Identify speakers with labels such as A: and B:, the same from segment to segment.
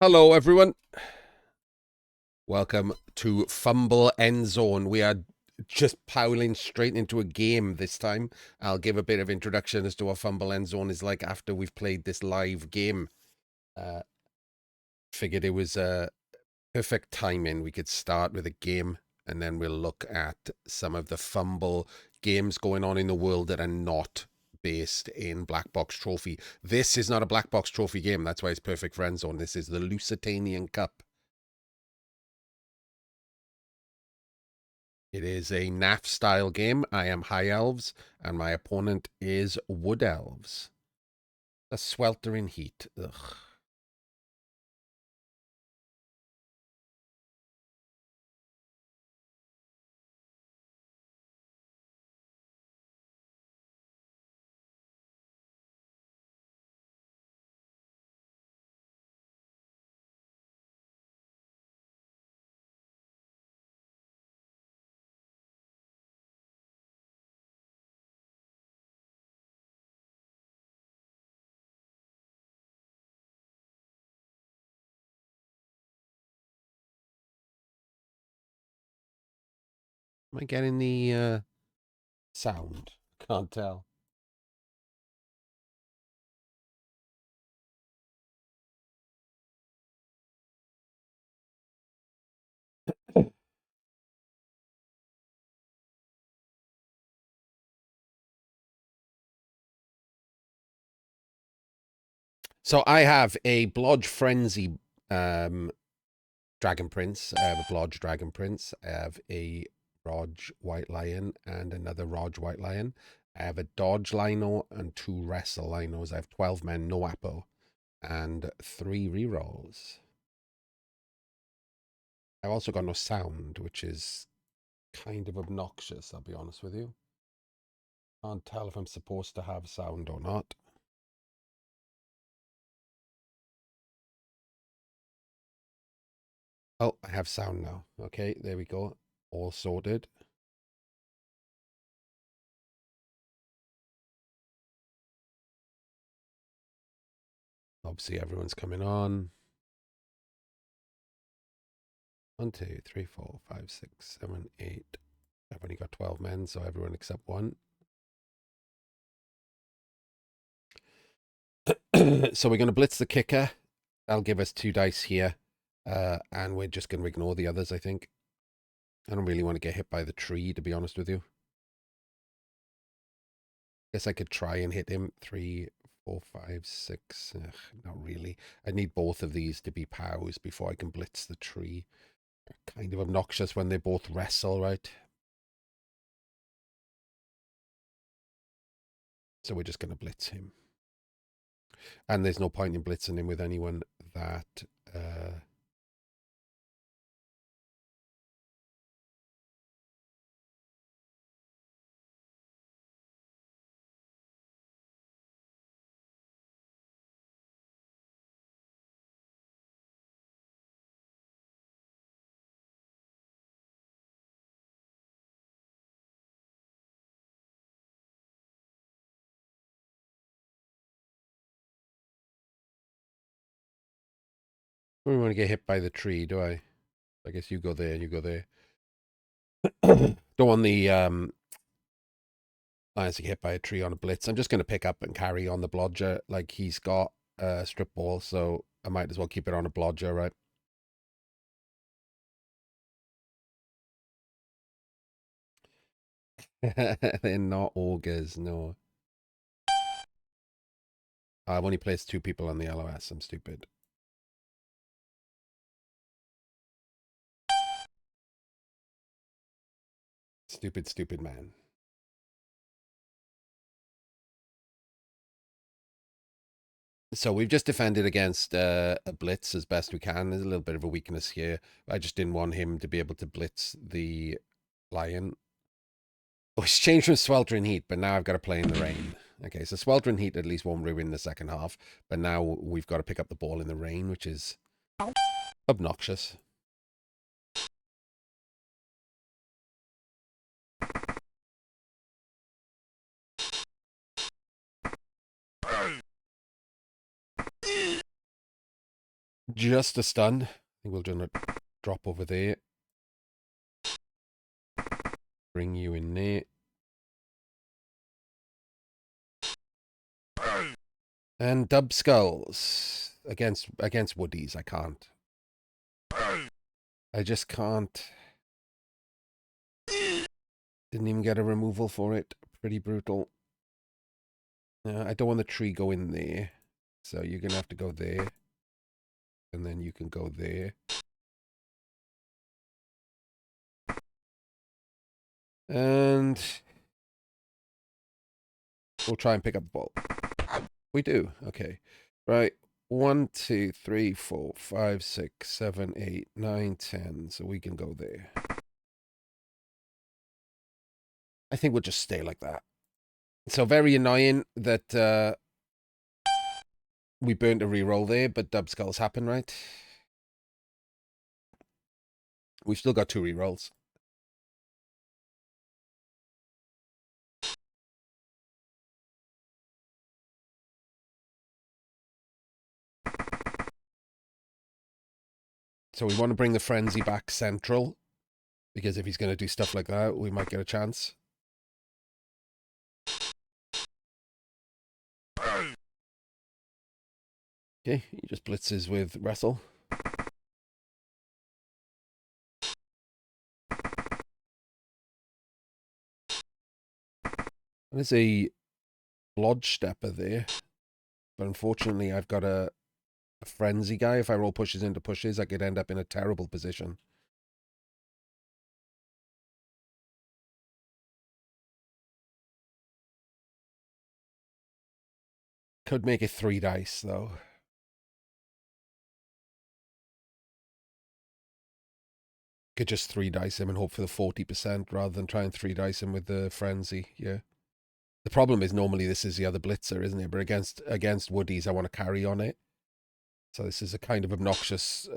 A: Hello, everyone. Welcome to FUMBBL EndZone. We are just powering straight into a game this time. I'll give a bit of introduction as to what FUMBBL EndZone is like after we've played this live game. Figured it was perfect timing. We could start with a game, and then we'll look at some of the FUMBBL games going on in the world that are not based in Black Box Trophy. This is not a Black Box Trophy game. That's why it's perfect for EndZone. This is the Lusitanian Cup. It is a NAF style game. I am High Elves, and my opponent is Wood Elves. A sweltering heat. Ugh. Am I getting the sound? Can't tell. So I have a Blodge Frenzy Dragon Prince. I have a Blodge Dragon Prince. I have a Rodge White Lion and another Rodge White Lion. I have a Dodge Lino and 2 Wrestle Linos. I have 12 men, no Apo, and 3 rerolls. I've also got no sound, which is kind of obnoxious, I'll be honest with you. Can't tell if I'm supposed to have sound or not. Oh, I have sound now. Okay, there we go. All sorted. Obviously, everyone's coming on. 1, 2, 3, 4, 5, 6, 7, 8. I've only got 12 men, so everyone except 1. So we're going to blitz the kicker. That'll give us 2 dice here. And we're just going to ignore the others, I think. I don't really want to get hit by the tree, to be honest with you. Guess I could try and hit him. 3, 4, 5, 6. Ugh, not really. I need both of these to be POWs before I can blitz the tree. Kind of obnoxious when they both wrestle, right? So we're just going to blitz him. And there's no point in blitzing him with anyone that... I don't want to get hit by the tree, do I? I guess you go there and you go there. Don't want the Lions to get hit by a tree on a blitz. I'm just going to pick up and carry on the blodger. Like, he's got a strip ball, so I might as well keep it on a blodger, right? They're not ogres, no. I've only placed 2 people on the LOS. I'm stupid. Stupid, stupid man. So we've just defended against a blitz as best we can. There's a little bit of a weakness here. I just didn't want him to be able to blitz the lion. Oh, it's changed from sweltering heat, but now I've got to play in the rain. Okay, so sweltering heat at least won't ruin the second half, but now we've got to pick up the ball in the rain, which is obnoxious. Just a stun. I think we'll do a drop over there. Bring you in there. And dub skulls against woodies. I can't. I just can't. Didn't even get a removal for it. Pretty brutal. I don't want the tree go in there. So you're going to have to go there. And then you can go there. And we'll try and pick up the ball. We do. Okay. Right. 1, 2, 3, 4, 5, 6, 7, 8, 9, 10. So we can go there. I think we'll just stay like that. So very annoying that we burnt a reroll there, but dub skulls happen, right? We've still got 2 rerolls. So we want to bring the frenzy back central, because if he's going to do stuff like that, we might get a chance. Okay, he just blitzes with wrestle. There's a lodge stepper there, but unfortunately I've got a frenzy guy. If I roll pushes into pushes, I could end up in a terrible position. Could make it 3 dice, though. Could just 3 dice him and hope for the 40% rather than try and 3 dice him with the frenzy. Yeah. The problem is normally this is the other blitzer, isn't it? But against woodies, I want to carry on it. So this is a kind of obnoxious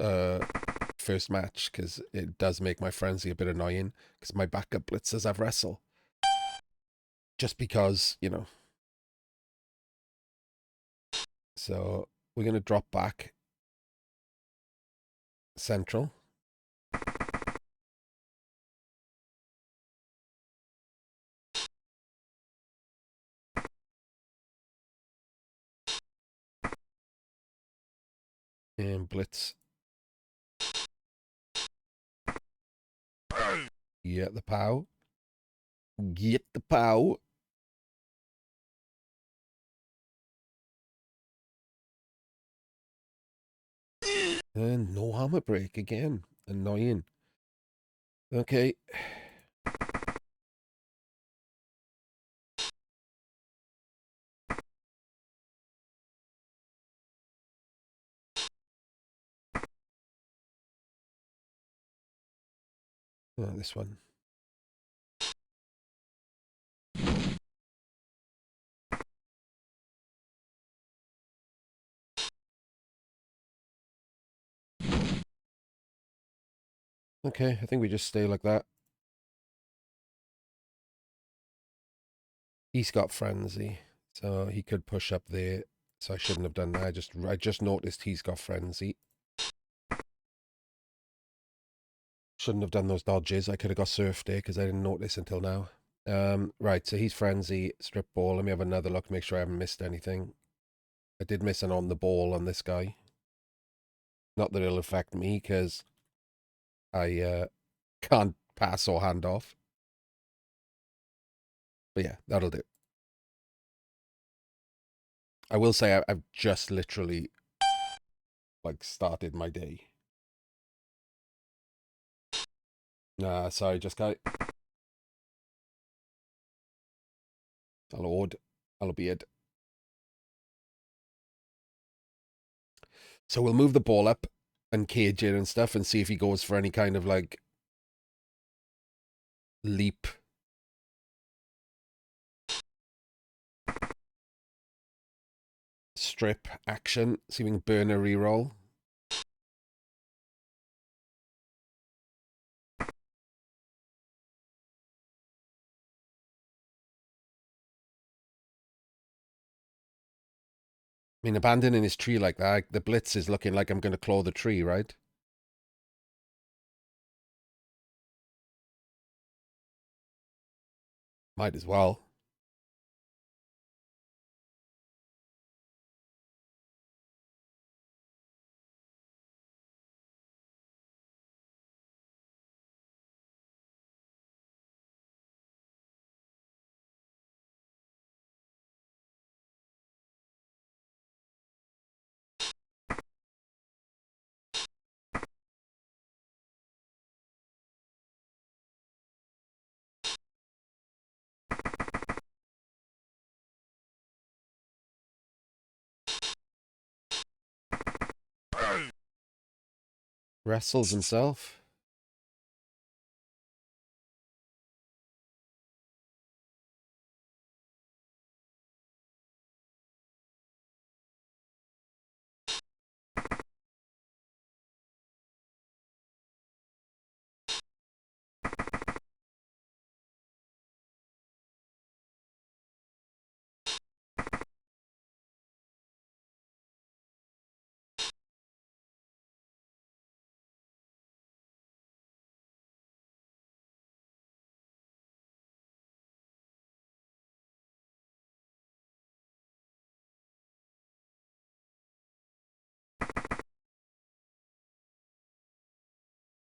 A: first match because it does make my frenzy a bit annoying because my backup blitzers have wrestle. Just because, you know. So we're going to drop back central. And blitz. Get the pow. Get the pow. And no hammer break again. Annoying. Okay. Oh, this one. Okay, I think we just stay like that. He's got frenzy, so he could push up there. So I shouldn't have done that. I just noticed he's got frenzy. Shouldn't have done those dodges. I could have got surfed there because I didn't notice until now. Right, so he's frenzy, strip ball. Let me have another look, make sure I haven't missed anything. I did miss an on the ball on this guy. Not that it'll affect me because I can't pass or hand off. But yeah, that'll do. I will say I've just literally like started my day. Nah, sorry, just got I'll be it. So we'll move the ball up and cage it and stuff and see if he goes for any kind of like leap. Strip action. See if we can burn a reroll. I mean, abandoning his tree like that, the blitz is looking like I'm going to claw the tree, right? Might as well. Wrestles himself.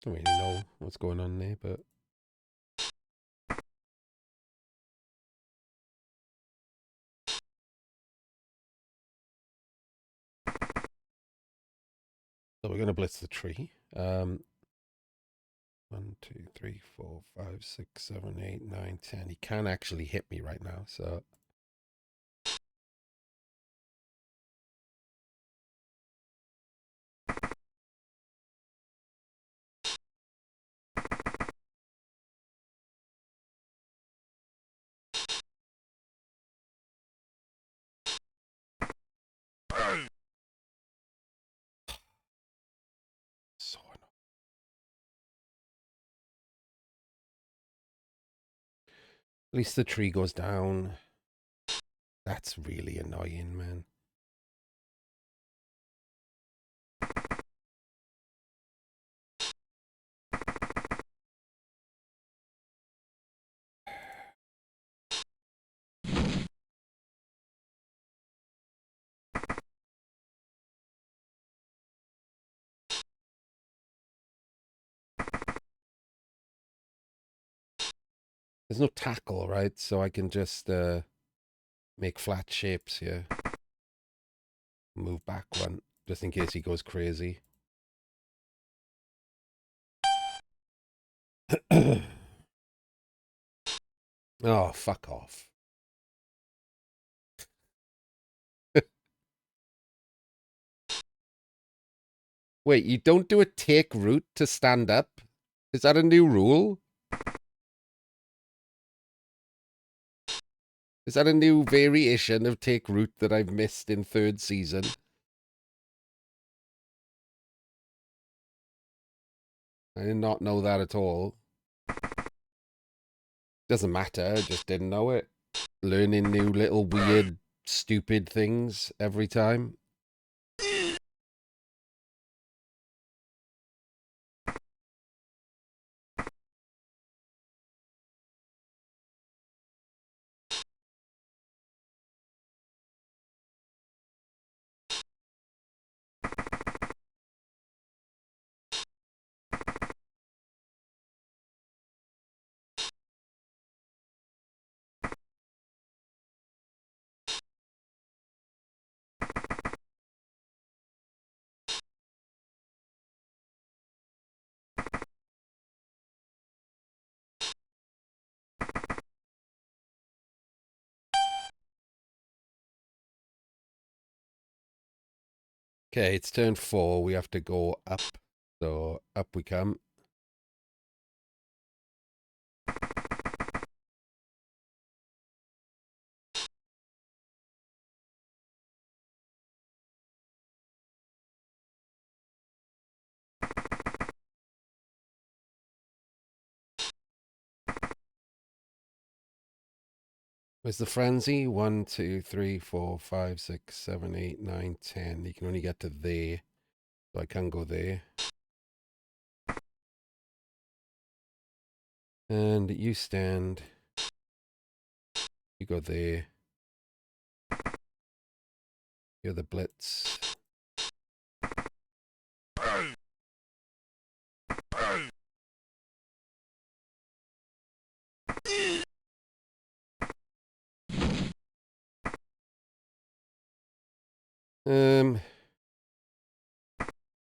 A: Don't really know what's going on there, but so we're going to blitz the tree. 1, 2, 3, 4, 5, 6, 7, 8, 9, 10. He can actually hit me right now, so so annoying. At least the tree goes down. That's really annoying, man. There's no tackle, right? So I can just make flat shapes here. Move back one, just in case he goes crazy. Oh, fuck off. Wait, you don't do a take root to stand up? Is that a new rule? Is that a new variation of take root that I've missed in third season? I did not know that at all. Doesn't matter, I just didn't know it. Learning new little weird, stupid things every time. Okay, it's turn 4. We have to go up. So up we come. Where's the frenzy? 1, 2, 3, 4, 5, 6, 7, 8, 9, 10. You can only get to there. So I can go there. And you stand. You go there. You're the blitz.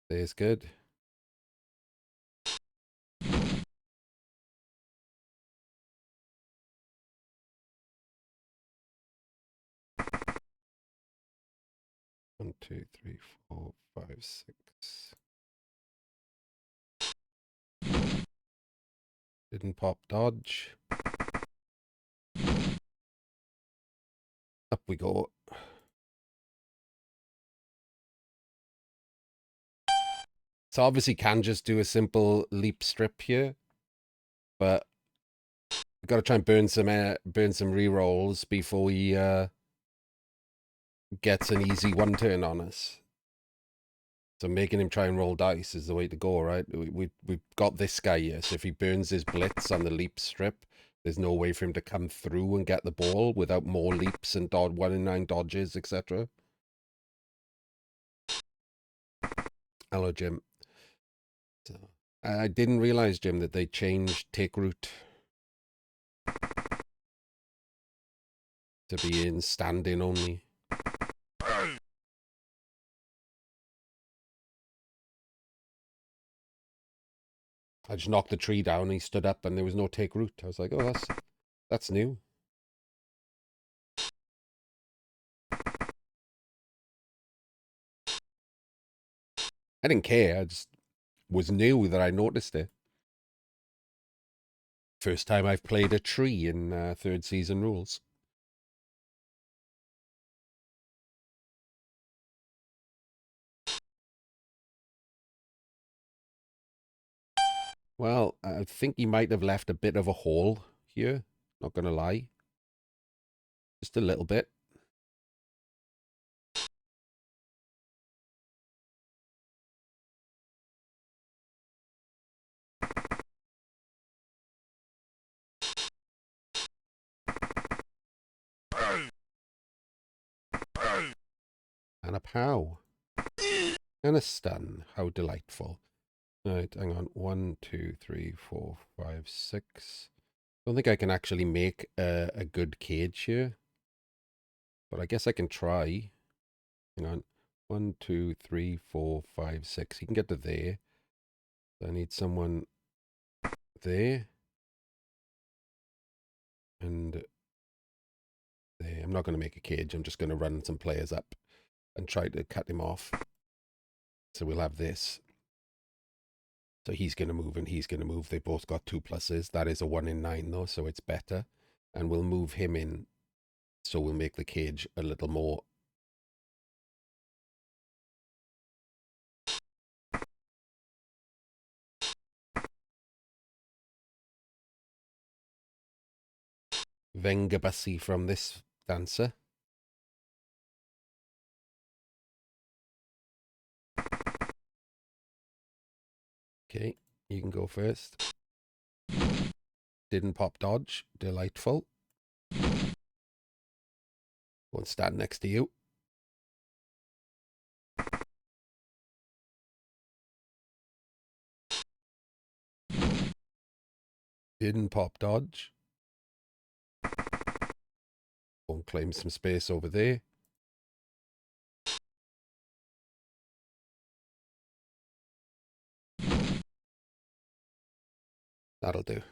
A: There's good. One, two, three, 4, 5, 6. Didn't pop dodge. Up we go. So obviously can just do a simple leap strip here, but we've got to try and burn some re-rolls before he gets an easy one turn on us. So making him try and roll dice is the way to go, right? We've got this guy here, so if he burns his blitz on the leap strip, there's no way for him to come through and get the ball without more leaps and 1 in 9 dodges, etc. Hello, Jim. So, I didn't realize, Jim, that they changed take root to be in stand-in only. I just knocked the tree down, and he stood up, and there was no take root. I was like, oh, that's new. I didn't care. I just was new that I noticed it. First time I've played a tree in 3rd season rules. Well, I think he might have left a bit of a hole here. Not going to lie. Just a little bit. And a pow. And a stun. How delightful. Right, hang on. 1, 2, 3, 4, 5, 6. Don't think I can actually make a good cage here. But I guess I can try. Hang on. 1, 2, 3, 4, 5, 6. He can get to there. I need someone there. And there. I'm not going to make a cage. I'm just going to run some players up and try to cut him off. So we'll have this. So he's going to move and he's going to move. They both got 2 pluses. That is a 1 in 9 though, so it's better. And we'll move him in. So we'll make the cage a little more. Vengabasi from this dancer. Okay, you can go first. Didn't pop dodge. Delightful. Won't stand next to you. Didn't pop dodge. Won't claim some space over there. That'll do.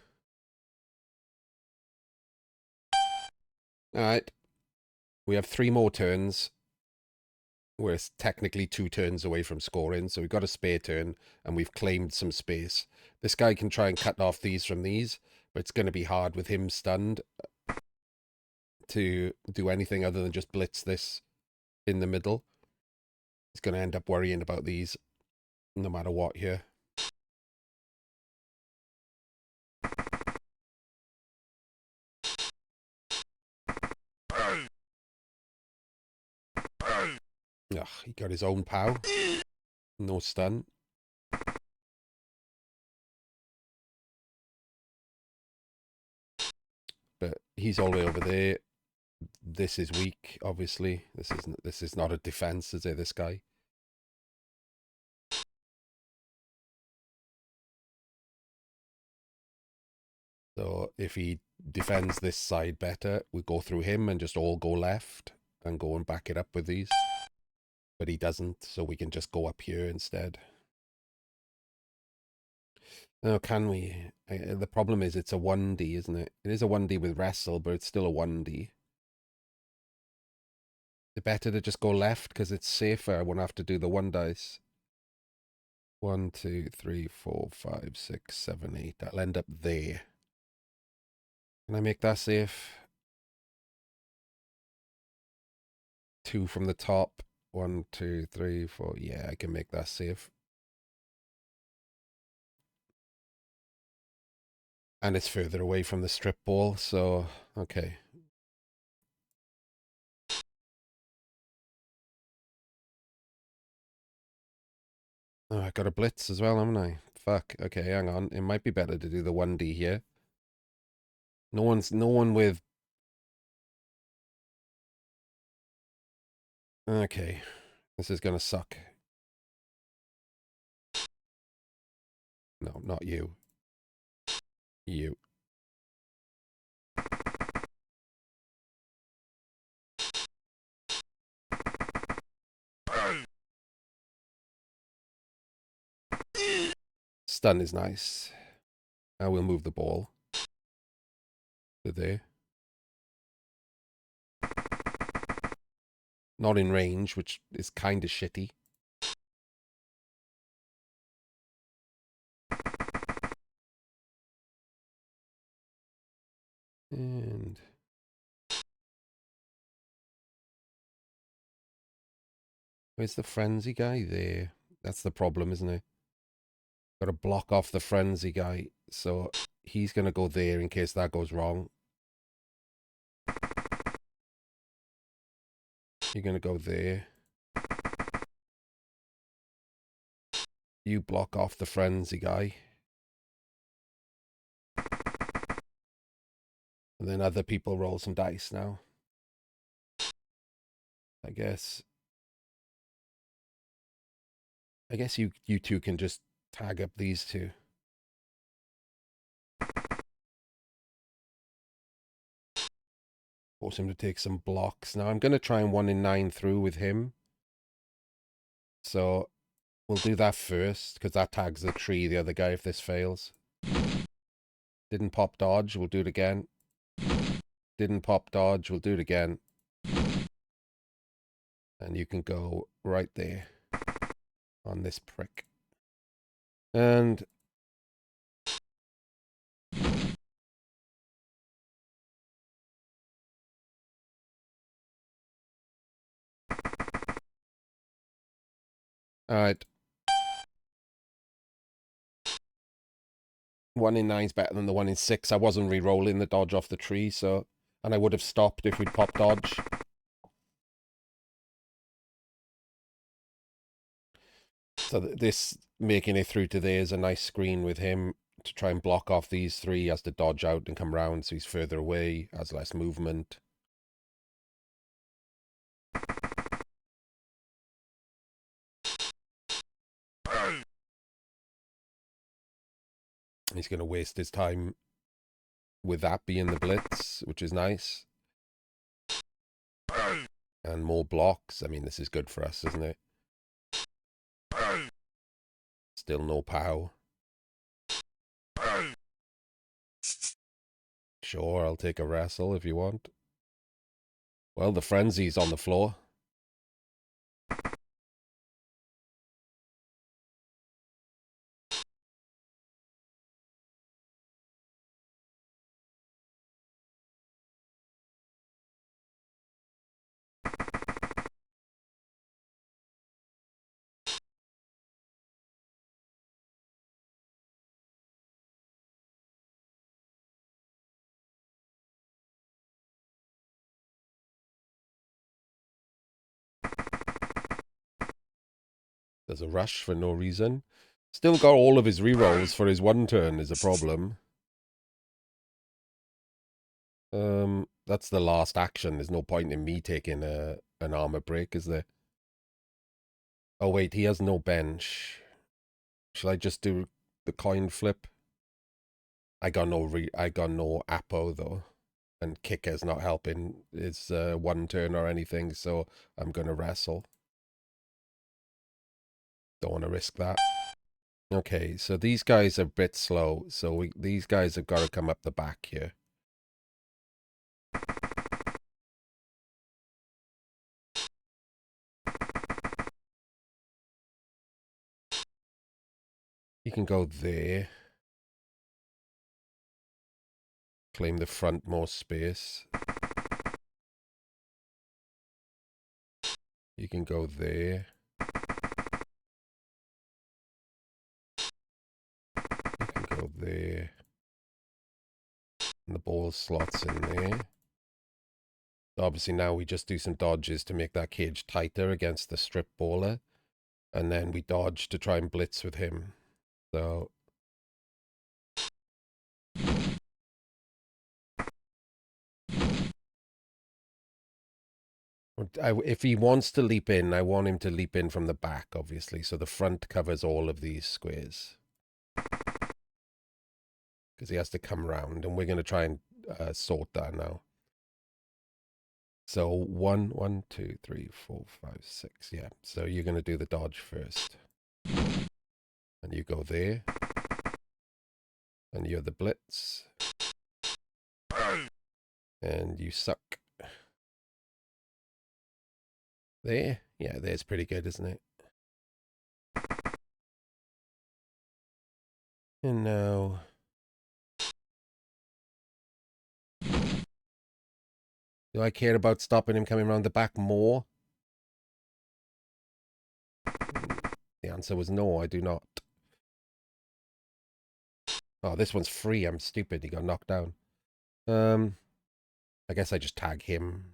A: All right. We have 3 more turns. We're technically 2 turns away from scoring, so we've got a spare turn, and we've claimed some space. This guy can try and cut off these from these, but it's going to be hard with him stunned to do anything other than just blitz this in the middle. He's going to end up worrying about these no matter what here. Ugh, he got his own POW. No stun. But he's all the way over there. This is weak, obviously. This is not a defense, is it, this guy? So if he defends this side better, we go through him and just all go left and go and back it up with these. But he doesn't, so we can just go up here instead. No, can we? The problem is it's a 1D, isn't it? It is a 1D with wrestle, but it's still a 1D. It's better to just go left because it's safer. I won't have to do the 1 dice. 1, 2, 3, 4, 5, 6, 7, 8. That'll end up there. Can I make that safe? 2 from the top. 1, 2, 3, 4. Yeah, I can make that safe. And it's further away from the strip ball, so okay. Oh, I got a blitz as well, haven't I? Fuck. Okay, hang on. It might be better to do the 1D here. No one with. Okay. This is gonna suck. No, not you. You. Stun is nice. I will move the ball to there. Not in range, which is kind of shitty. And where's the frenzy guy? There. That's the problem, isn't it? Got to block off the frenzy guy. So he's going to go there in case that goes wrong. You're going to go there. You block off the frenzy guy. And then other people roll some dice now. I guess you two can just tag up these two. Force him to take some blocks. Now I'm going to try and 1 in 9 through with him. So we'll do that first, because that tags the tree, the other guy, if this fails. Didn't pop dodge, we'll do it again. Didn't pop dodge, we'll do it again. And you can go right there on this prick. And alright. 1 in 9 is better than the 1 in 6. I wasn't re-rolling the dodge off the tree, so... And I would have stopped if we'd popped dodge. So this making it through to there is a nice screen with him to try and block off these 3. He has to dodge out and come round, so he's further away, has less movement. He's going to waste his time with that being the blitz, which is nice. And more blocks. I mean, this is good for us, isn't it? Still no POW. Sure, I'll take a wrestle if you want. Well, the frenzy's on the floor. Does a rush for no reason. Still got all of his rerolls for his one turn is a problem. That's the last action. There's no point in me taking an armor break, is there? Oh wait, he has no bench. Shall I just do the coin flip? I got no Apo though. And Kicker's not helping his one turn or anything, so I'm gonna wrestle. Don't want to risk that. Okay, so these guys are a bit slow, so these guys have got to come up the back here. You can go there. Claim the frontmost space. You can go there. You can go there. And the ball slots in there. Obviously now we just do some dodges to make that cage tighter against the strip baller. And then we dodge to try and blitz with him. So if he wants to leap in, I want him to leap in from the back, obviously. So the front covers all of these squares. Because he has to come round, and we're going to try and sort that now. So 1, 2, 3, 4, 5, 6. Yeah. So you're going to do the dodge first. And you go there. And you're the blitz. And you suck. There. Yeah, there's pretty good, isn't it? And now... do I care about stopping him coming around the back more? The answer was no, I do not. Oh, this one's free. I'm stupid. He got knocked down. I guess I just tag him.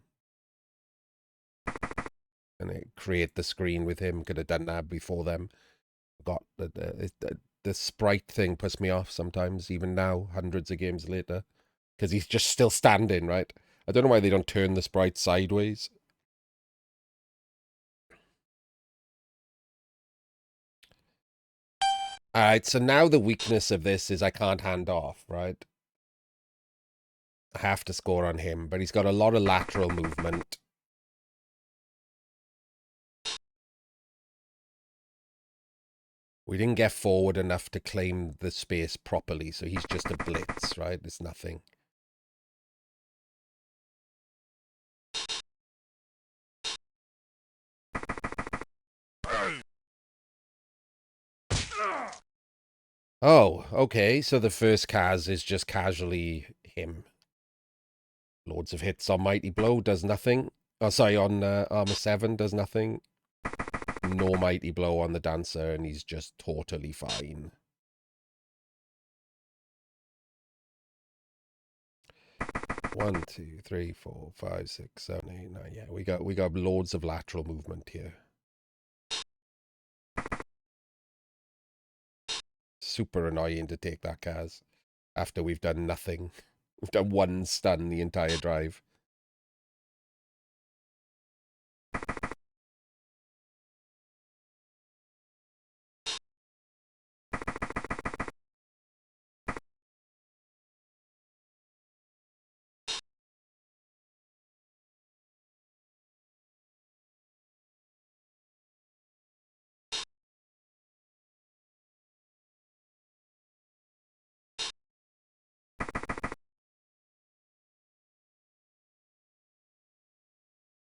A: And create the screen with him. Could have done that before them. Got the sprite thing puts me off sometimes, even now, hundreds of games later. Because he's just still standing, right? I don't know why they don't turn the sprite sideways. Alright, so now the weakness of this is I can't hand off, right? I have to score on him, but he's got a lot of lateral movement. We didn't get forward enough to claim the space properly, so he's just a blitz, right? It's nothing. Oh, okay, so the first Kaz is just casually him. Loads of hits on Mighty Blow, does nothing. Oh, sorry, on Armor 7, does nothing. No Mighty Blow on the Dancer, and he's just totally fine. One, 2, 3, 4, 5, 6, 7, 8, 9. Yeah, we got loads of lateral movement here. Super annoying to take that Kaz after we've done nothing. We've done one stun the entire drive.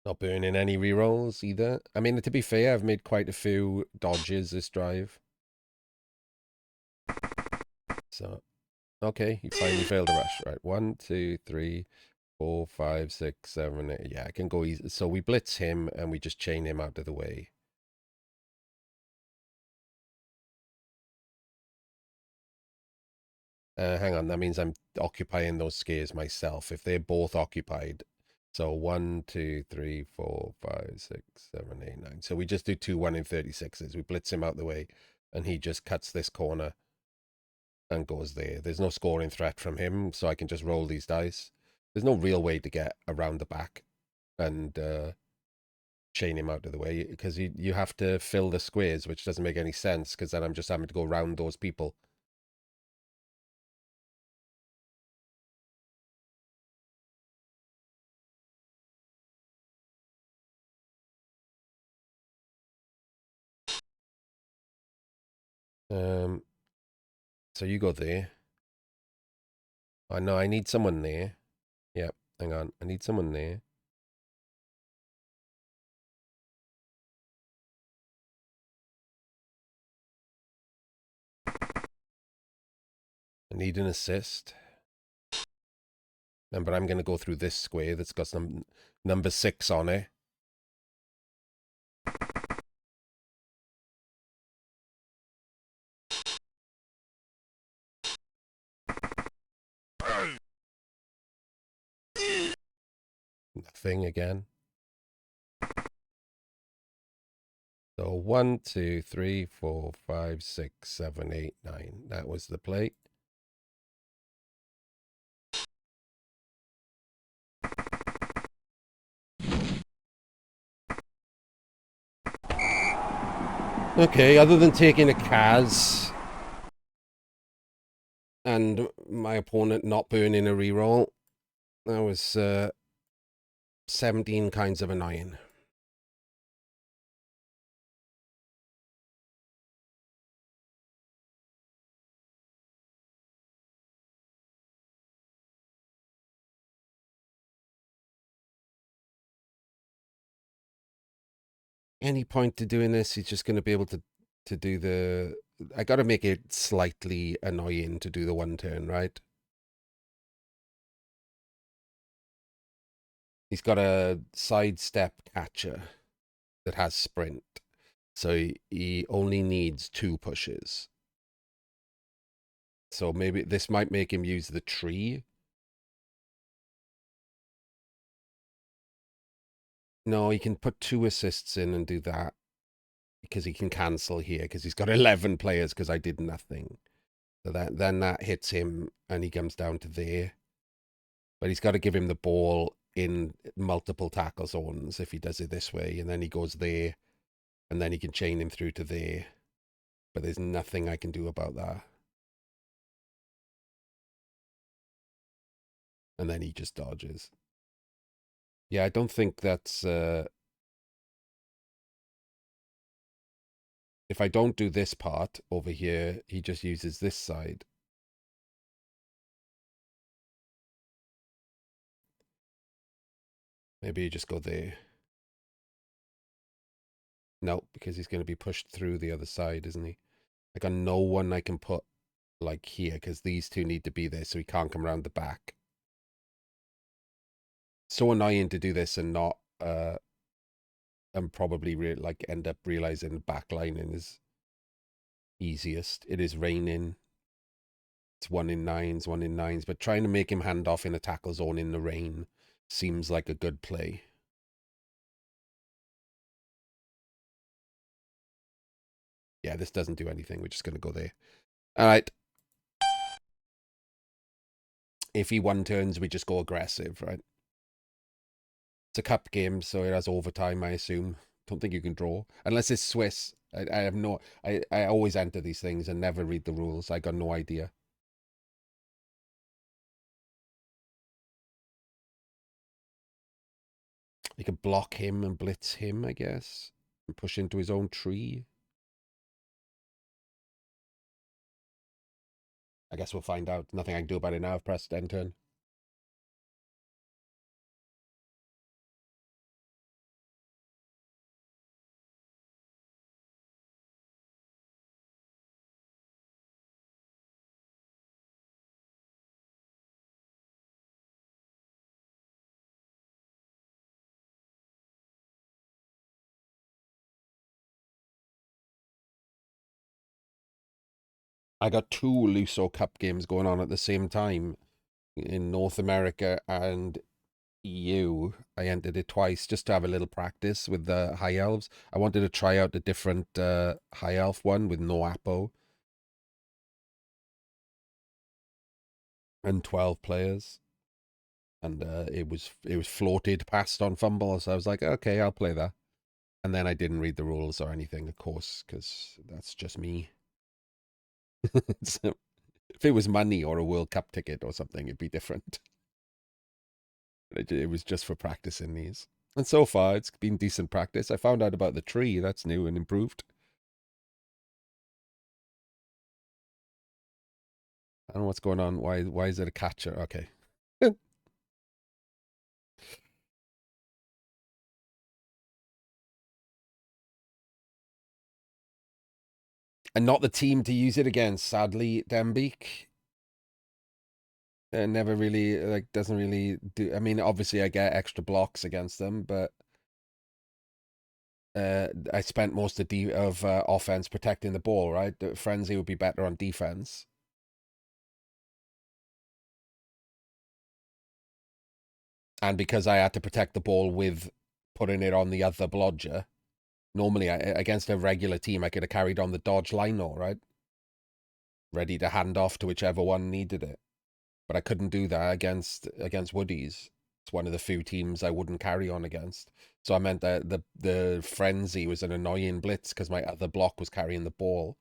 A: Not burning any rerolls either. I mean, to be fair, I've made quite a few dodges this drive. So, okay, you finally failed a rush. Right, 1, 2, 3, 4, 5, 6, 7, 8. Yeah, I can go easy. So we blitz him and we just chain him out of the way. Hang on, that means I'm occupying those scares myself. If they're both occupied, So 1, 2, 3, 4, 5, 6, 7, 8, 9. So we just do 2 1 in 36s. We blitz him out the way, and he just cuts this corner and goes there. There's no scoring threat from him, so I can just roll these dice. There's no real way to get around the back and chain him out of the way, because you have to fill the squares, which doesn't make any sense, because then I'm just having to go around those people. So you go there. I know I need someone there. Yep, hang on. I need someone there. I need an assist. But I'm going to go through this square that's got some number 6 on it. Nothing again. So 1, 2, 3, 4, 5, 6, 7, 8, 9. That was the play. Okay, other than taking a Kaz and my opponent not burning a reroll, that was 17 kinds of annoying. Any point to doing this, he's just going to be able to do the... I got to make it slightly annoying to do the one turn, right? He's got a sidestep catcher that has sprint. So he only needs 2 pushes. So maybe this might make him use the tree. No, he can put 2 assists in and do that, because he can cancel here because he's got 11 players because I did nothing. So then that hits him and he comes down to there. But he's got to give him the ball in multiple tackle zones if he does it this way. And then he goes there, and then he can chain him through to there. But there's nothing I can do about that. And then he just dodges. Yeah, I don't think that's... if I don't do this part over here, he just uses this side. Maybe you just go there. No, because he's going to be pushed through the other side, isn't he? I got no one I can put like here, because these 2 need to be there, so he can't come around the back. So annoying to do this and not and probably like end up realizing backlining is easiest. It is raining. It's 1 in 9s, 1 in 9s, but trying to make him hand off in a tackle zone in the rain seems like a good play. Yeah, this doesn't do anything. We're just going to go there. All right. If he one turns, we just go aggressive, right? It's a cup game, so it has overtime, I assume. Don't think you can draw. Unless it's Swiss. I have no... I always enter these things and never read the rules. I got no idea. You could block him and blitz him, I guess. And push into his own tree. I guess we'll find out. Nothing I can do about it now. I've pressed end turn. I got 2 Luso Cup games going on at the same time in North America and I entered it twice just to have a little practice with the high elves. I wanted to try out the different high elf one with no Apo and 12 players. And it was floated past on Fumble, so I was like, okay, I'll play that. And then I didn't read the rules or anything, of course, because that's just me. So, if it was money or a World Cup ticket or something, it'd be different. It was just for practicing these. And so far, it's been decent practice. I found out about the tree. That's new and improved. I don't know what's going on. Why is it a catcher? Okay. And not the team to use it against, sadly, Dembeek. Never really, like, doesn't really do. I mean, obviously, I get extra blocks against them, but I spent most of offense protecting the ball, right? The Frenzy would be better on defense. And because I had to protect the ball with putting it on the other blodger, normally against a regular team, I could have carried on the dodge line, though, right? Ready to hand off to whichever one needed it. But I couldn't do that against Woodies. It's one of the few teams I wouldn't carry on against. So I meant that the Frenzy was an annoying blitz because my other block was carrying the ball.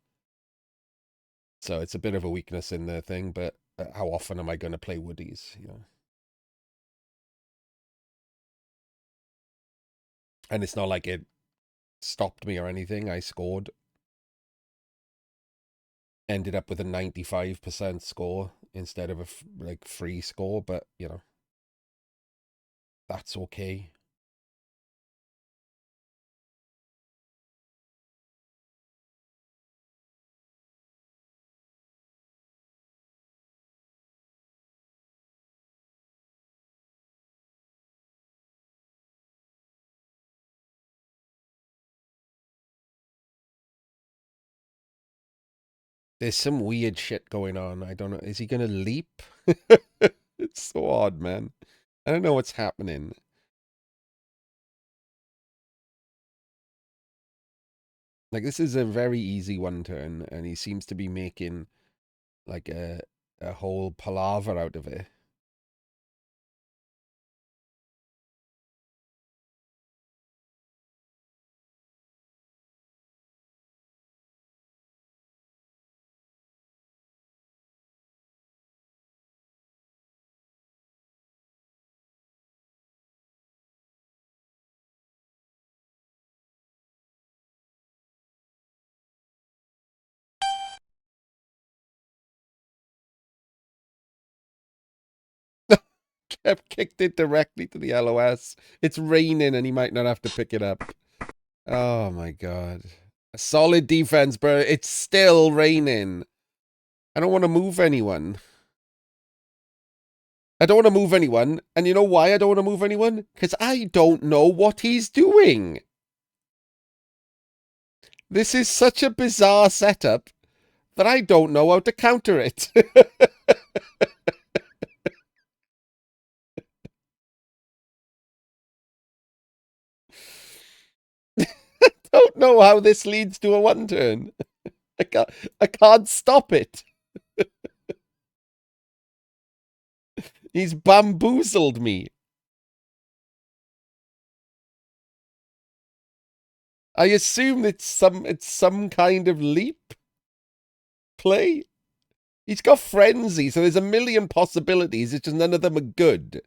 A: So it's a bit of a weakness in the thing, but how often am I going to play Woodies? You know? And it's not like it stopped me or anything. I scored. Ended up with a 95% score instead of a free score, but you know, that's okay. There's some weird shit going on. I don't know. Is he going to leap? It's so odd, man. I don't know what's happening. Like, this is a very easy one turn, and he seems to be making like a whole palaver out of it. Kev kicked it directly to the LOS. It's raining, and he might not have to pick it up. Oh my god. A solid defense, bro. It's still raining. I don't want to move anyone. I don't want to move anyone. And you know why I don't want to move anyone? Because I don't know what he's doing. This is such a bizarre setup that I don't know how to counter it. Don't know how this leads to a one turn. I can't stop it. He's bamboozled me. I assume it's some kind of leap play. He's got frenzy, so there's a million possibilities. It's just none of them are good.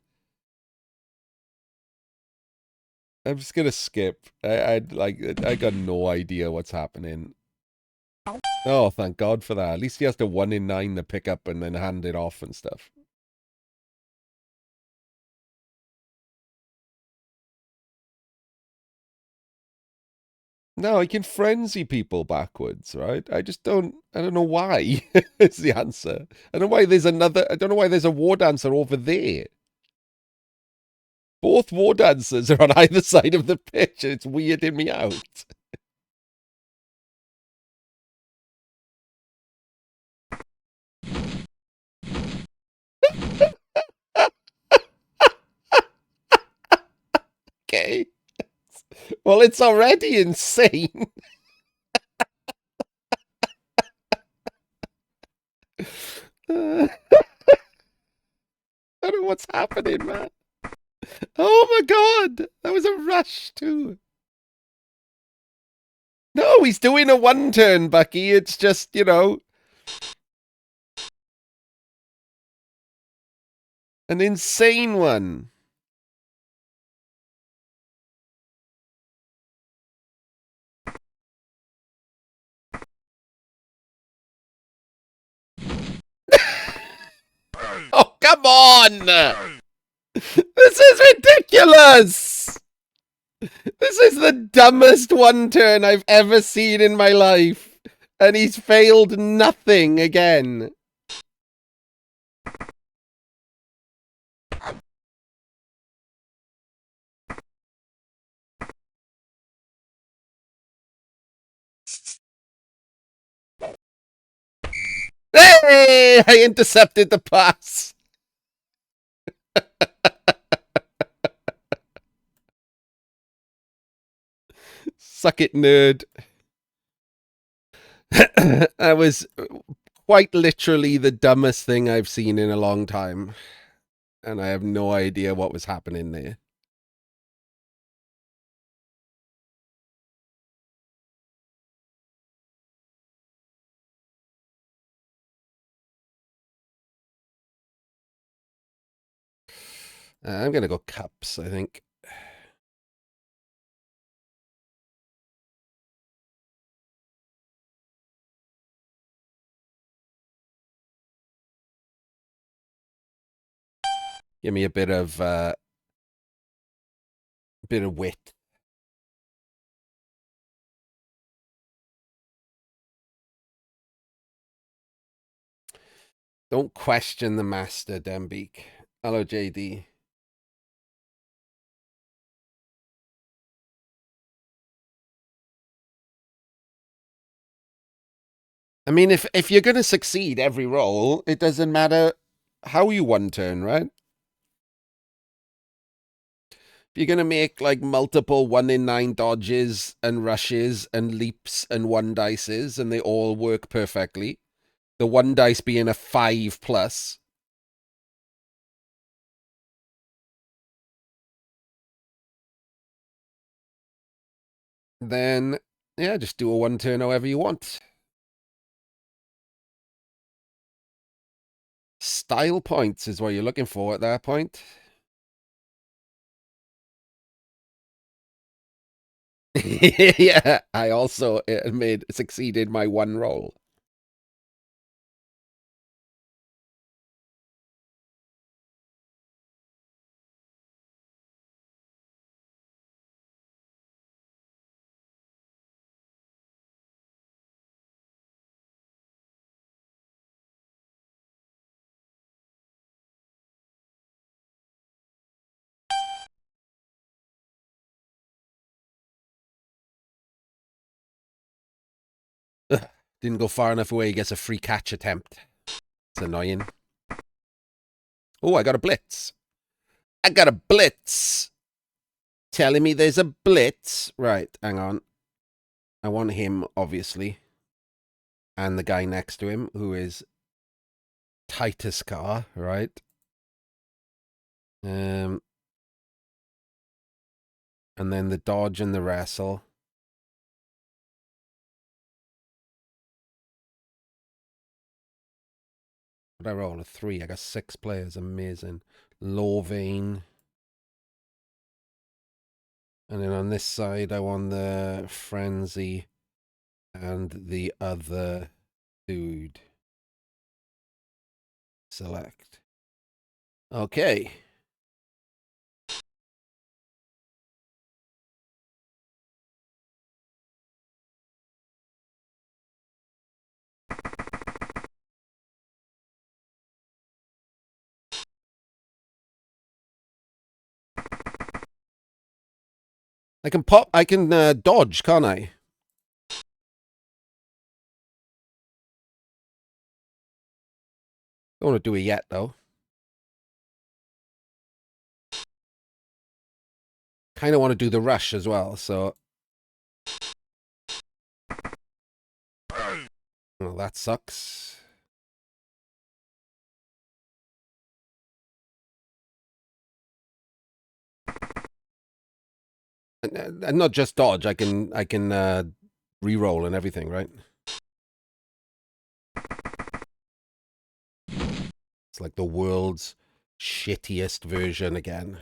A: I'm just gonna skip. I got no idea what's happening. Oh, thank God for that. At least he has to 1 in 9 to pick up and then hand it off and stuff. No, he can frenzy people backwards, right? I don't know why is the answer. I don't know why I don't know why there's a war dancer over there. Both war dancers are on either side of the pitch, and it's weirding me out. Okay. Well, it's already insane. I don't know what's happening, man. Oh my god, that was a rush too. No, he's doing a one turn, Bucky. It's just, you know, an insane one. Oh, come on! This is ridiculous! This is the dumbest one turn I've ever seen in my life. And he's failed nothing again. Hey! I intercepted the pass. Suck it, nerd. That was quite literally the dumbest thing I've seen in a long time. And I have no idea what was happening there. I'm going to go cups, I think. Give me a bit of wit. Don't question the master, Dembeek. Hello, JD. I mean, if you're going to succeed every roll, it doesn't matter how you one turn, right? If you're going to make like multiple 1 in 9 dodges and rushes and leaps and one dices, and they all work perfectly, the one dice being a 5+, then yeah, just do a one turn however you want. Style points is what you're looking for at that point. Yeah, I also succeeded my one roll. Ugh, didn't go far enough away. He gets a free catch attempt. It's annoying. Oh, I got a blitz. I got a blitz. Telling me there's a blitz. Right, hang on. I want him, obviously. And the guy next to him, who is Titus Car, right? And then the dodge and the wrestle. What did I roll? A 3. I got 6 players. Amazing. Low vein. And then on this side, I want the frenzy and the other dude. Select. Okay. I can dodge, can't I? Don't want to do it yet, though. kind of want to do the rush as well, so... Well, that sucks. And not just dodge, I can re-roll and everything, right? It's like the world's shittiest version again.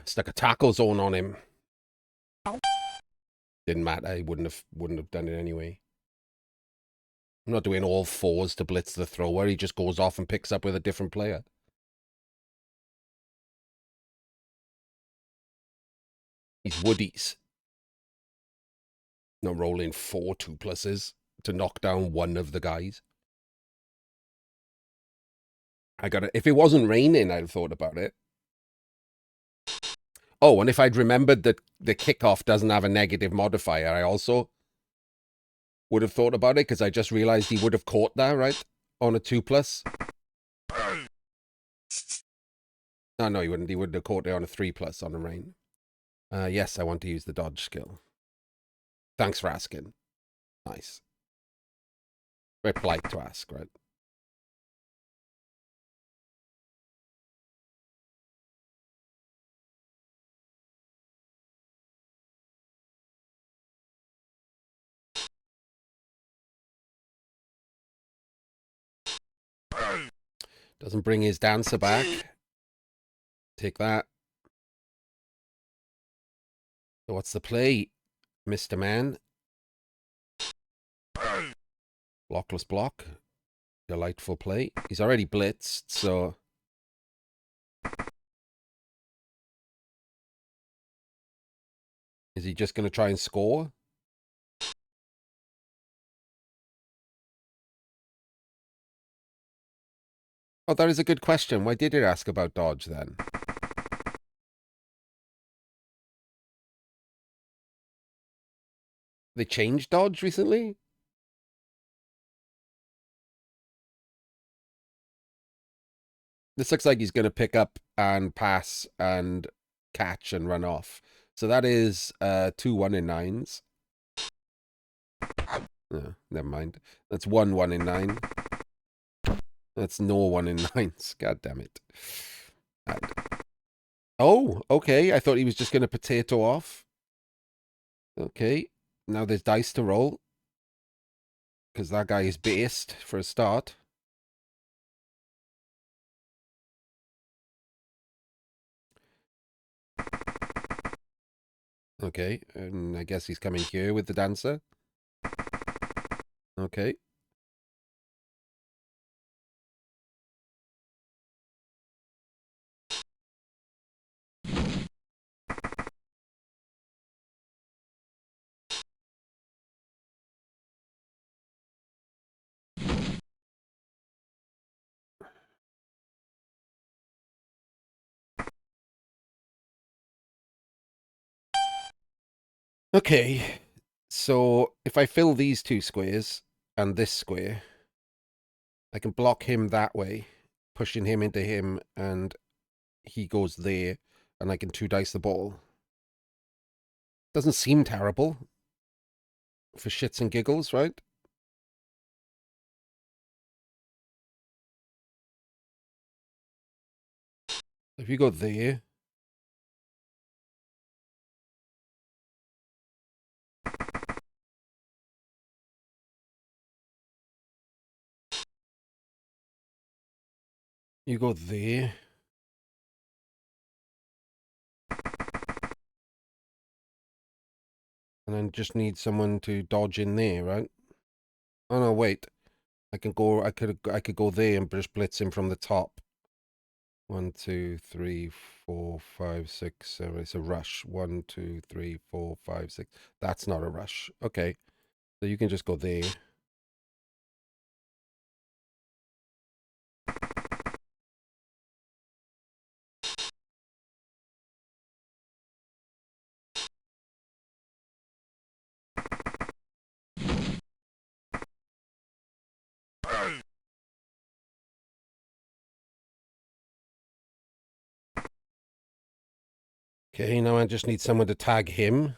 A: Stuck a tackle zone on him. Didn't matter. I wouldn't have done it anyway. I'm not doing all fours to blitz the thrower. He just goes off and picks up with a different player. He's Woodies. Not rolling 4 2+s to knock down one of the guys. I got it. If it wasn't raining, I'd have thought about it. Oh, and if I'd remembered that the kickoff doesn't have a negative modifier, I also would have thought about it, because I just realized he would have caught that, right? On a 2+. No, he wouldn't. He would have caught it on a 3+ on a rain. Yes, I want to use the dodge skill. Thanks for asking. Nice. Very polite to ask, right? Doesn't bring his dancer back. Take that. So what's the play, Mr. Man? Blockless block. Delightful play. He's already blitzed, so... Is he just going to try and score? Oh, that is a good question. Why did it ask about dodge then? They changed dodge recently? This looks like he's going to pick up and pass and catch and run off. So that is 2 1-in-9s. Oh, never mind. That's 1 1-in-9. That's no 1-in-9s. God damn it. Right. Oh, okay. I thought he was just going to potato off. Okay. Now there's dice to roll. Because that guy is based for a start. Okay. And I guess he's coming here with the dancer. Okay. Okay, so if I fill these 2 squares and this square, I can block him that way, pushing him into him, and he goes there, and I can 2-dice the ball. Doesn't seem terrible for shits and giggles, right? If you go there... You go there. And then just need someone to dodge in there, right? Oh no, wait. I could go there and just blitz him from the top. 1, 2, 3, 4, 5, 6, 7. It's a rush. 1, 2, 3, 4, 5, 6. That's not a rush. Okay. So you can just go there. Okay, now I just need someone to tag him.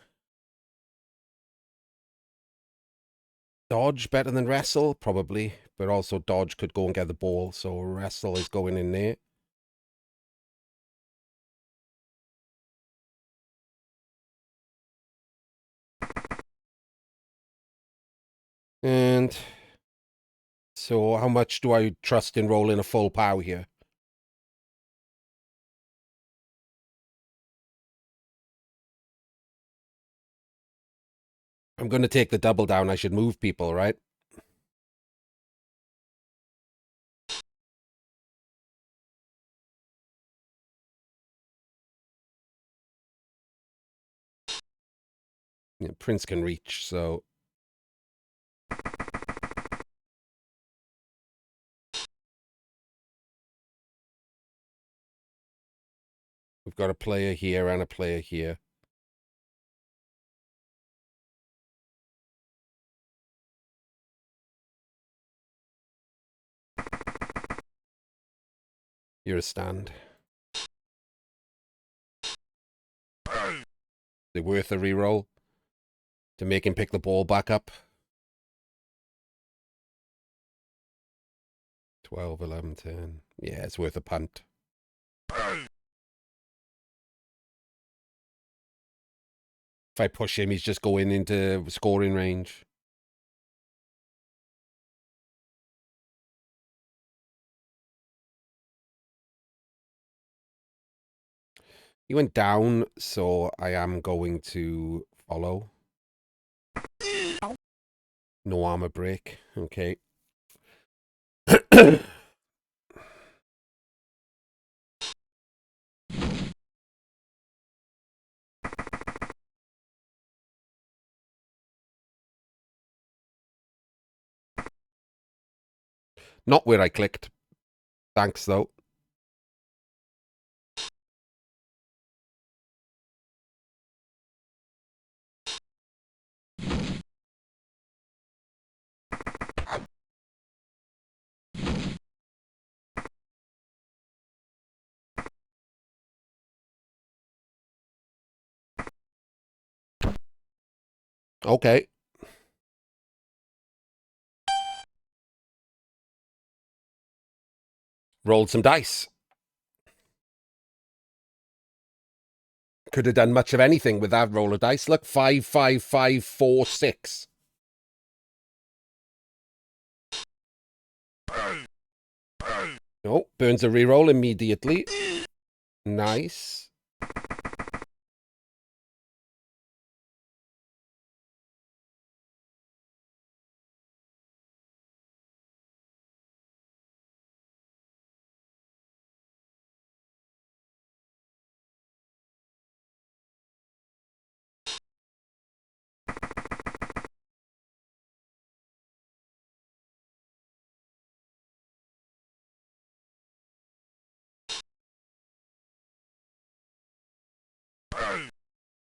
A: Dodge better than wrestle, probably. But also dodge could go and get the ball, so wrestle is going in there. And so how much do I trust in rolling a full pow here? I'm going to take the double down. I should move people, right? Yeah, Prince can reach, so... We've got a player here and a player here. You're a stand. They're worth a reroll to make him pick the ball back up. 12, 11, 10. Yeah, it's worth a punt. If I push him, he's just going into scoring range. He went down, so I am going to follow. No armor break. Okay. Not where I clicked. Thanks, though. Okay. Rolled some dice. Could have done much of anything with that roll of dice. Look, 5, 5, 5, 4, 6. Oh, burns a reroll immediately. Nice.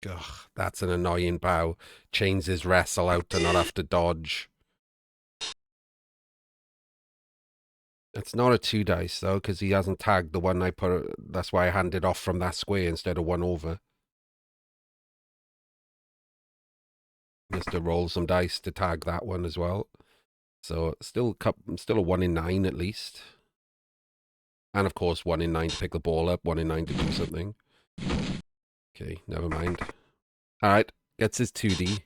A: Ugh, that's an annoying bow. Chains his wrestle out to not have to dodge. It's not a 2 dice, though, because he hasn't tagged the one I put. That's why I handed off from that square instead of 1 over. Just to roll some dice to tag that one as well. So still a 1 in 9 at least. And of course 1 in 9 to pick the ball up, 1 in 9 to do something. Okay, never mind. Alright, gets his 2D.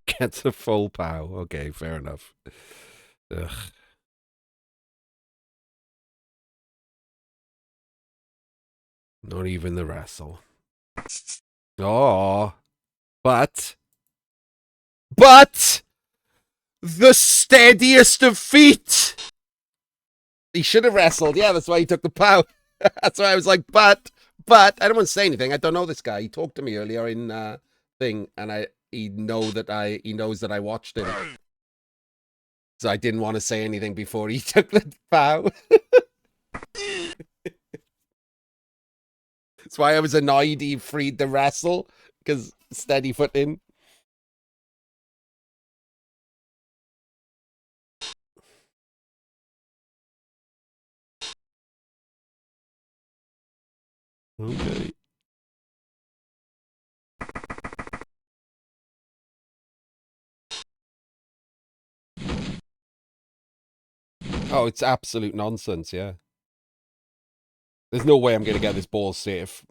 A: Gets a full pow. Okay, fair enough. Ugh. Not even the wrestle. Oh, but the steadiest of feet. He should have wrestled. Yeah, that's why he took the pow. That's why I was like, but I don't want to say anything. I don't know this guy. He talked to me earlier in thing, and he knows that I watched him. So I didn't want to say anything before he took the pow. That's why I was annoyed he freed the wrestle, because steady footing. Okay. Oh, it's absolute nonsense, yeah. There's no way I'm going to get this ball safe.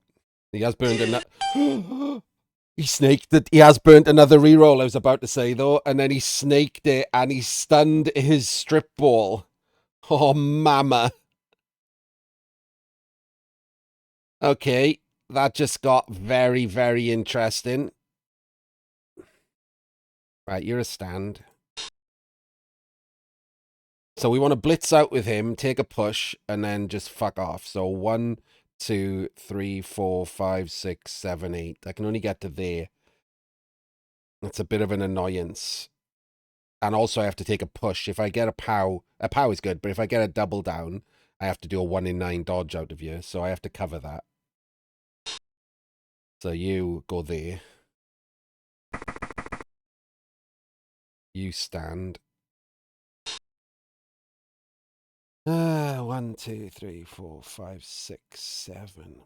A: He has burned another... He snaked it. He has burnt another reroll, I was about to say, though. And then he snaked it and he stunned his strip ball. Oh, mama. Okay, that just got very, very interesting. Right, you're a stand. So we want to blitz out with him, take a push, and then just fuck off. So 1, 2, 3, 4, 5, 6, 7, 8. I can only get to there. That's a bit of an annoyance. And also I have to take a push. If I get a pow is good, but if I get a double down, I have to do a 1 in 9 dodge out of you. So I have to cover that. So you go there. You stand. 1, 2, 3, 4, 5, 6, 7.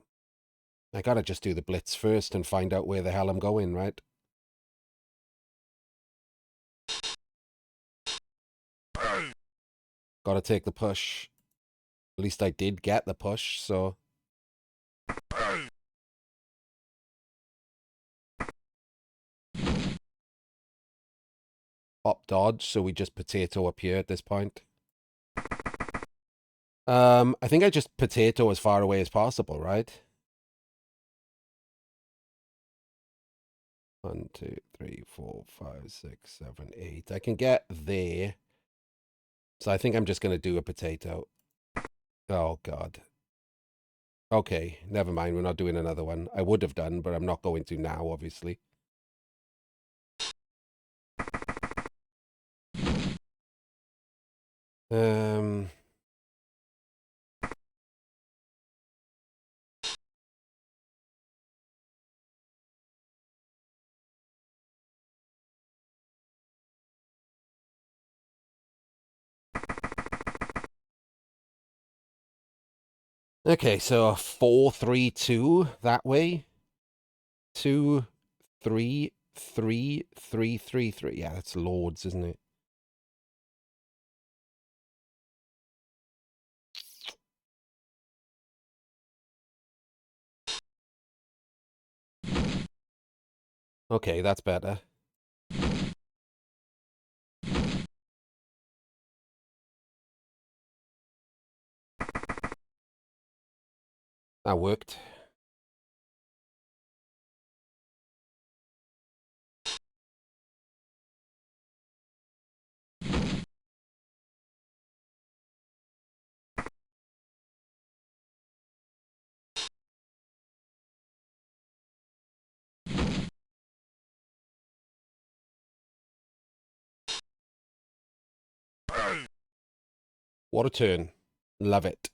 A: I gotta just do the blitz first and find out where the hell I'm going, right? Gotta take the push. At least I did get the push, so... Up dodge, so we just potato up here at this point. I think I just potato as far away as possible, right? 1, 2, 3, 4, 5, 6, 7, 8. I can get there. So I think I'm just going to do a potato. Oh, God. Okay, never mind. We're not doing another one. I would have done, but I'm not going to now, obviously. Um... Okay, so 4, 3, 2 that way. 2, 3, 3, 3, 3, 3. Yeah, that's Lords, isn't it? Okay, that's better. That worked. What a turn. Love it.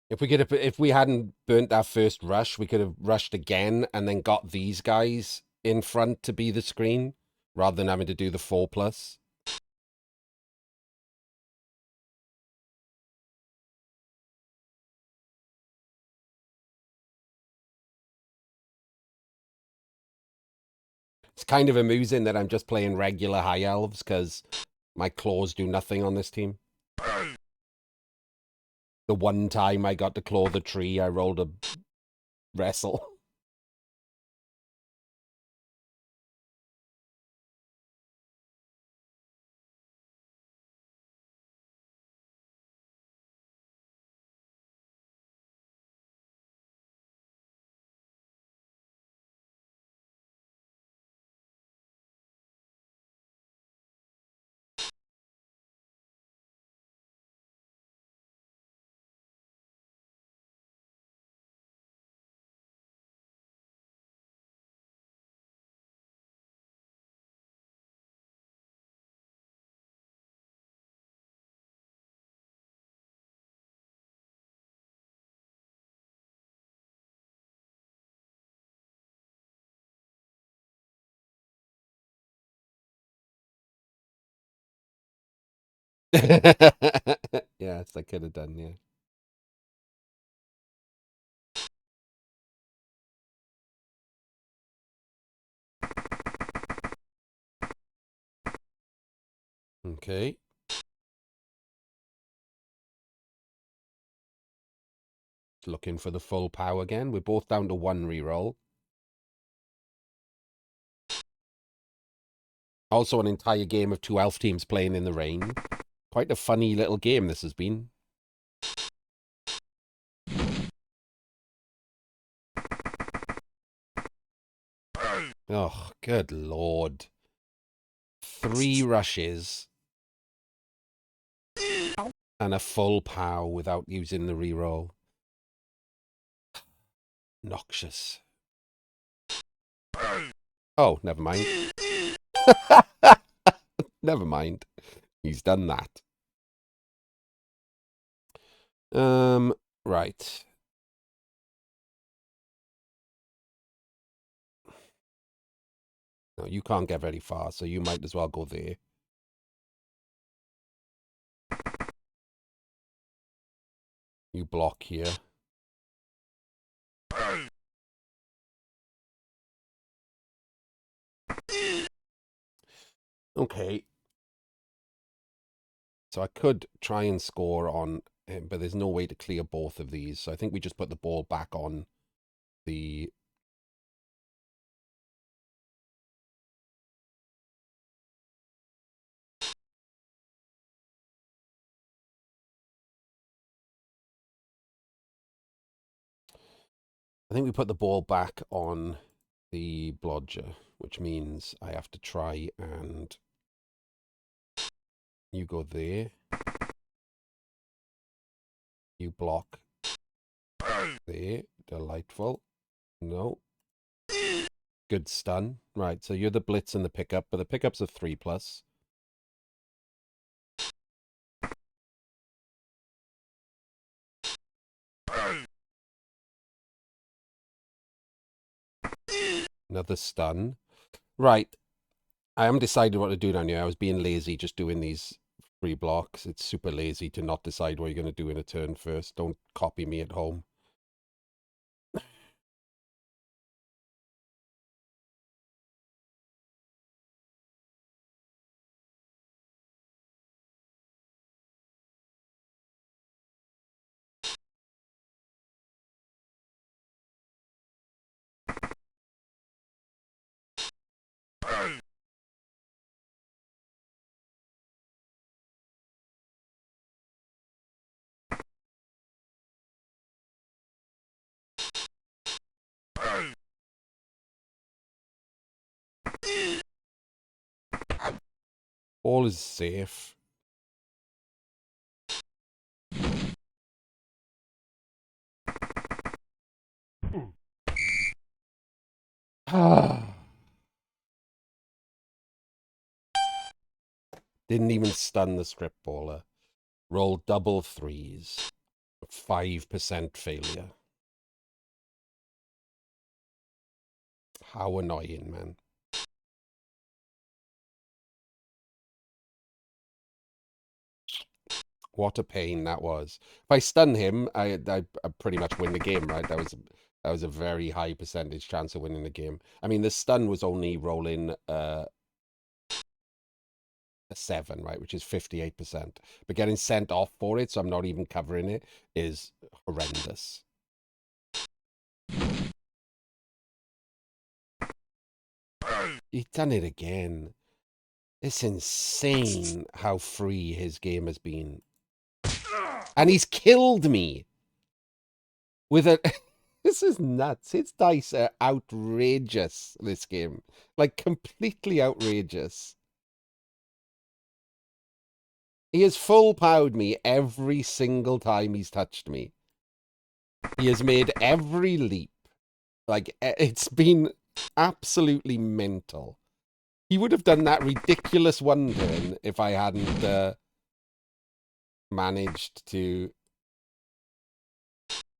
A: If we hadn't burnt our first rush, we could have rushed again and then got these guys in front to be the screen rather than having to do the 4+. It's kind of amusing that I'm just playing regular high elves because my claws do nothing on this team. The one time I got to claw the tree, I rolled a wrestle. Yes, I could have done, yeah. Okay. Looking for the full pow again. We're both down to one reroll. Also an entire game of two elf teams playing in the rain. Quite a funny little game this has been. Oh, good lord. 3 rushes and a full pow without using the reroll. Noxious. Oh, never mind. Never mind. He's done that. Right. No, you can't get very far, so you might as well go there. You block here. Okay. So I could try and score on him, but there's no way to clear both of these. So I think we just put the ball back on the... I think we put the ball back on the blodger, which means I have to try and... You go there. You block there. Delightful. No. Good stun. Right, so you're the blitz and the pickup, but the pickup's a 3+. Another stun. Right. I haven't decided what to do down here. I was being lazy just doing these 3 blocks. It's super lazy to not decide what you're going to do in a turn first. Don't copy me at home. All is safe. Didn't even stun the strip baller. Roll double 3s. 5% failure. How annoying, man. What a pain that was. If I stun him, I pretty much win the game, right? That was a very high percentage chance of winning the game. I mean, the stun was only rolling a 7, right, which is 58%. But getting sent off for it, so I'm not even covering it, is horrendous. He's done it again. It's insane how free his game has been. And he's killed me with a... This is nuts. His dice are outrageous, this game. Like, completely outrageous. He has full-powered me every single time he's touched me. He has made every leap. Like, it's been absolutely mental. He would have done that ridiculous one turn if I hadn't managed to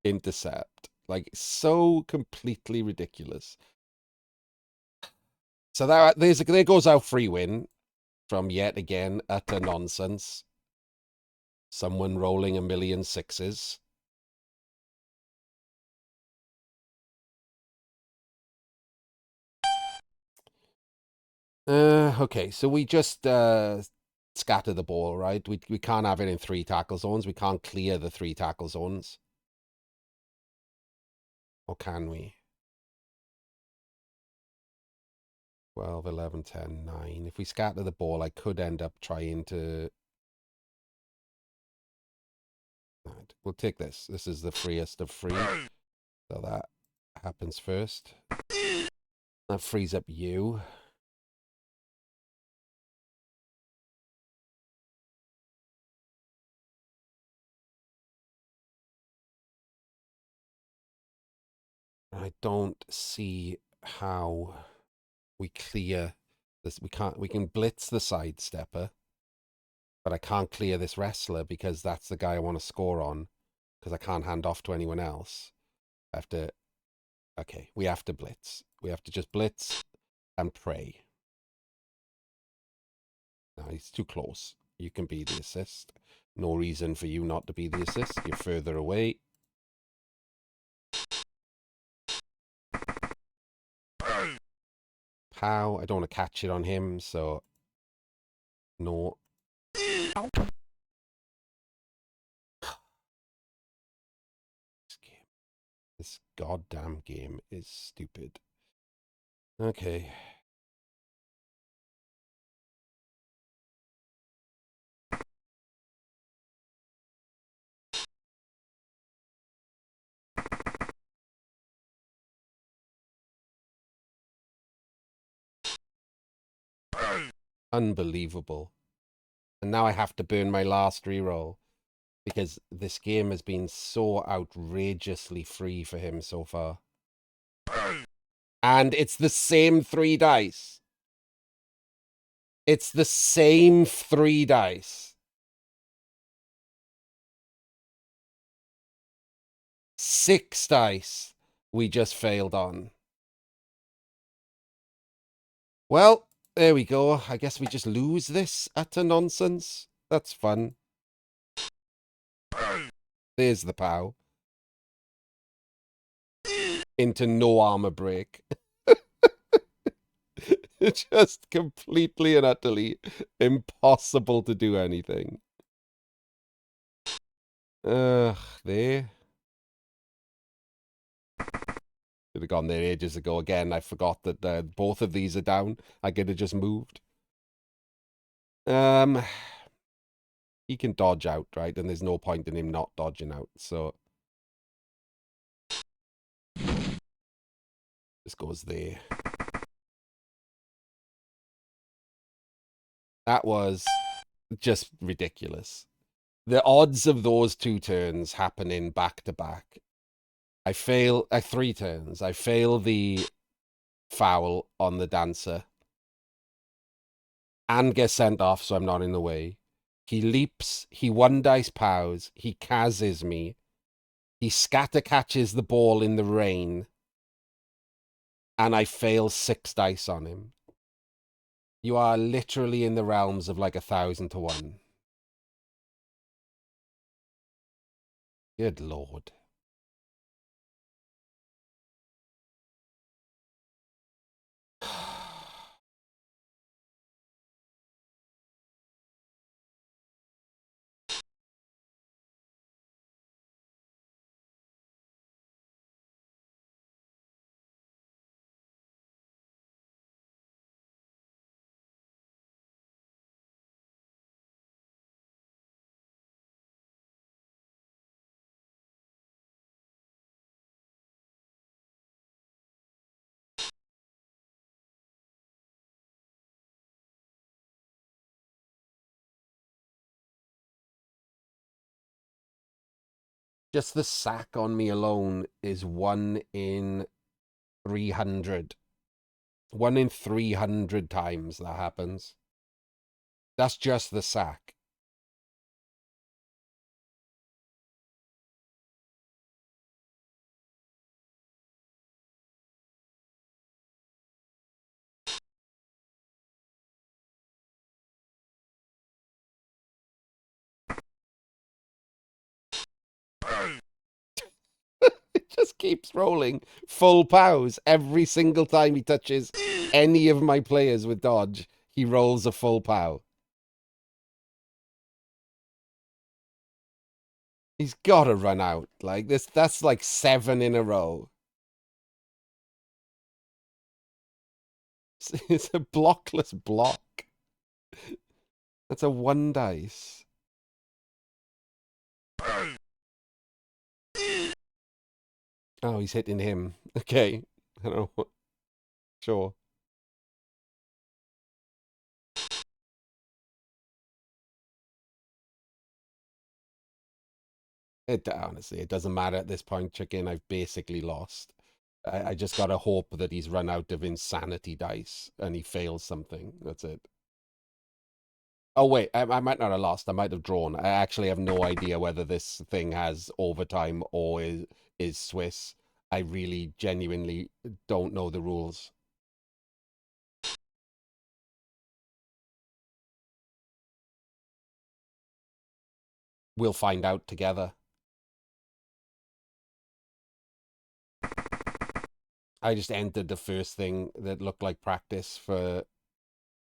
A: intercept. Like, so completely ridiculous. So there goes our free win from yet again utter nonsense. Someone rolling a million sixes. Okay, so we just scatter the ball, right? We can't have it in 3 tackle zones. We can't clear the 3 tackle zones. Or can we? 12, 11, 10, 9. If we scatter the ball, I could end up trying to... Right, we'll take this. This is the freest of free. So that happens first. That frees up you. I don't see how we clear this. We can blitz the sidestepper, but I can't clear this wrestler because that's the guy I want to score on because I can't hand off to anyone else. I have to, okay, we have to blitz. We have to just blitz and pray. No, he's too close. You can be the assist. No reason for you not to be the assist. You're further away. Pow. I don't want to catch it on him, so no. This game. This goddamn game is stupid. Okay. Unbelievable. And now I have to burn my last reroll because this game has been so outrageously free for him so far. And it's the same 3 dice. It's the same 3 dice. 6 dice we just failed on. Well, there we go. I guess we just lose this utter nonsense. That's fun. There's the POW. Into no armor break. Just completely and utterly impossible to do anything. Ugh, there. Should have gone there ages ago. Again, I forgot that both of these are down. I could have just moved. He can dodge out, right? And there's no point in him not dodging out. So this goes there. That was just ridiculous. The odds of those 2 turns happening back to back. I fail 3 turns. I fail the foul on the dancer and get sent off, so I'm not in the way. He leaps. He 1 dice pows. He Kazes me. He scatter catches the ball in the rain. And I fail 6 dice on him. You are literally in the realms of like 1,000 to 1. Good Lord. Just the sack on me alone is 1 in 300. 1 in 300 times that happens. That's just the sack. just keeps rolling full pows every single time he touches any of my players with dodge. He rolls a full pow. He's got to run out like this. That's like 7 in a row. It's a blockless block. That's a 1 dice. Oh, he's hitting him. Okay. I don't know. Sure. Honestly, it doesn't matter at this point, chicken. I've basically lost. I just gotta hope that he's run out of insanity dice and he fails something. That's it. Oh wait, I might not have lost. I might have drawn. I actually have no idea whether this thing has overtime or is Swiss. I really genuinely don't know the rules. We'll find out together. I just entered the first thing that looked like practice for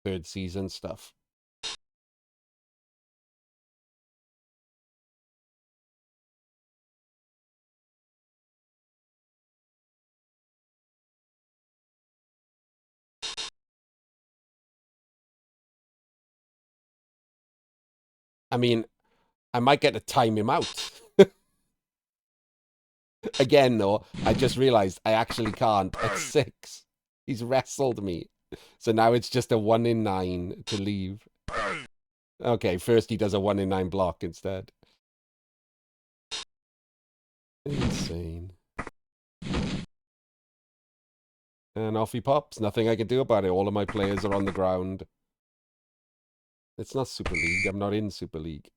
A: 3rd season stuff. I mean, I might get to time him out. Again, though, I just realized I actually can't at 6. He's wrestled me. So now it's just a 1 in 9 to leave. Okay, first he does a 1 in 9 block instead. Insane. And off he pops. Nothing I can do about it. All of my players are on the ground. It's not Super League. I'm not in Super League.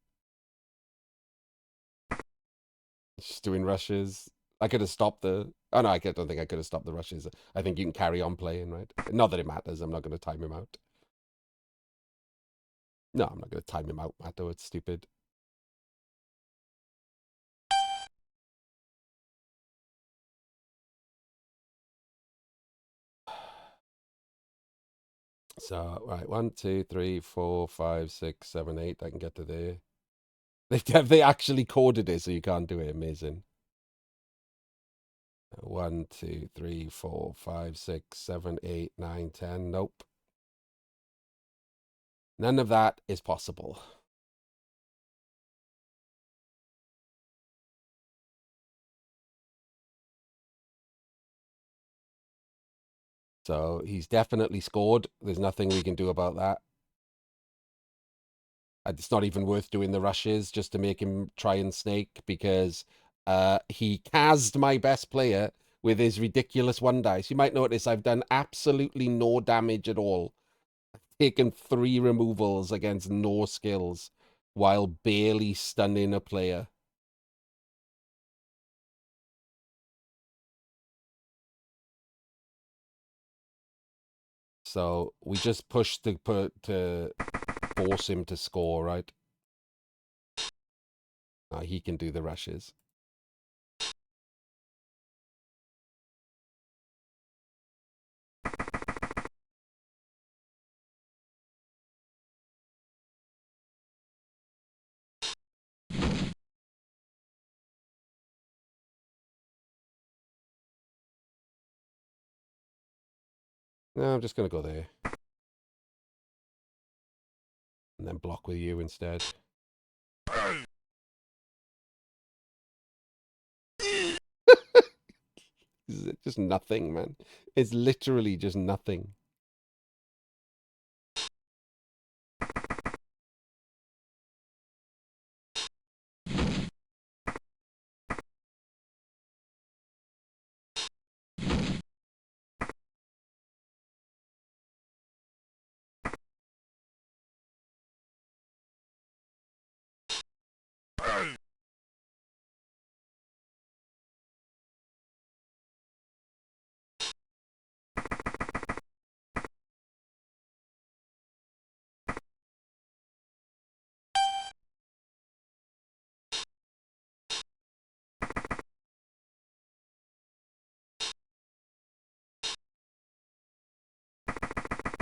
A: Just doing rushes. I could have stopped the... Oh, no, don't think I could have stopped the rushes. I think you can carry on playing, right? Not that it matters. I'm not going to time him out. No, I'm not going to time him out, Matto. It's stupid. So, right, 1, 2, 3, 4, 5, 6, 7, 8. I can get to there. They actually coded it so you can't do it. Amazing. 1, 2, 3, 4, 5, 6, 7, 8, 9, 10. Nope. None of that is possible. So he's definitely scored. There's nothing we can do about that. It's not even worth doing the rushes just to make him try and snake because he cast my best player with his ridiculous 1 dice. You might notice I've done absolutely no damage at all. I've taken 3 removals against no skills while barely stunning a player. So we just push to force him to score, right? He can do the rushes. No, I'm just going to go there. And then block with you instead. Just nothing, man. It's literally just nothing.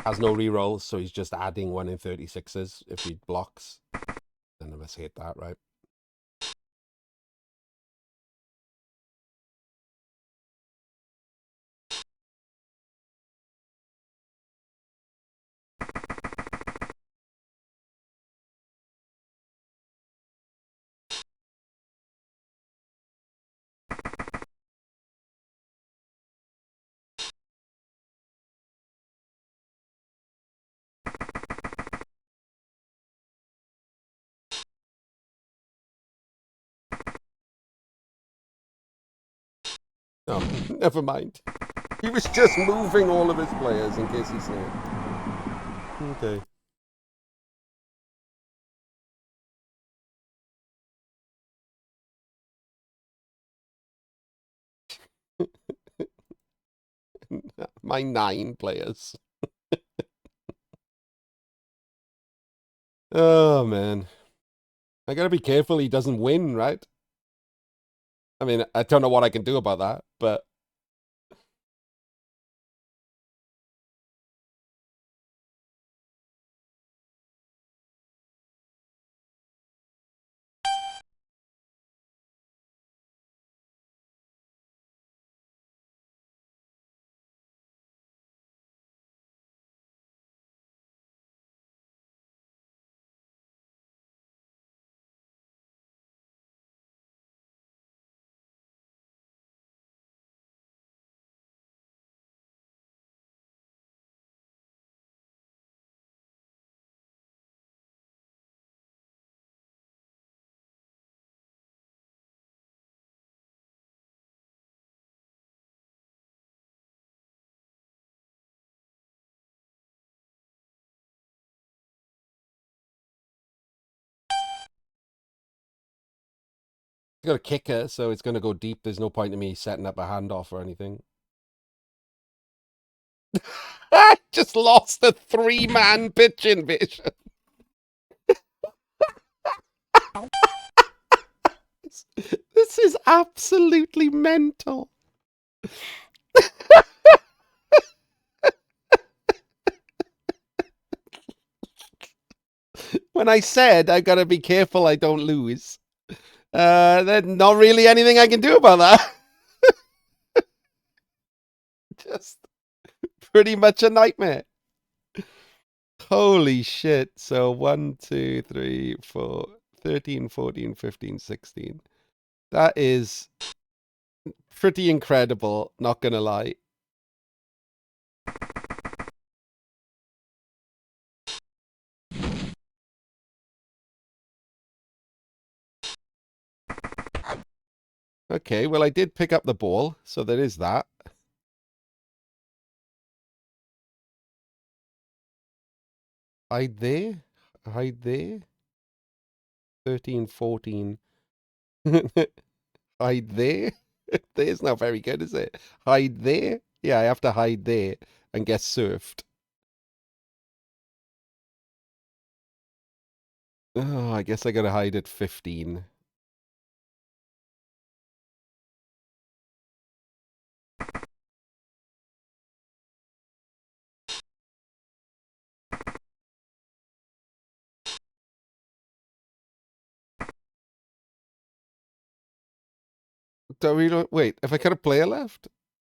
A: Has no rerolls, so he's just adding 1 in 36s if he blocks. None of us hit that, right? No, never mind. He was just moving all of his players in case he said. Okay. My 9 players. Oh, man. I gotta be careful he doesn't win, right? I mean, I don't know what I can do about that, but... He's got a kicker, so it's going to go deep. There's no point in me setting up a handoff or anything. I just lost a 3-man pitch invasion. This is absolutely mental. When I said I gotta be careful I don't lose, there's not really anything I can do about that. Just pretty much a nightmare. Holy shit. So 1, 2, 3, 4, 13, 14, 15, 16. That is pretty incredible, not gonna lie. Okay, well, I did pick up the ball, so there is that. Hide there. Hide there. 13, 14. Hide there. There's not very good, is it? Hide there. Yeah, I have to hide there and get surfed. Oh, I guess I gotta hide at 15. Do we not wait? Have I got a player left?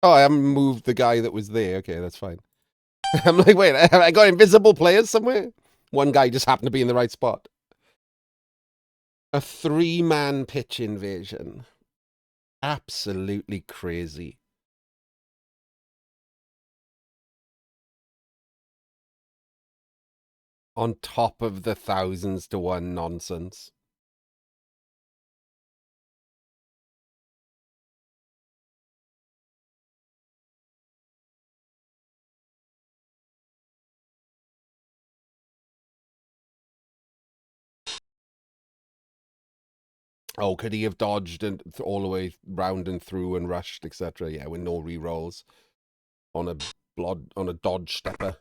A: Oh, I haven't moved the guy that was there. Okay, that's fine. I'm like, wait, have I got invisible players somewhere? One guy just happened to be in the right spot. A 3-man pitch invasion. Absolutely crazy. On top of the thousands to 1 nonsense. Oh, could he have dodged and all the way round and through and rushed, etc.? Yeah, with no re-rolls on a dodge stepper.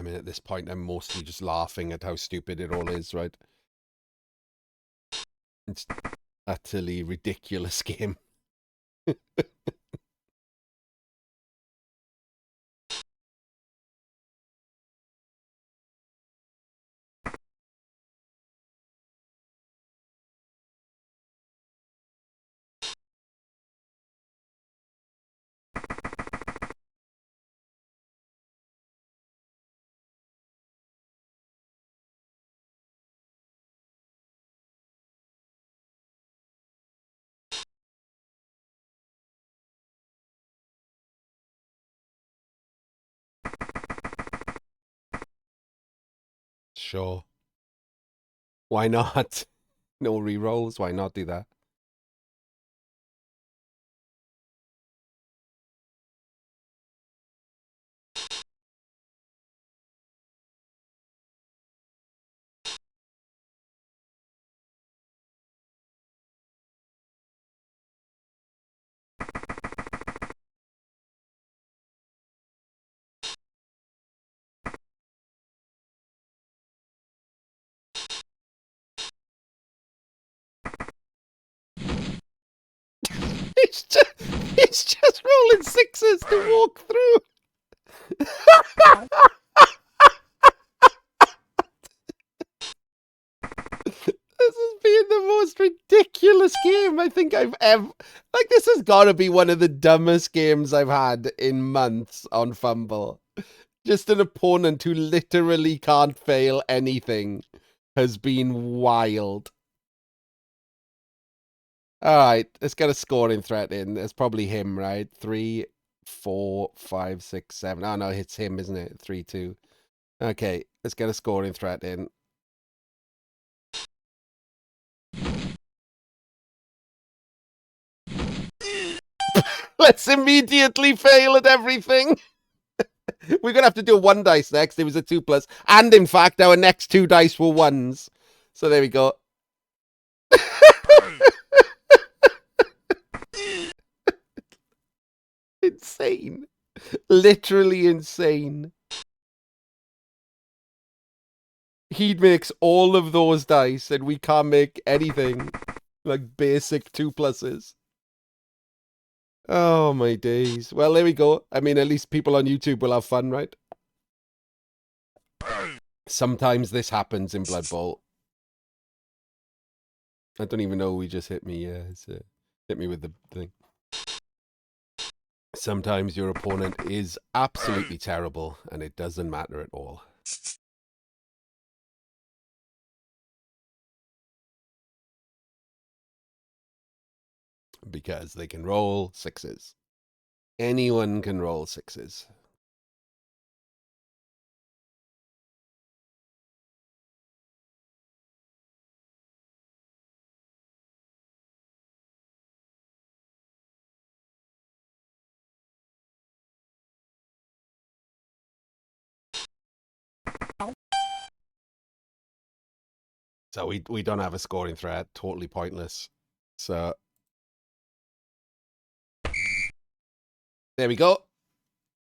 A: I mean, at this point, I'm mostly just laughing at how stupid it all is, right? It's utterly ridiculous game. Sure. Why not? No rerolls. Why not do that? It's just rolling sixes to walk through. This has been the most ridiculous game I think I've ever... Like, this has got to be one of the dumbest games I've had in months on FUMBBL. Just an opponent who literally can't fail anything has been wild. All right, let's get a scoring threat in. It's probably him, right? 3, 4, 5, 6, 7. Oh, no, it's him, isn't it? 3, 2. Okay, let's get a scoring threat in. Let's immediately fail at everything. We're going to have to do a 1 dice next. It was a 2+. And in fact, our next 2 dice were 1s. So there we go. Insane. Literally insane. He makes all of those dice and we can't make anything. Like basic 2+. Oh my days. Well, there we go. I mean, at least people on YouTube will have fun, right? Sometimes this happens in Blood Bowl. I don't even know who just hit me. Yeah, hit me with the thing. Sometimes your opponent is absolutely terrible and it doesn't matter at all. Because they can roll sixes. Anyone can roll sixes. So we don't have a scoring threat. Totally pointless. So there we go.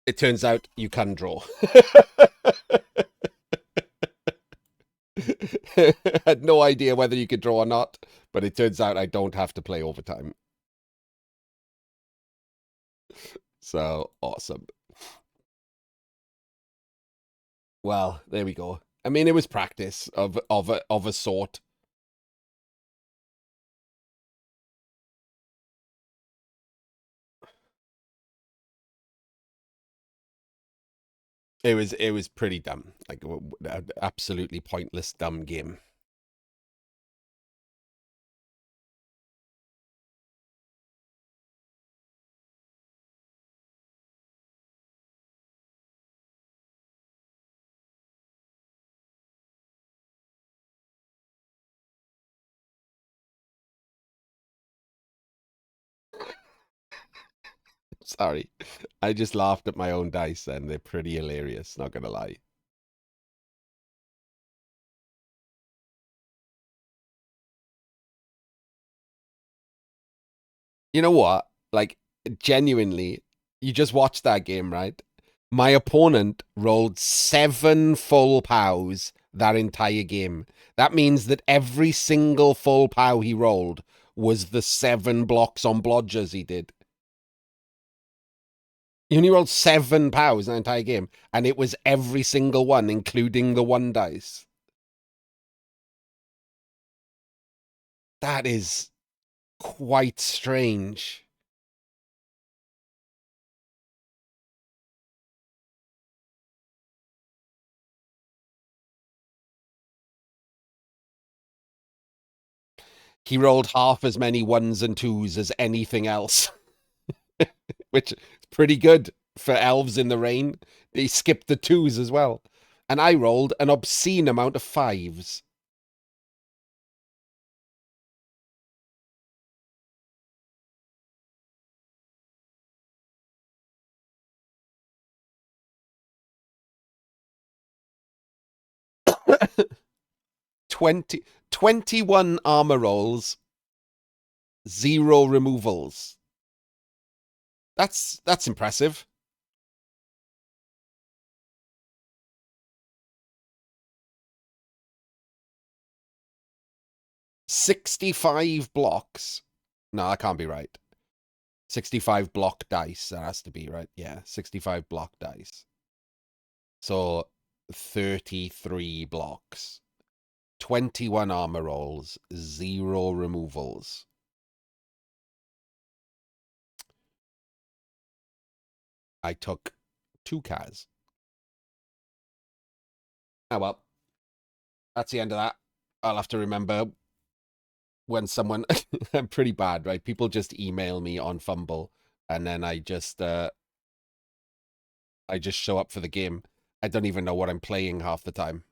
A: It turns out you can draw. Had no idea whether you could draw or not, but it turns out I don't have to play overtime. So awesome. Well, there we go. I mean, it was practice of a sort. It was pretty dumb, like absolutely pointless, dumb game. Sorry, I just laughed at my own dice, and they're pretty hilarious. Not gonna lie. You know what? Like, genuinely, you just watch that game, right? My opponent rolled 7 full pows that entire game. That means that every single full pow he rolled was the 7 blocks on blodgers he did. He only rolled 7 pows in the entire game, and it was every single one, including the 1 dice. That is quite strange. He rolled half as many 1s and 2s as anything else, which is pretty good for elves in the rain. He skipped the 2s as well. And I rolled an obscene amount of 5s. Twenty 21 armor rolls, 0 removals. That's impressive. 65 blocks. No, that can't be right. 65 block dice. That has to be right. Yeah, 65 block dice. So 33 blocks. 21 armor rolls, 0 removals. I took 2 Kaz. Oh well. That's the end of that. I'll have to remember when someone I'm pretty bad, right? People just email me on FUMBBL and then I just show up for the game. I don't even know what I'm playing half the time.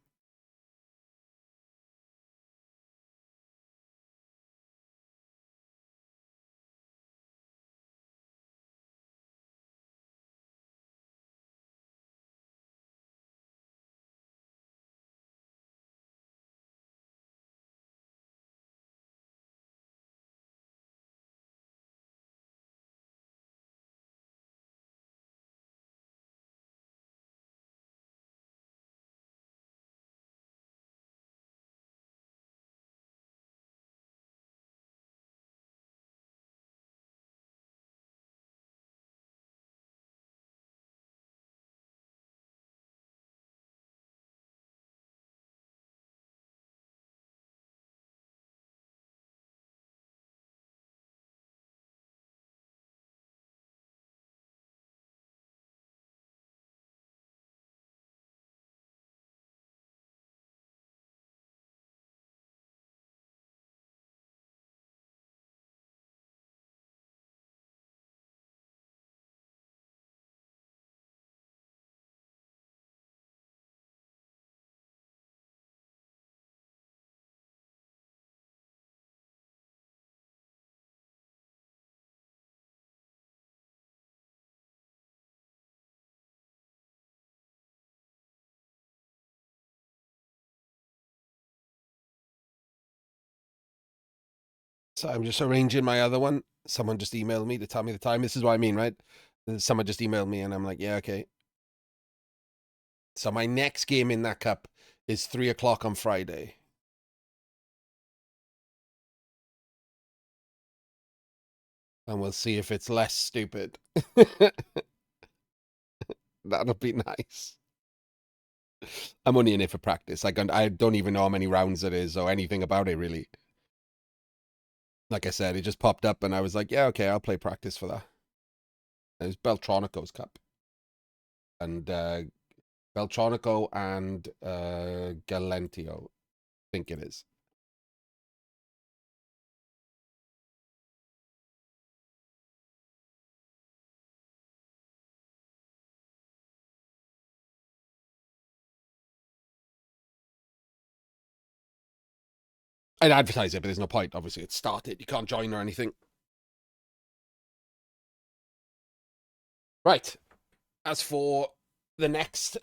A: So I'm just arranging my other one. Someone just emailed me to tell me the time. This is what I mean, right? Someone just emailed me and I'm like, yeah, okay. So my next game in that cup is 3 o'clock on Friday. And we'll see if it's less stupid. That'll be nice. I'm only in it for practice. I don't even know how many rounds it is or anything about it, really. Like I said, it just popped up and I was like, yeah, okay, I'll play practice for that. It was Beltronico's Cup. And Beltronico and Galentio, I think it is. I'd advertise it, but there's no point. Obviously, it's started. You can't join or anything. Right. As for the next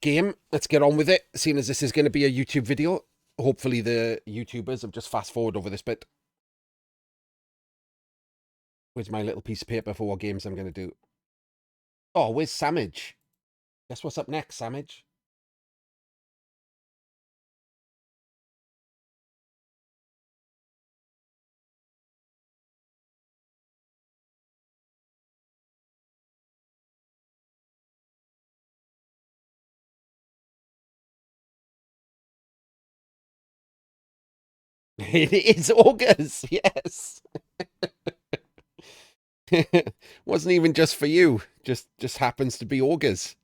A: game, let's get on with it. Seeing as this is going to be a YouTube video, hopefully the YouTubers have just fast forward over this bit. Where's my little piece of paper for what games I'm going to do? Oh, where's Samage? Guess what's up next, Samage? It is August, yes. Wasn't even just for you. Just happens to be August.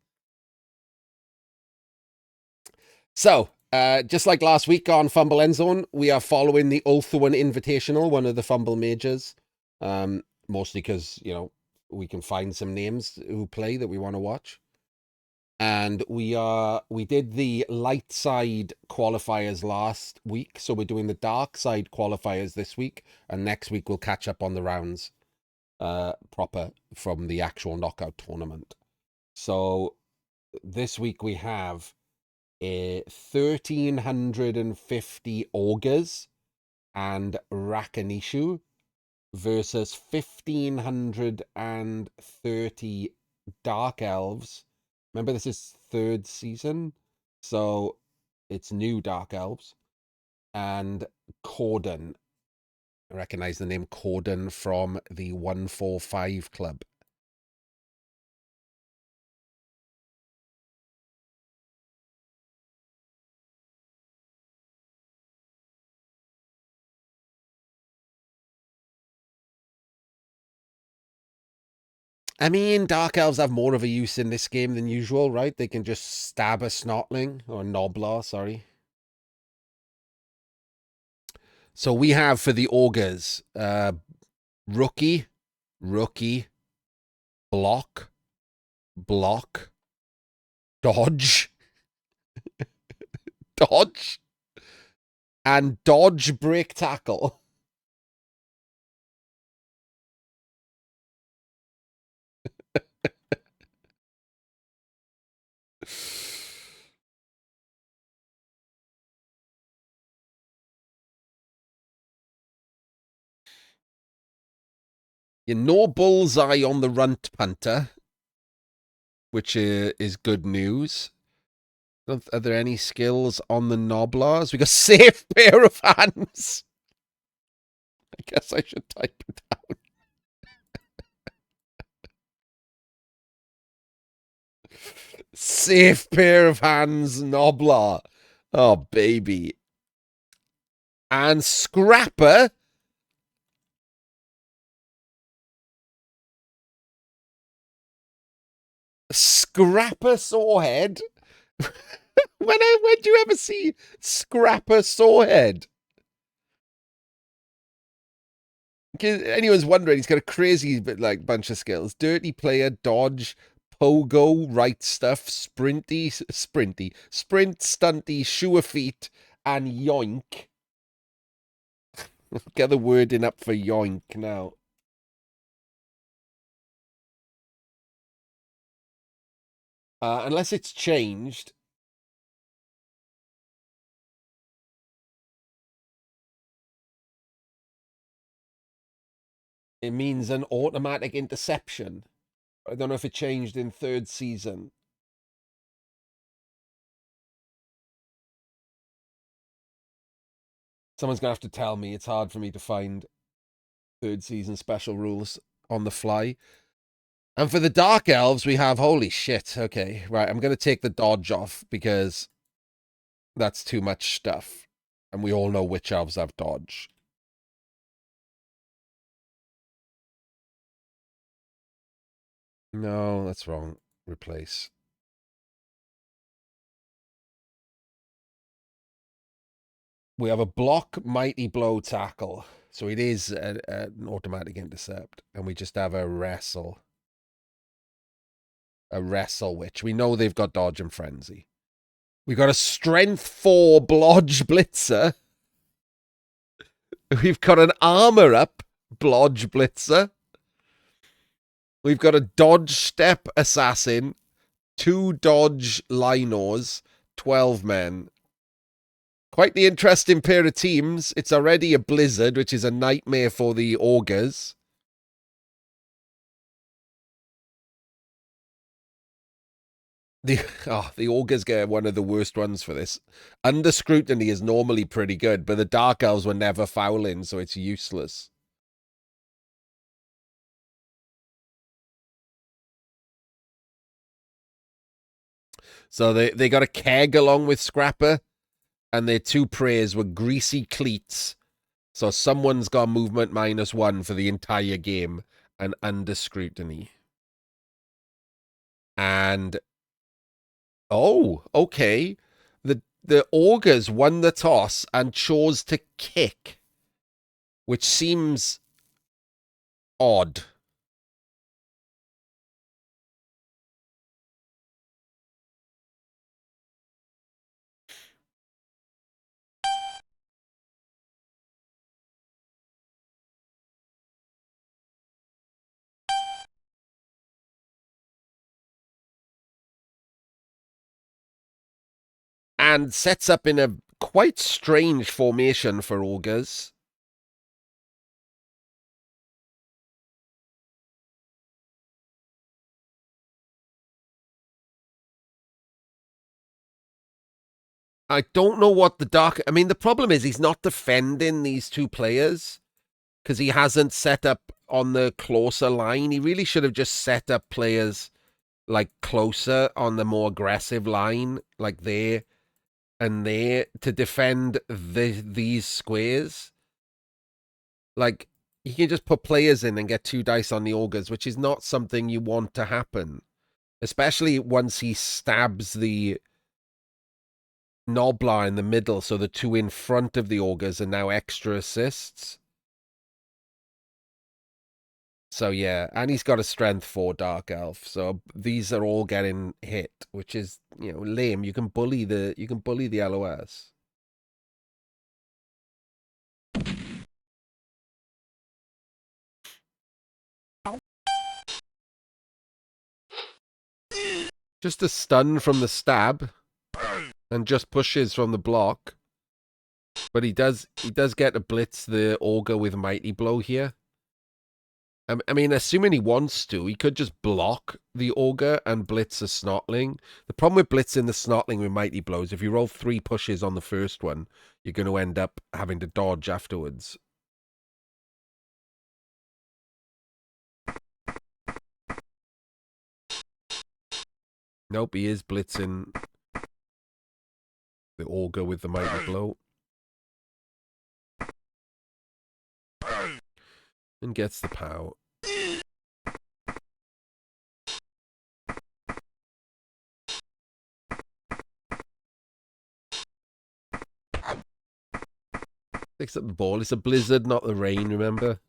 A: So, just like last week on FUMBBL EndZone, we are following the Ulthuan Invitational, one of the FUMBBL majors. Mostly because, you know, we can find some names who play that we want to watch. And we did the light side qualifiers last week, so we're doing the dark side qualifiers this week, and next week we'll catch up on the rounds proper from the actual knockout tournament. So this week we have 1,350 Augurs and Rakanishu versus 1,530 Dark Elves. Remember, this is third season, so it's new Dark Elves. And Corden. I recognize the name Corden from the 145 Club. I mean, Dark Elves have more of a use in this game than usual, right? They can just stab a Snotling, or a Noblar, sorry. So we have for the Augurs, Rookie, Block, Dodge, Dodge, and Dodge Break Tackle. You know, bullseye on the runt punter, which is good news. Are there any skills on the Noblars? We got safe pair of hands. I guess I should type it down. Safe pair of hands, Noblar. Oh, baby. And Scrapper. Scrapper Sawhead. when do you ever see Scrapper Sawhead? Anyone's wondering, he's got a crazy bunch of skills: dirty player, dodge, pogo, right stuff, sprint, stunty, sure feet, and yoink. Get the wording up for yoink now. Unless it's changed. It means an automatic interception. I don't know if it changed in third season. Someone's going to have to tell me. It's hard for me to find third season special rules on the fly. And for the Dark Elves, we have, holy shit. Okay, right. I'm going to take the dodge off because that's too much stuff. And we all know which elves have dodge. No, that's wrong. Replace. We have a block, mighty blow, tackle. So it is an automatic intercept. And we just have a wrestle. A wrestle witch. We know they've got dodge and frenzy. We got a strength 4 blodge blitzer. We've got an armor up blodge blitzer. We've got a dodge step assassin, 2 dodge linos, 12 men. Quite the interesting pair of teams. It's already a blizzard, which is a nightmare for the augurs. The Augurs get one of the worst ones for this. Under Scrutiny is normally pretty good, but the Dark Elves were never fouling, so it's useless. So they got a keg along with Scrapper, and their two prays were Greasy Cleats. So someone's got movement -1 for the entire game, and Under Scrutiny. And oh, okay. The Augurs won the toss and chose to kick, which seems odd. And sets up in a quite strange formation for Augurs. I don't know what the Dark... I mean, the problem is he's not defending these two players because he hasn't set up on the closer line. He really should have just set up players like closer on the more aggressive line, like there and there, to defend these squares. Like, you can just put players in and get 2 dice on the Augurs, which is not something you want to happen. Especially once he stabs the Noblar in the middle, so the 2 in front of the Augurs are now extra assists. So yeah, and he's got a strength 4 Dark Elf, so these are all getting hit, which is, you know, lame. You can bully the LOS. Just a stun from the stab, and just pushes from the block. But he does get to blitz the Augur with Mighty Blow here. I mean, assuming he wants to, he could just block the Augur and blitz a Snotling. The problem with blitzing the Snotling with Mighty Blows, if you roll 3 pushes on the first one, you're going to end up having to dodge afterwards. Nope, he is blitzing the Augur with the Mighty Blow. And gets the power. Picks up the ball. It's a blizzard, not the rain, remember?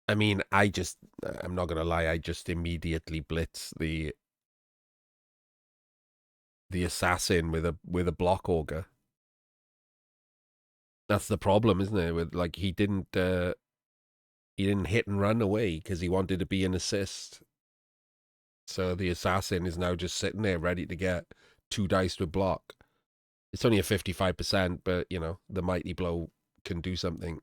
A: I mean, I'm not going to lie, I just immediately blitz the assassin with a block Augur. That's the problem, isn't it? With, like, he didn't hit and run away because he wanted to be an assist. So the assassin is now just sitting there ready to get 2 dice to block. It's only a 55%, but, you know, the Mighty Blow can do something.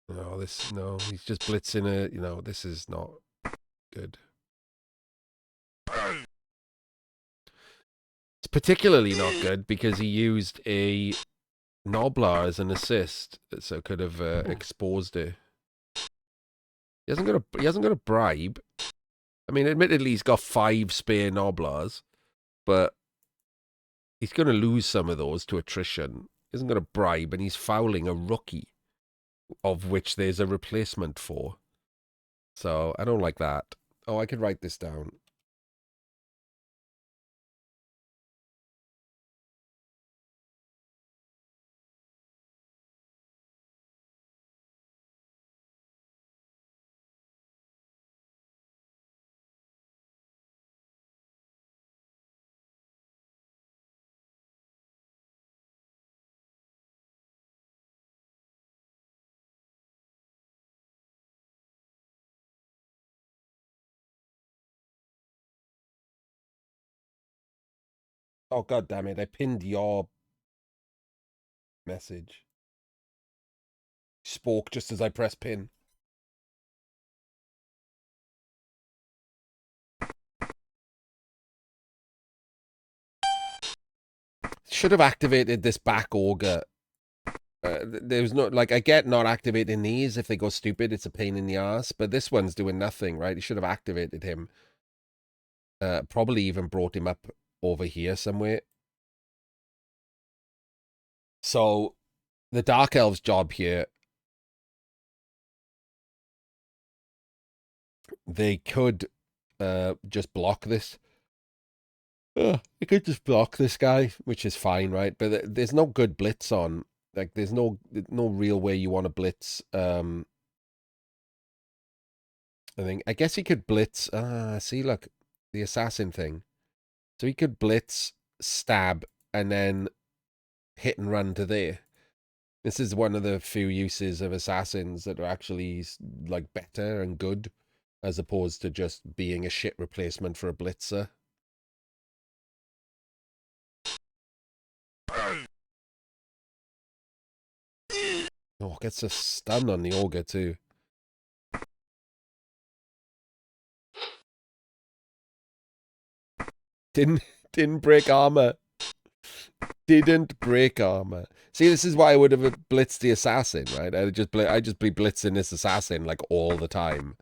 A: No, he's just blitzing it. You know, this is not good. It's particularly not good because he used a Noblar as an assist, so could have exposed it. He hasn't got a bribe. I mean, admittedly, he's got 5 spare Noblars, but he's going to lose some of those to attrition. He hasn't got a bribe, and he's fouling a rookie, of which there's a replacement for. So I don't like that. Oh, I could write this down. Oh, god damn it. I pinned your message. Spoke just as I pressed pin. Should have activated this back auger. There's no, like, I get not activating these. If they go stupid, it's a pain in the ass. But this one's doing nothing, right? You should have activated him. Probably even brought him up over here somewhere. So, the Dark Elves' job here, they could just block this. They could just block this guy, which is fine, right? But there's no good blitz on. Like, there's no real way you want to blitz. I guess he could blitz. See, look, the assassin thing. So he could blitz, stab, and then hit and run to there. This is one of the few uses of assassins that are actually like better and good, as opposed to just being a shit replacement for a blitzer. Oh, gets a stun on the auger too. Didn't break armor. Didn't break armor. See, this is why I would have blitzed the assassin, right? I'd just be blitzing this assassin like all the time.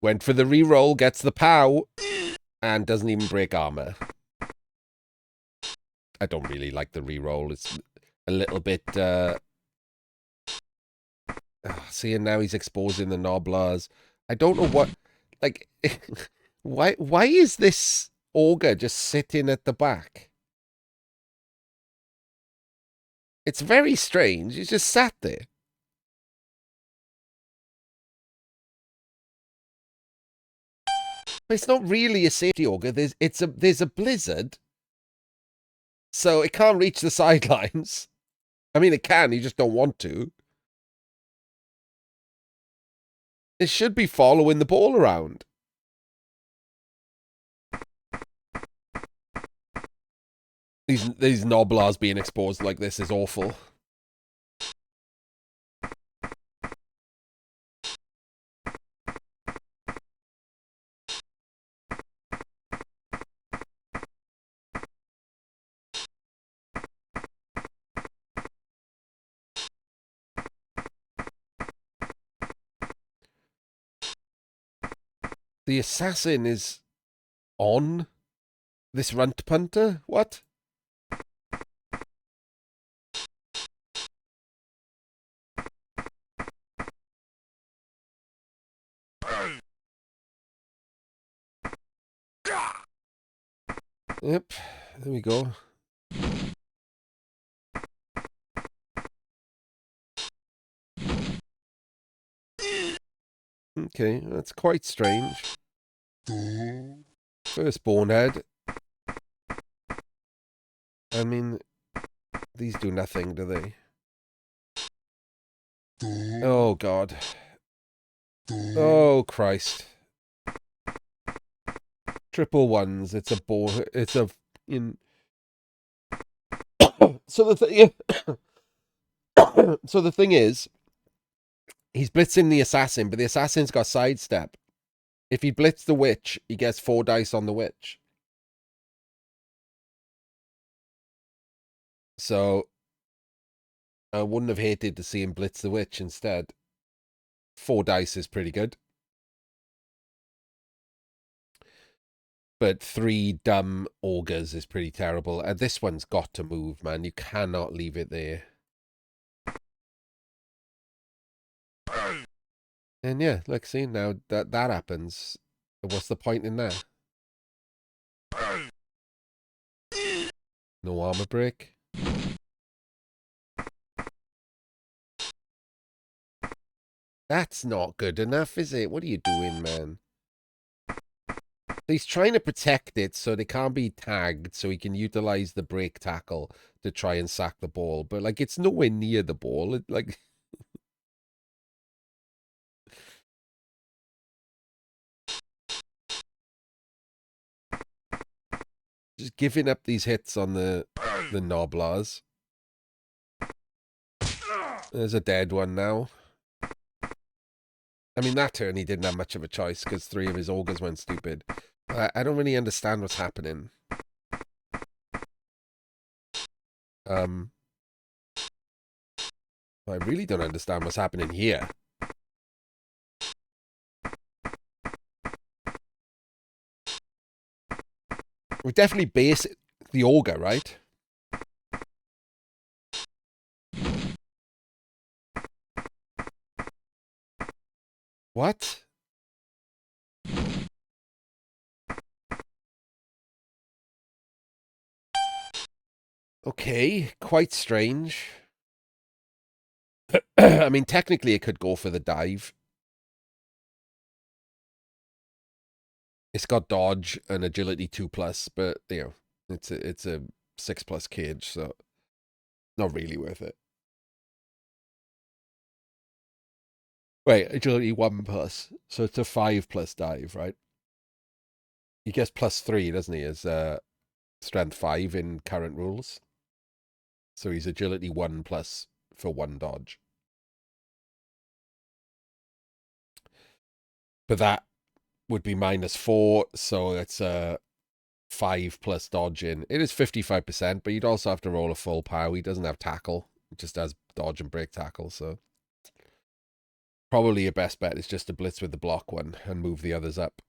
A: Went for the reroll, gets the POW, and doesn't even break armor. I don't really like the reroll. It's a little bit... see, and now he's exposing the Noblars. I don't know what... Like, why is this auger just sitting at the back? It's very strange. He's just sat there. But it's not really a safety auger. There's a blizzard, so it can't reach the sidelines. I mean, it can. You just don't want to. It should be following the ball around. These Noblars being exposed like this is awful. The assassin is on this runt punter? What? Yep, there we go. Okay, that's quite strange. First bonehead. I mean, these do nothing, do they? Oh, God. Oh, Christ. Triple ones. It's a ball. It's a... So the thing... So the thing is, he's blitzing the assassin, but the assassin's got sidestep. If he blitz the witch, he gets 4 dice on the witch. So I wouldn't have hated to see him blitz the witch instead. 4 dice is pretty good. But 3 dumb augers is pretty terrible. And this one's got to move, man. You cannot leave it there. And yeah, like, see, now that happens. What's the point in that? No armor break. That's not good enough, is it? What are you doing, man? He's trying to protect it so they can't be tagged, so he can utilize the break tackle to try and sack the ball. But, like, it's nowhere near the ball. It, like... Just giving up these hits on the Noblars. There's a dead one now. I mean, that turn he didn't have much of a choice because 3 of his augurs went stupid. I don't really understand what's happening. I really don't understand what's happening here. We definitely base the augur, right? What? Okay, quite strange. I mean, technically it could go for the dive. It's got dodge and agility 2+, but, you know, it's a 6+ cage, so not really worth it. Wait, agility 1+, so it's a 5+ dive, right? He gets +3, doesn't he, as strength 5 in current rules. So he's agility 1+ for 1 dodge. But that would be -4, so it's a 5+ dodge in. It is 55%, but you'd also have to roll a full pow. He doesn't have tackle. It just has dodge and break tackle, so probably your best bet is just to blitz with the block one and move the others up.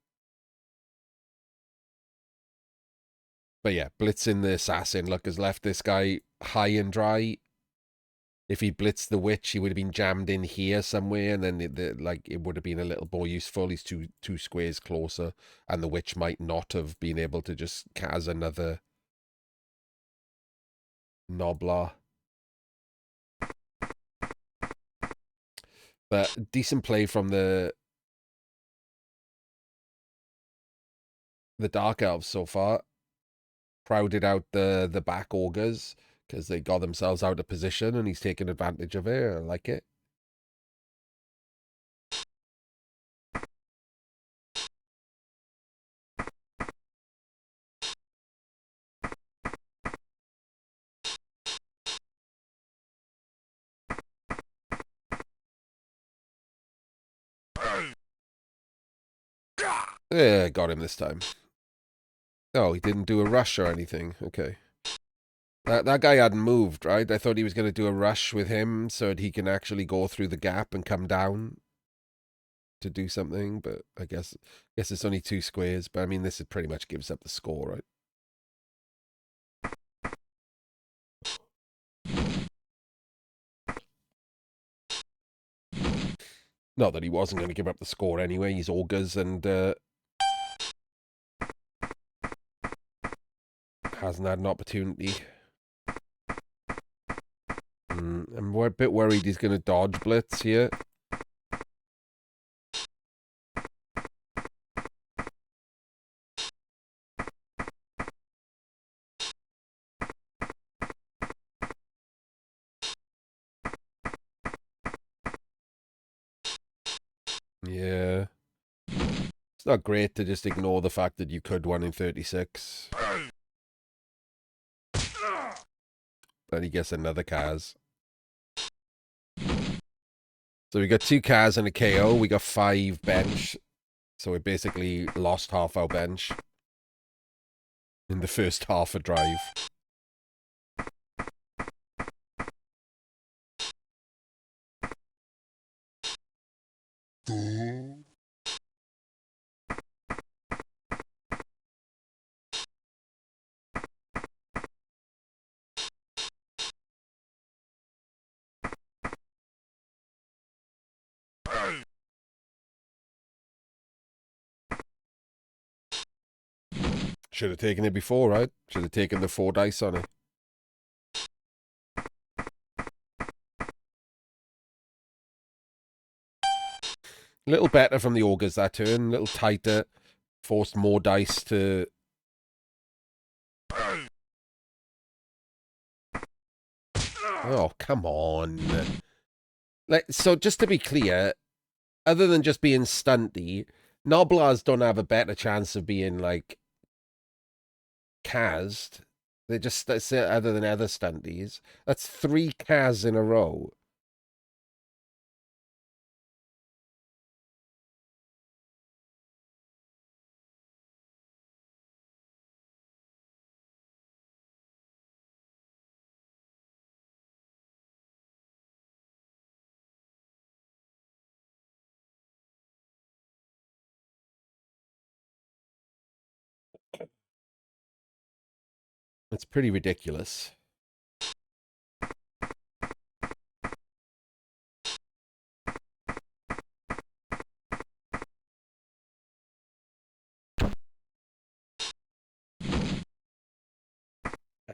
A: But yeah, blitzing the assassin, look, has left this guy high and dry. If he blitzed the witch, he would have been jammed in here somewhere, and then it would have been a little more useful. He's two squares closer, and the witch might not have been able to just cast another Noblar. But decent play from the Dark Elves so far. Crowded out the back augurs because they got themselves out of position, and he's taking advantage of it. I like it. Yeah, got him this time. Oh, he didn't do a rush or anything. Okay. That guy hadn't moved, right? I thought he was going to do a rush with him so that he can actually go through the gap and come down to do something. But I guess it's only 2 squares. But I mean, this pretty much gives up the score, right? Not that he wasn't going to give up the score anyway. He's augurs and hasn't had an opportunity. I'm a bit worried he's going to dodge blitz here. Yeah. It's not great to just ignore the fact that you could 1 in 36. But he gets another Kaz. So we got 2 Kaz and a KO. We got 5 bench. So we basically lost half our bench in the first half of drive. Should have taken it before, right? Should have taken the 4 dice on it. A little better from the augurs that turn. A little tighter. Forced more dice to... Oh, come on. Like, so just to be clear, other than just being stunty, Noblars don't have a better chance of being, like, cast. They just, that's it, other than other stunties. That's 3 cas in a row. It's pretty ridiculous.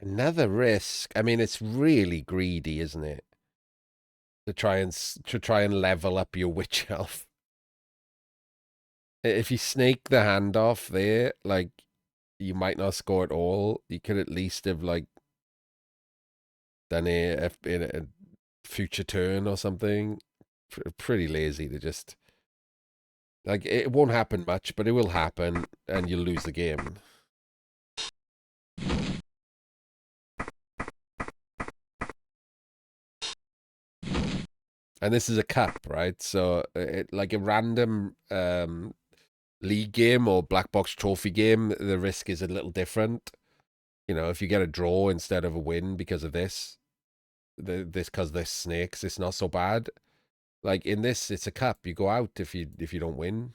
A: Another risk. I mean, it's really greedy, isn't it? To try and level up your witch health. If you snake the handoff there, like, you might not score at all. You could at least have, like, done it in a future turn or something. Pretty lazy to just... Like, it won't happen much, but it will happen, and you'll lose the game. And this is a cup, right? So, like a random league game or black box trophy game, the risk is a little different. You know, if you get a draw instead of a win because of this, because there's snakes, it's not so bad. Like in this, it's a cup. You go out if you don't win.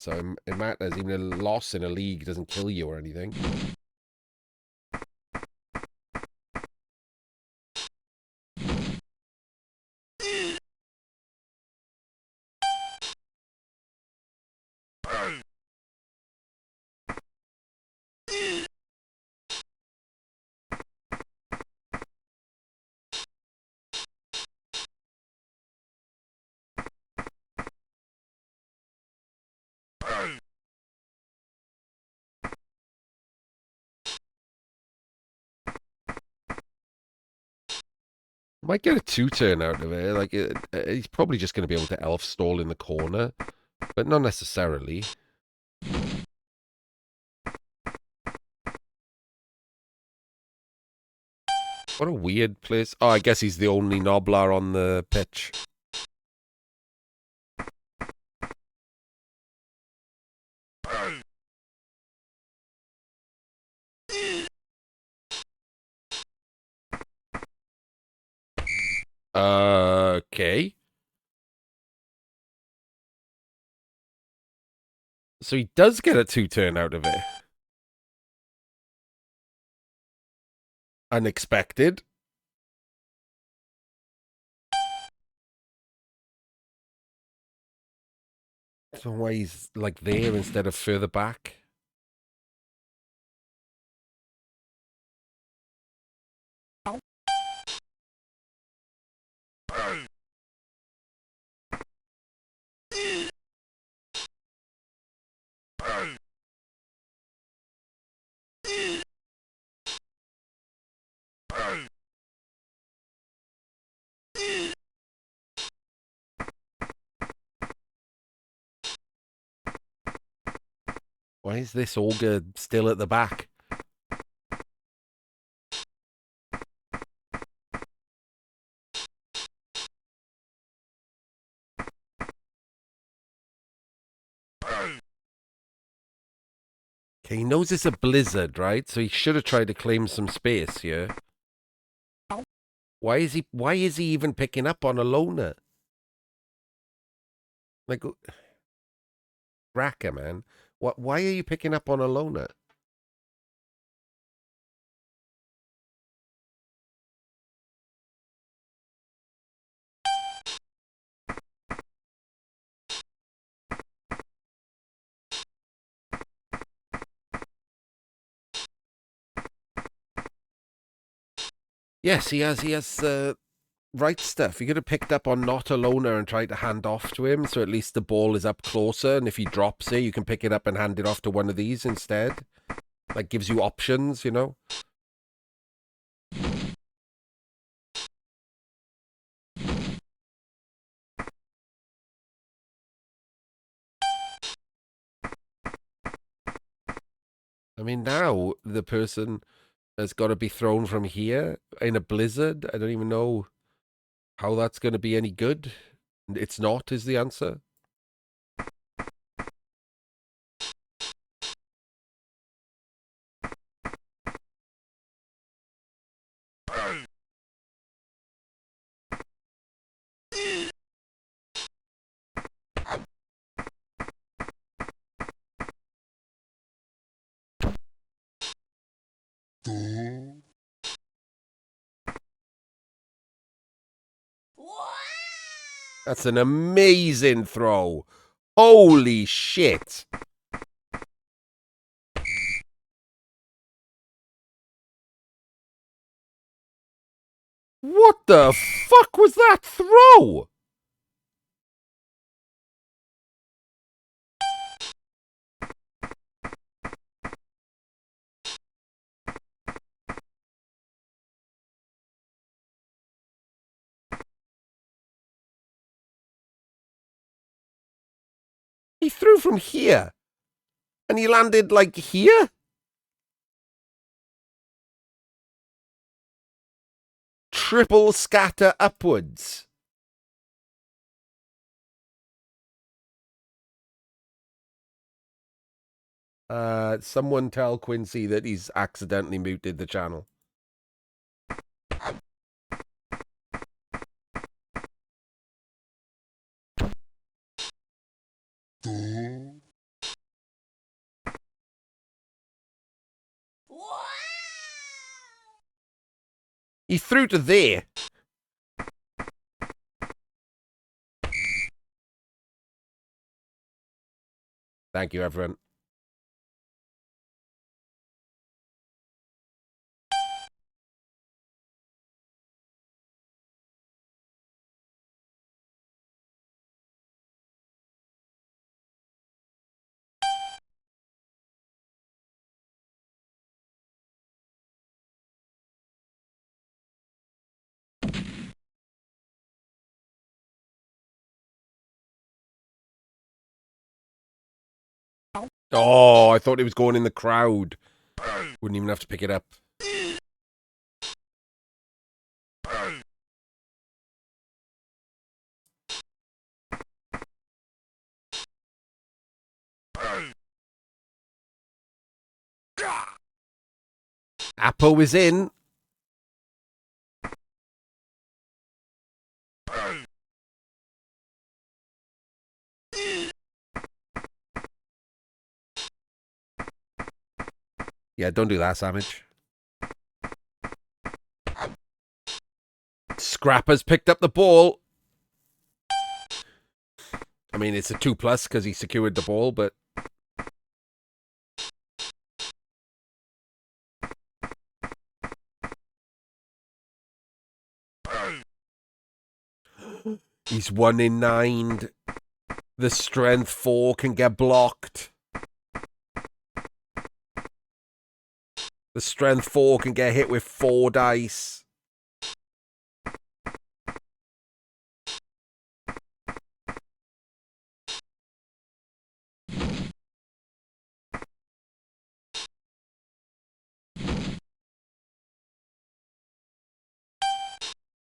A: So it matters. Even a loss in a league doesn't kill you or anything. Might get a 2-turn out of it. Like he's probably just going to be able to elf stall in the corner, but not necessarily. What a weird place. Oh, I guess he's the only Noblar on the pitch. Okay. So he does get a 2-turn out of it. Unexpected. So why he's like there instead of further back? Why is this Olga still at the back? Okay, he knows it's a blizzard, right? So he should have tried to claim some space here. Why is he even picking up on a loner? Like Racker, man. Why are you picking up on a loner? Yes, he has right stuff. You could have picked up on not a loner and tried to hand off to him, so at least the ball is up closer, and if he drops it, you can pick it up and hand it off to one of these instead. Like, gives you options, you know? I mean, now the person has got to be thrown from here in a blizzard. I don't even know how that's going to be any good. It's not, is the answer. That's an amazing throw. Holy shit. What the fuck was that throw? He threw from here. And he landed like here? Triple scatter upwards. Someone tell Quincy that he's accidentally muted the channel. He threw to there. Thank you, everyone. Oh, I thought it was going in the crowd. Wouldn't even have to pick it up. Apo is in. Yeah, don't do that, Savage. Scrapper's picked up the ball. I mean, it's a 2+ because he secured the ball, but... He's 1 in 9. The strength 4 can get blocked. The strength 4 can get hit with 4 dice.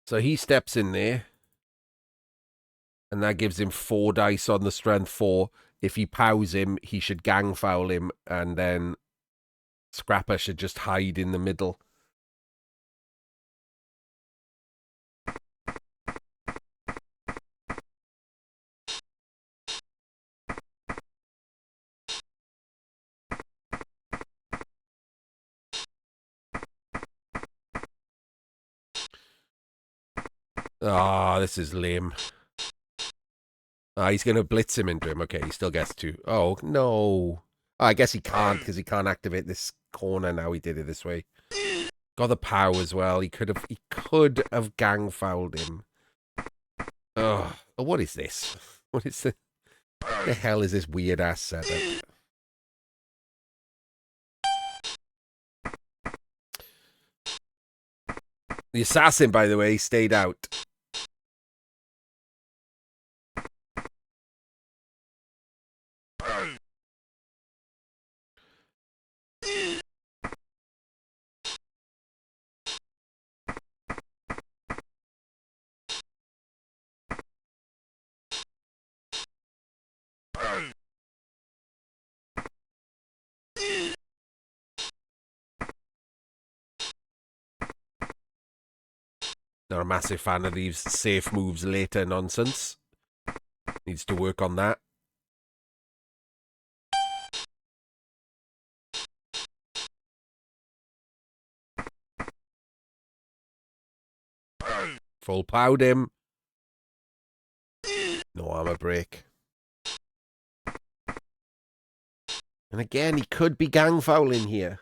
A: So he steps in there. And that gives him 4 dice on the strength 4. If he pows him, he should gang foul him. And then Scrapper should just hide in the middle. Ah, this is lame. He's going to blitz him into him. Okay, he still gets to. Oh, no. I guess he can't because he can't activate this corner now. He did it this way. Got the pow as well. He could have gang fouled him. Oh, what is this? What is the hell is this weird ass setup? The assassin, by the way, stayed out. Not a massive fan of these safe moves later nonsense. Needs to work on that. Full powed him. No armor break. And again, he could be gang fouling here.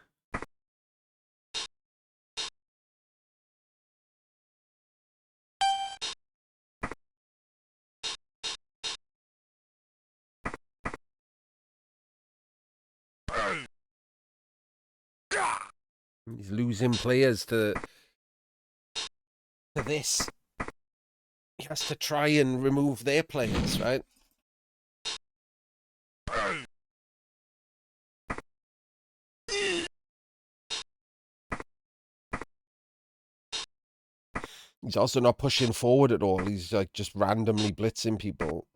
A: He's losing players to this. He has to try and remove their players, right? He's also not pushing forward at all. He's like just randomly blitzing people.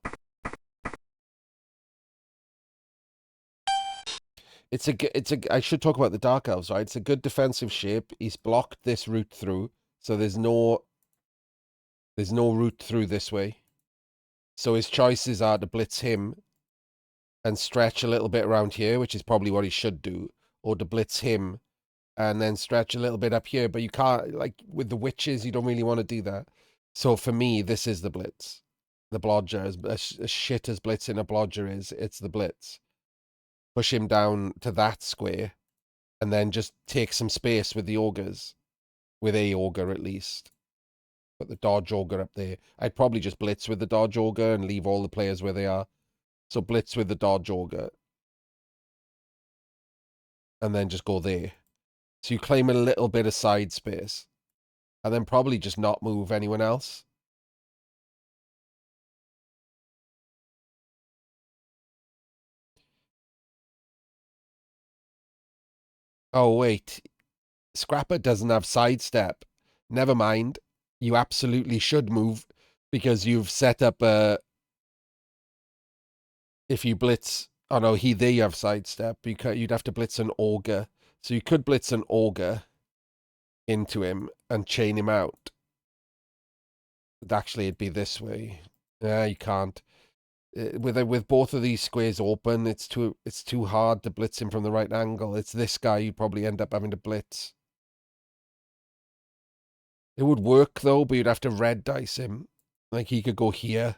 A: I should talk about the Dark Elves, right? It's a good defensive shape. He's blocked this route through, so there's no route through this way. So his choices are to blitz him and stretch a little bit around here, which is probably what he should do, or to blitz him and then stretch a little bit up here. But you can't, like with the witches, you don't really want to do that. So for me, this is the blitz. The blodger, as shit as blitzing a blodger is, it's the blitz. Push him down to that square, and then just take some space with the augurs. With a augur, at least. Put the dodge augur up there. I'd probably just blitz with the dodge augur and leave all the players where they are. So blitz with the dodge augur. And then just go there. So you claim a little bit of side space. And then probably just not move anyone else. Oh, wait. Scrapper doesn't have sidestep. Never mind. You absolutely should move because you've set up a... If you blitz... Oh, no, there you have sidestep. You'd have to blitz an augur. So you could blitz an augur into him and chain him out. But actually, it'd be this way. Yeah, you can't. With both of these squares open, it's too hard to blitz him from the right angle. It's this guy you'd probably end up having to blitz. It would work though, but you'd have to red dice him. Like he could go here.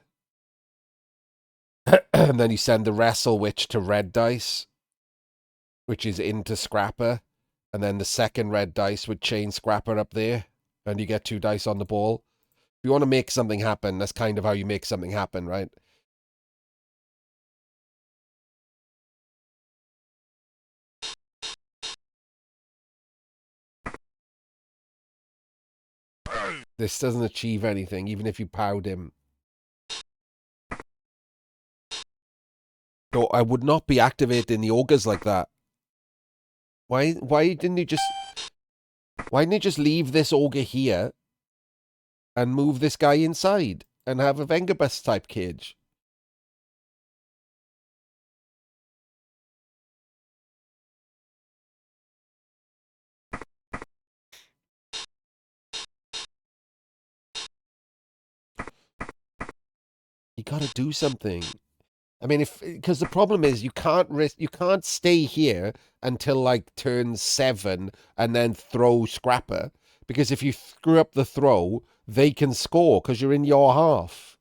A: And then you send the Wrestle Witch to red dice, which is into Scrapper. And then the second red dice would chain Scrapper up there. And you get 2 dice on the ball. If you want to make something happen, that's kind of how you make something happen, right? This doesn't achieve anything, even if you powed him. So I would not be activating the augurs like that. Why didn't you just leave this augur here and move this guy inside and have a Vengabus type cage? You gotta do something. I mean, because the problem is you can't stay here until like turn 7 and then throw Scrapper, because if you screw up the throw, they can score because you're in your half.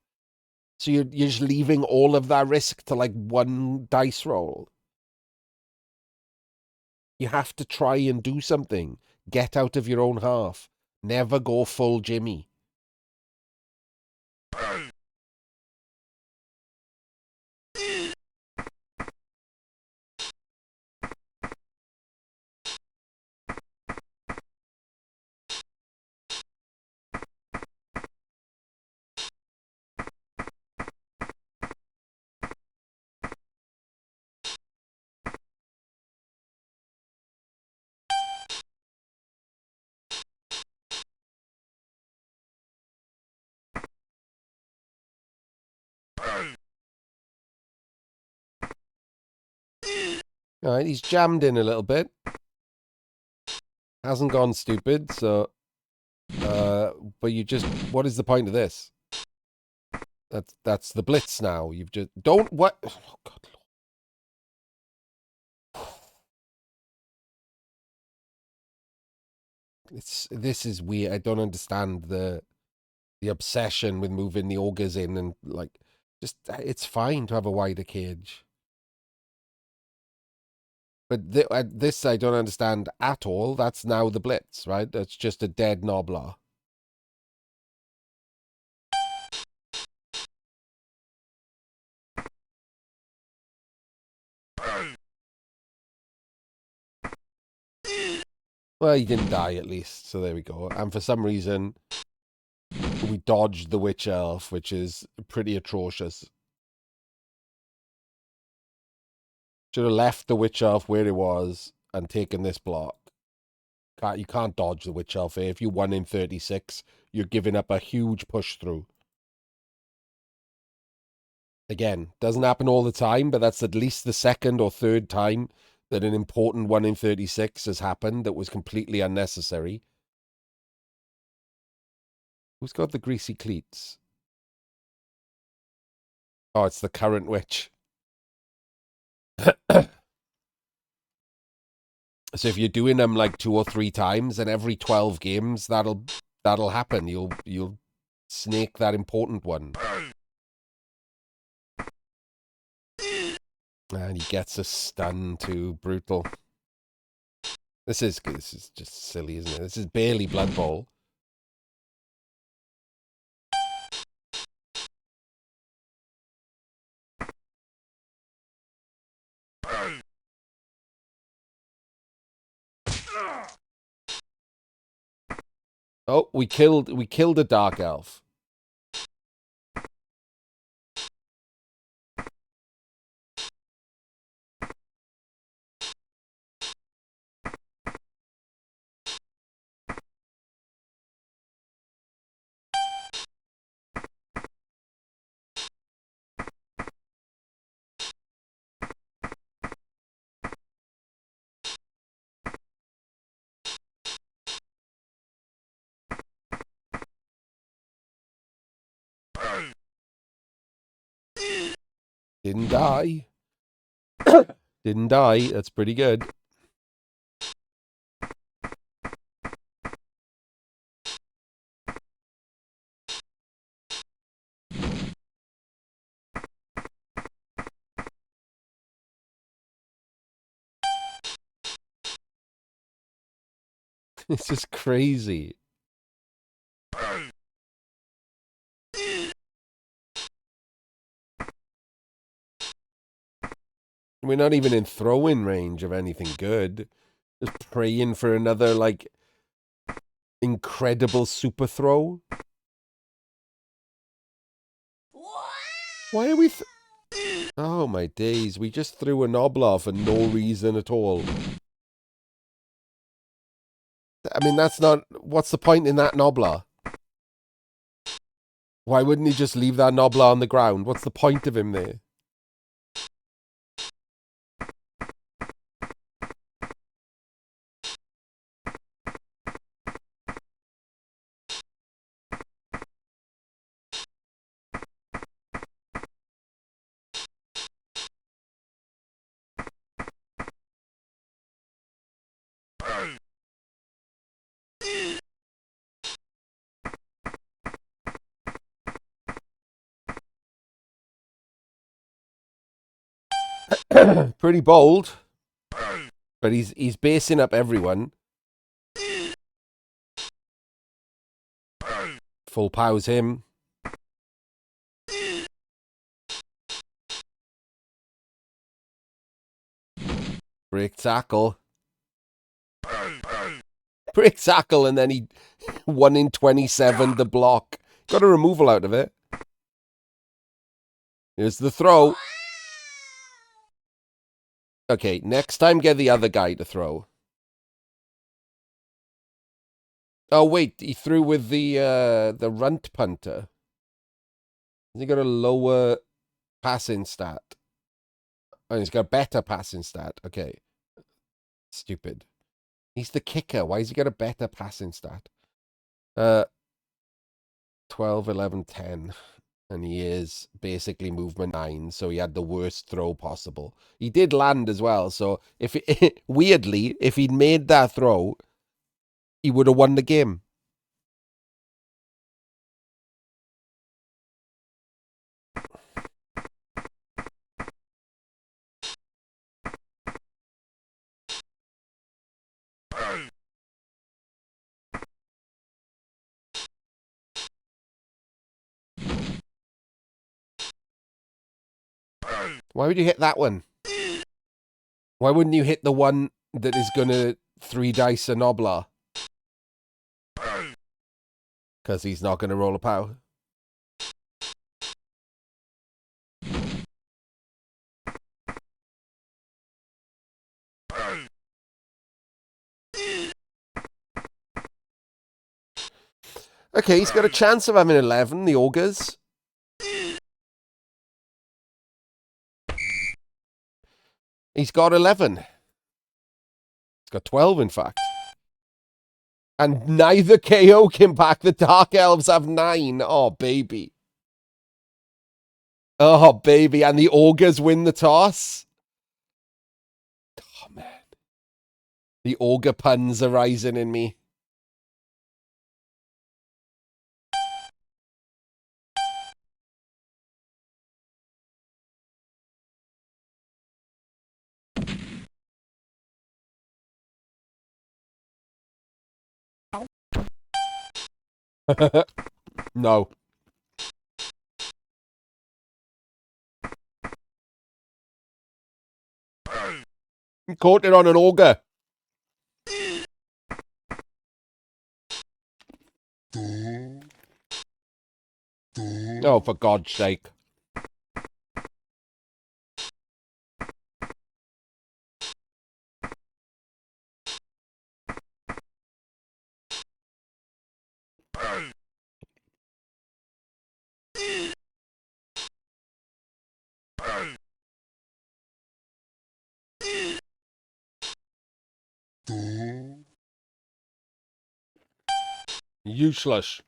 A: So you're just leaving all of that risk to like 1 dice roll. You have to try and do something. Get out of your own half. Never go full Jimmy. All right, he's jammed in a little bit. Hasn't gone stupid, so... but you just... What is the point of this? That's the blitz now. You've just... Don't... What? Oh, God. This is weird. I don't understand the obsession with moving the ogres in and, like... Just... It's fine to have a wider cage. But this I don't understand at all. That's now the blitz, right? That's just a dead Noblar. Well, he didn't die at least, so there we go. And for some reason, we dodged the Witch Elf, which is pretty atrocious. Should have left the Witch Elf where it was and taken this block. You can't dodge the Witch Elf here. If you won in 36, you're giving up a huge push through. Again, doesn't happen all the time, but that's at least the second or third time that an important 1 in 36 has happened that was completely unnecessary. Who's got the greasy cleats? Oh, it's the current witch. So if you're doing them like 2 or 3 times, and every 12 games, that'll happen. You'll snake that important one. And he gets a stun too. Brutal. This is just silly, isn't it? This is barely Blood Bowl. Oh, we killed a Dark Elf. Didn't die. Didn't die. That's pretty good. This is crazy. We're not even in throw-in range of anything good. Just praying for another, like, incredible super throw. Why are we... Oh, my days. We just threw a Noblar for no reason at all. I mean, that's not... What's the point in that Noblar? Why wouldn't he just leave that Noblar on the ground? What's the point of him there? Pretty bold. But he's basing up everyone. Full powers him. Break tackle. Break tackle, and then he 1 in 27 the block. Got a removal out of it. Here's the throw. Okay, next time get the other guy to throw. Oh wait, he threw with the runt punter. Has he got a lower passing stat? Oh, he's got a better passing stat. Okay. Stupid. He's the kicker. Why has he got a better passing stat? 12, 11, 10. And he is basically movement 9, so he had the worst throw possible. He did land as well, so if it, weirdly, if he'd made that throw, he would have won the game. Why would you hit that one? Why wouldn't you hit the one that is going to 3 dice a Noblar? Because he's not going to roll a power. Okay, he's got a chance of having 11, the Augurs. He's got 11. He's got 12, in fact. And neither KO can back. The Dark Elves have 9. Oh, baby. Oh, baby. And the Augurs win the toss. Oh, man. The Augur puns are rising in me. No. Caught it on an Augur. Oh, for God's sake. Useless.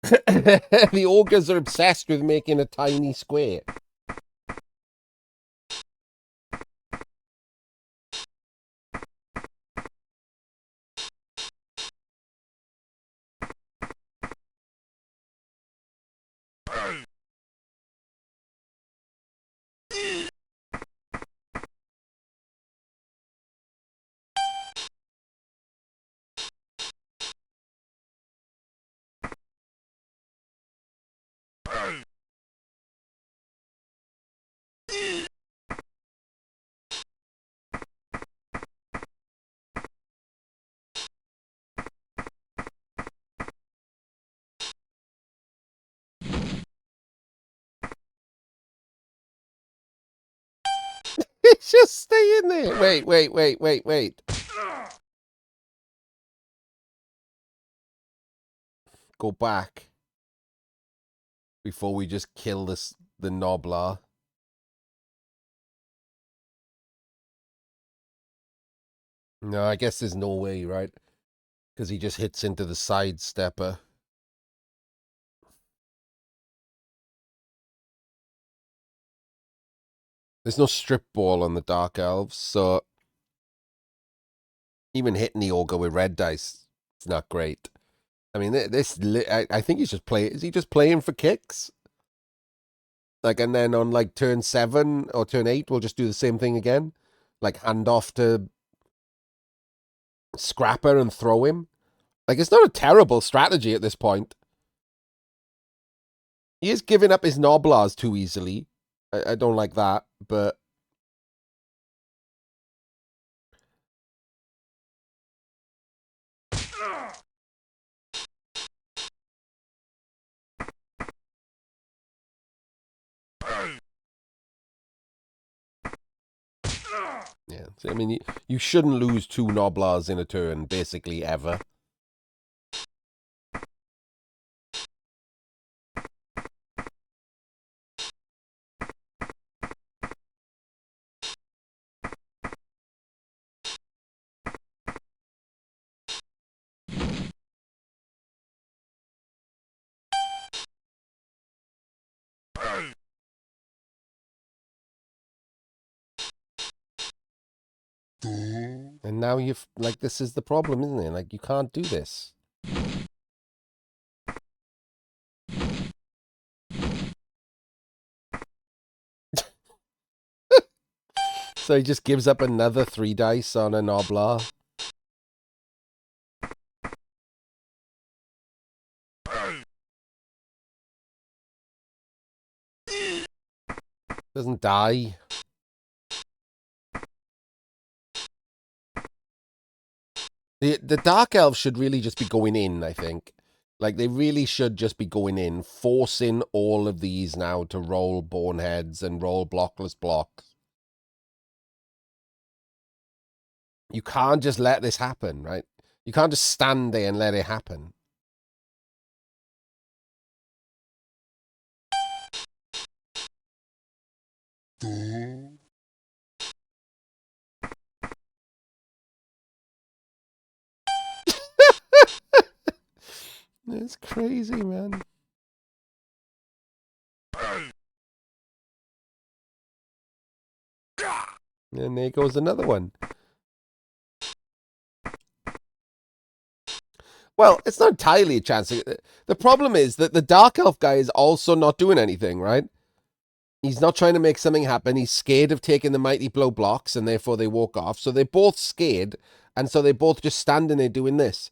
A: The Augurs are obsessed with making a tiny square. Just stay in there. Wait. Go back. Before we just kill the Noblar. No, I guess there's no way, right? Because he just hits into the side stepper. There's no strip ball on the Dark Elves, so even hitting the Ogre with red dice, it's not great. I mean, I think he's just playing. Is he just playing for kicks? Like, and then on like turn 7 or turn 8, we'll just do the same thing again. Like, hand off to Scrapper and throw him. Like, it's not a terrible strategy at this point. He is giving up his Noblars too easily. I don't like that, but... Yeah, so, I mean, you shouldn't lose 2 Noblars in a turn, basically, ever. And now you've, like, this is the problem, isn't it? Like, you can't do this. So he just gives up another 3 dice on a Noblar. Doesn't die. The Dark Elves should really just be going in, I think. Like, they really should just be going in, forcing all of these now to roll Boneheads and roll blockless blocks. You can't just let this happen, right? You can't just stand there and let it happen. It's crazy, man. And there goes another one. Well, it's not entirely a chance. The problem is that the Dark Elf guy is also not doing anything, right? He's not trying to make something happen. He's scared of taking the Mighty Blow blocks, and therefore they walk off. So they're both scared, and so they're both just standing there doing this.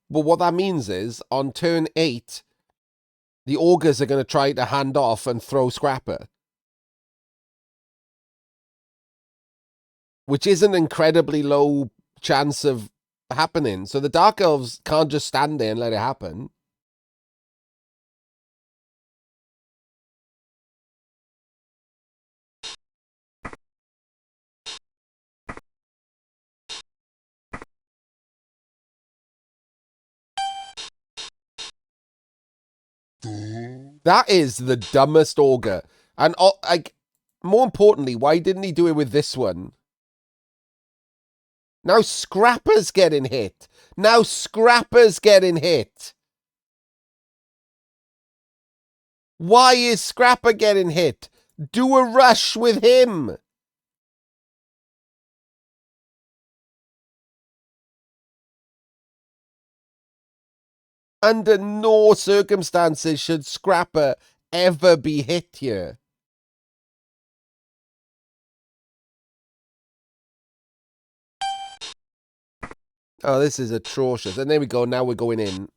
A: But what that means is, on turn 8, the Ogres are going to try to hand off and throw Scrapper. Which is an incredibly low chance of happening. So the Dark Elves can't just stand there and let it happen. That is the dumbest Ogre. And, like, more importantly, why didn't he do it with this one? Now Scrapper's getting hit. Now Scrapper's getting hit. Why is Scrapper getting hit? Do a rush with him. Under no circumstances should Scrapper ever be hit here. Oh, this is atrocious. And there we go. Now we're going in.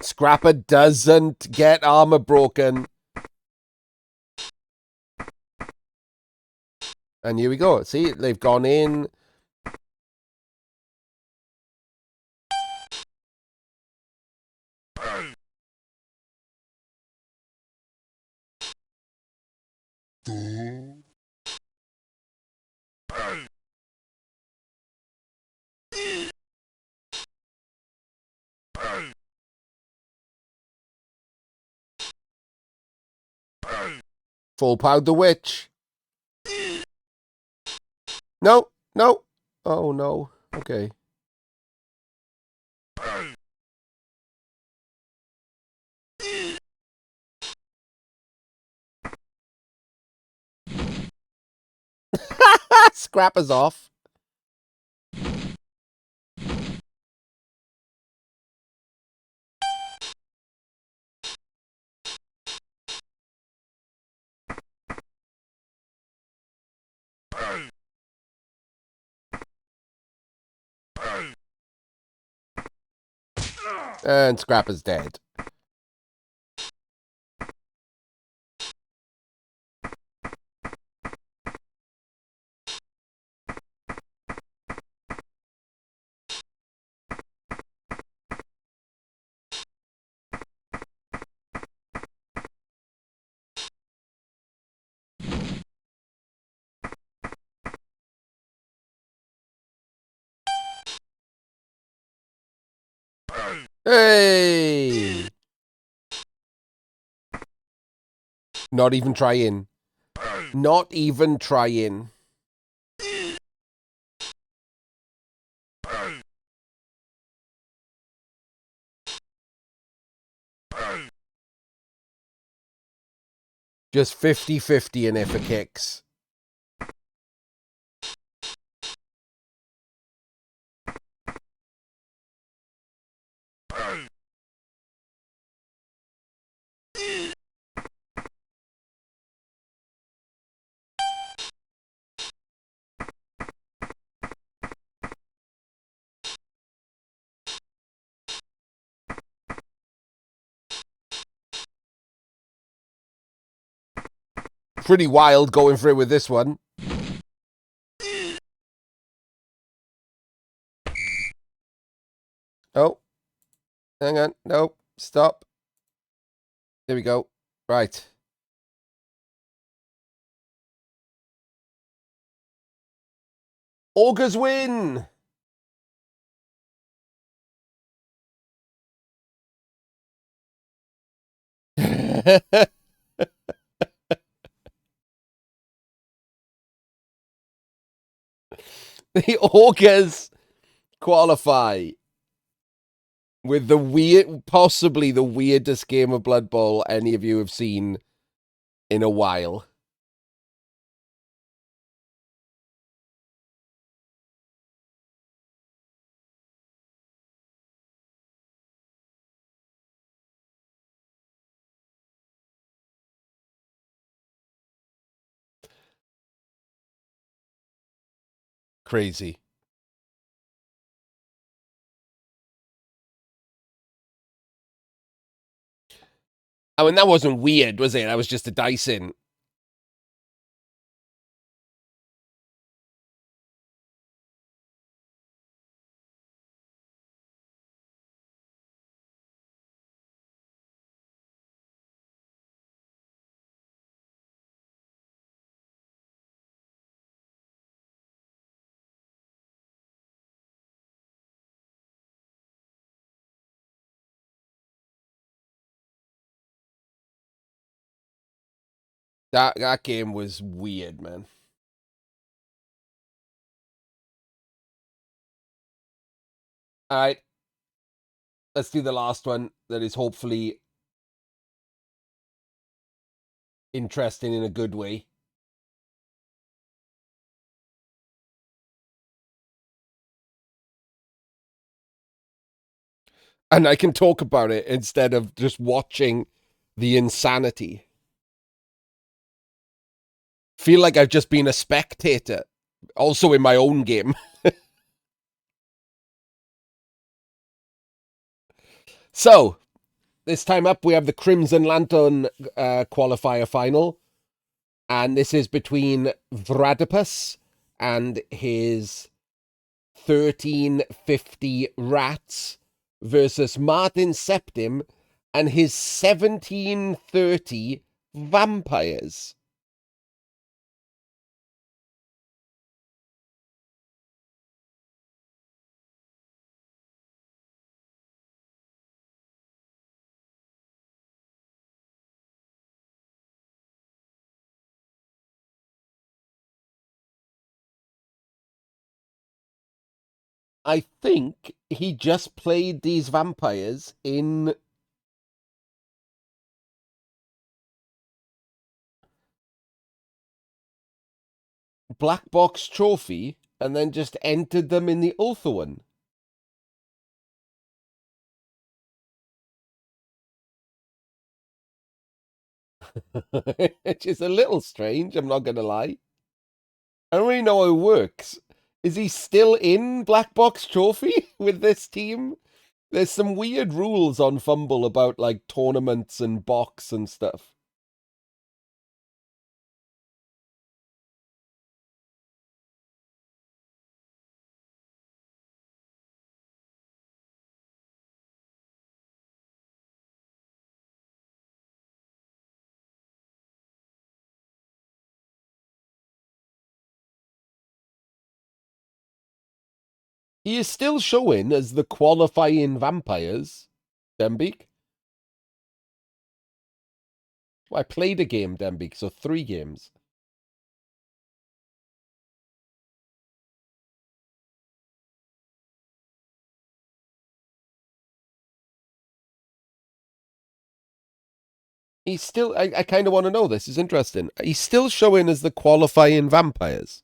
A: Scrapper doesn't get armor broken. And here we go. See, they've gone in. Full powered the witch. No, no. Oh, no. Okay. Scrapper's off. And Scrapper's dead. Hey! Not even trying. Not even trying. Just 50-50 in it for kicks. Pretty wild going for it with this one. Oh. Hang on. No. Stop. There we go. Right. Augurs win! The Augurs qualify with the possibly the weirdest game of Blood Bowl any of you have seen in a while. Crazy. I mean, that wasn't weird, was it? That was just a dice in. That game was weird, man. All right. Let's do the last one that is hopefully interesting in a good way. And I can talk about it instead of just watching the insanity. Feel like I've just been a spectator, also in my own game. So, this time up, we have the Crimson Lantern qualifier final. And this is between Vradipus and his 1350 rats versus Martin Septim and his 1730 vampires. I think he just played these vampires in Black Box Trophy and then just entered them in the Ulthuan. Which is a little strange, I'm not going to lie. I don't really know how it works. Is he still in Black Box Trophy with this team? There's some weird rules on FUMBBL about like tournaments and box and stuff. He is still showing as the qualifying vampires, Dembeek. Well, I played a game, Dembeek, so 3 games. He's still, I kind of want to know this. It's interesting. He's still showing as the qualifying vampires.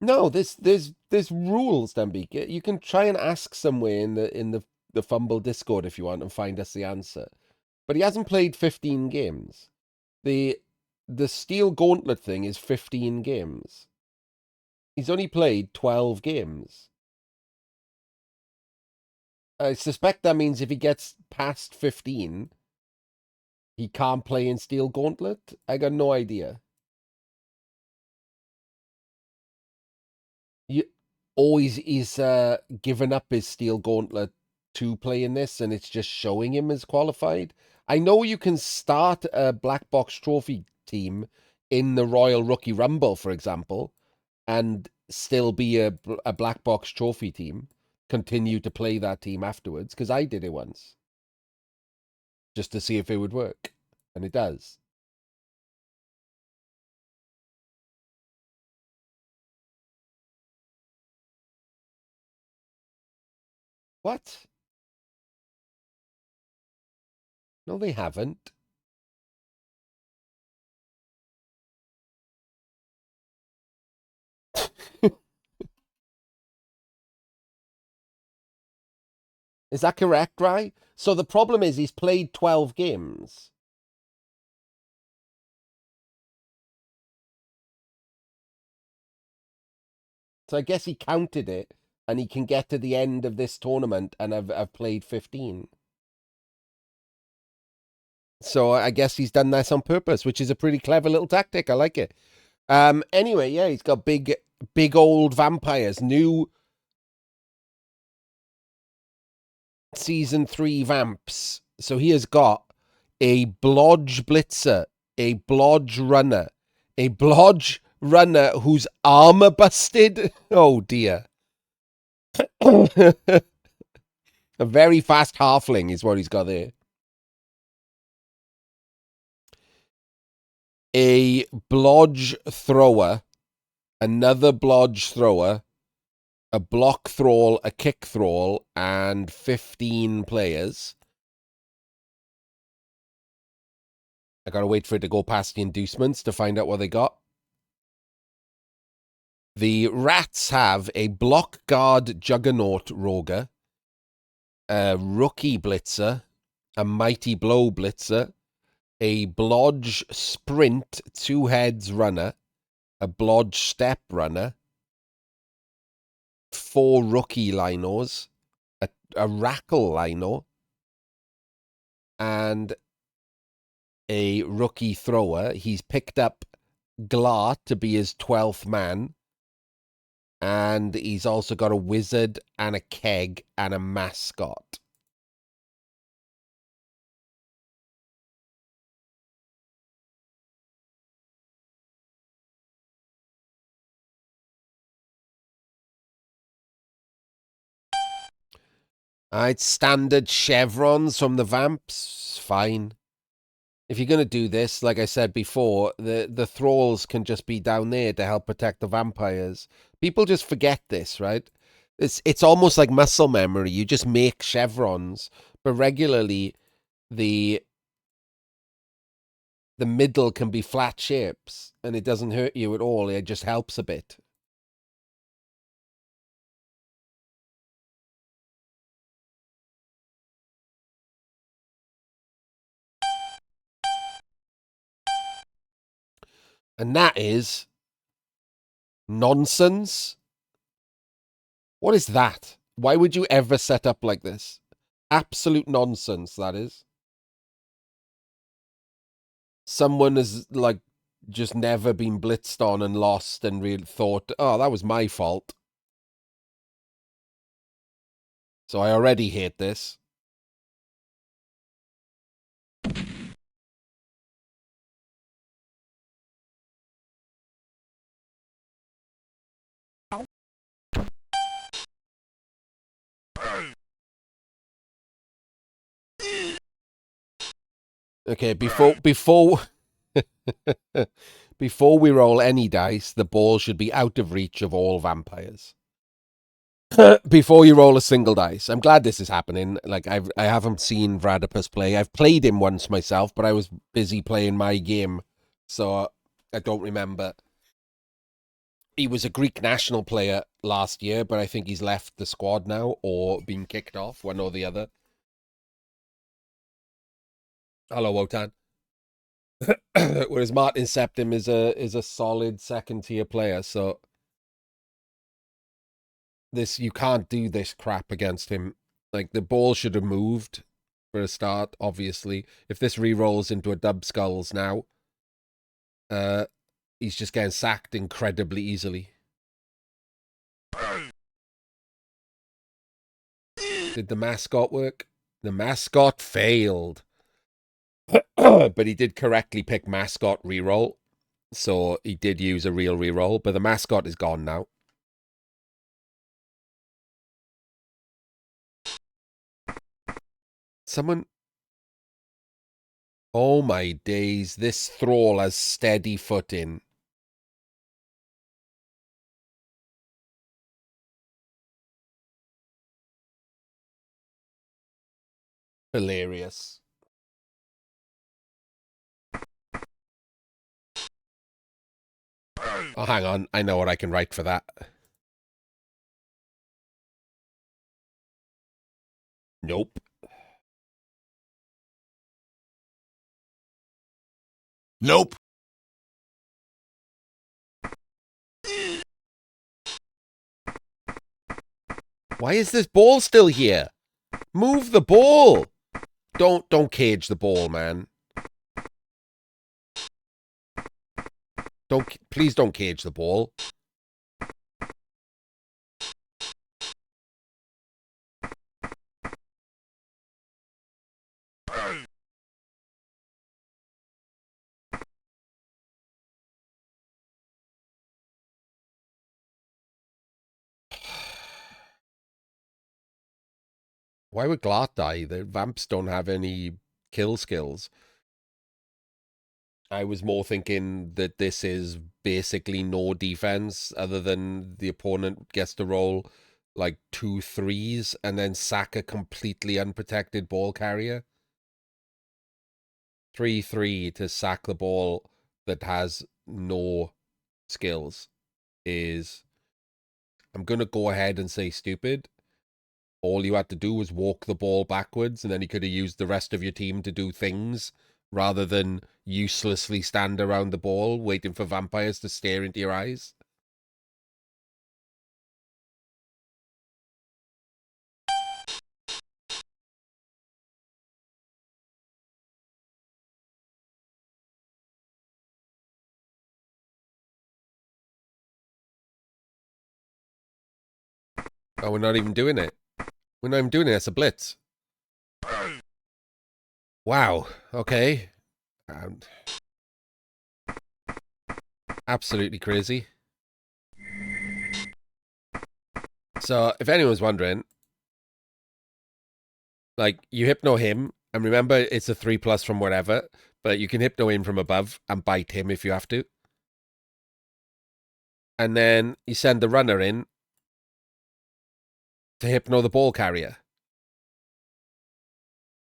A: No, there's rules, Dembeek. You can try and ask somewhere in the FUMBBL Discord if you want and find us the answer. But he hasn't played 15 games. The the Steel Gauntlet thing is 15 games. He's only played 12 games. I suspect that means if he gets past 15, he can't play in Steel Gauntlet. I got no idea. You always he's given up his Steel Gauntlet to play in this, and it's just showing him as qualified. I know you can start a Black Box Trophy team in the Royal Rookie Rumble, for example, and still be a Black Box Trophy team. Continue to play that team afterwards, because I did it once just to see if it would work, and it does. What? No, they haven't. Is that correct, right? So the problem is he's played 12 games. So I guess he counted it and he can get to the end of this tournament and I've played 15. So I guess he's done this on purpose, which is a pretty clever little tactic. I like it. Anyway, yeah, he's got big old vampires, new season 3 vamps. So he has got a Blodge Blitzer, a Blodge Runner, a Blodge Runner whose armor busted. Oh dear. A very fast halfling is what he's got there. A Blodge Thrower, another Blodge Thrower, a Block Thrall, a Kick Thrall, and 15 players. I gotta wait for it to go past the inducements to find out what they got. The Rats have a Block Guard Juggernaut Roger, a Rookie Blitzer, a Mighty Blow Blitzer, a Blodge Sprint 2 Heads Runner, a Blodge Step Runner, 4 Rookie Linos, a Rackle Lino, and a rookie thrower. He's picked up Glart to be his 12th man. And he's also got a wizard and a keg and a mascot. Alright, standard chevrons from the Vamps. Fine. If you're going to do this, like I said before, the thralls can just be down there to help protect the vampires. People just forget this, right? It's almost like muscle memory. You just make chevrons, but regularly the middle can be flat shapes, and it doesn't hurt you at all. It just helps a bit. And that is nonsense. What is that? Why would you ever set up like this? Absolute nonsense, that is. Someone has, like, just never been blitzed on and lost and really thought, oh, that was my fault. So I already hate this. Okay, before before we roll any dice, the ball should be out of reach of all vampires. Before you roll a single dice. I'm glad this is happening. Like, I haven't seen Vradipus play. I've played him once myself, but I was busy playing my game, so I don't remember. He was a Greek national player last year, but I think he's left the squad now or been kicked off, one or the other. Hello, Wotan. Whereas Martin Septim is a solid second tier player, so this, you can't do this crap against him. Like, the ball should have moved for a start, obviously. If this re-rolls into a dub skulls now, he's just getting sacked incredibly easily. Did the mascot work? The mascot failed. But he did correctly pick mascot re-roll. So he did use a real re-roll, but the mascot is gone now. Someone... Oh my days, this thrall has steady footing. Hilarious. Oh, hang on. I know what I can write for that. Nope. Nope. Why is this ball still here? Move the ball. Don't cage the ball, man. Please don't cage the ball. Why would Glart die? The Vamps don't have any kill skills. I was more thinking that this is basically no defense other than the opponent gets to roll like 2 3s and then sack a completely unprotected ball carrier. 3-3 to sack the ball that has no skills is, I'm going to go ahead and say stupid. All you had to do was walk the ball backwards, and then you could have used the rest of your team to do things rather than uselessly stand around the ball waiting for vampires to stare into your eyes. Oh, we're not even doing it. We're not even doing it. That's a blitz. Wow. Okay. Um, absolutely crazy. So, if anyone's wondering, like, you hypno him, and remember, it's a 3+ from wherever, but you can hypno him from above and bite him if you have to. And then you send the runner in to hypno the ball carrier.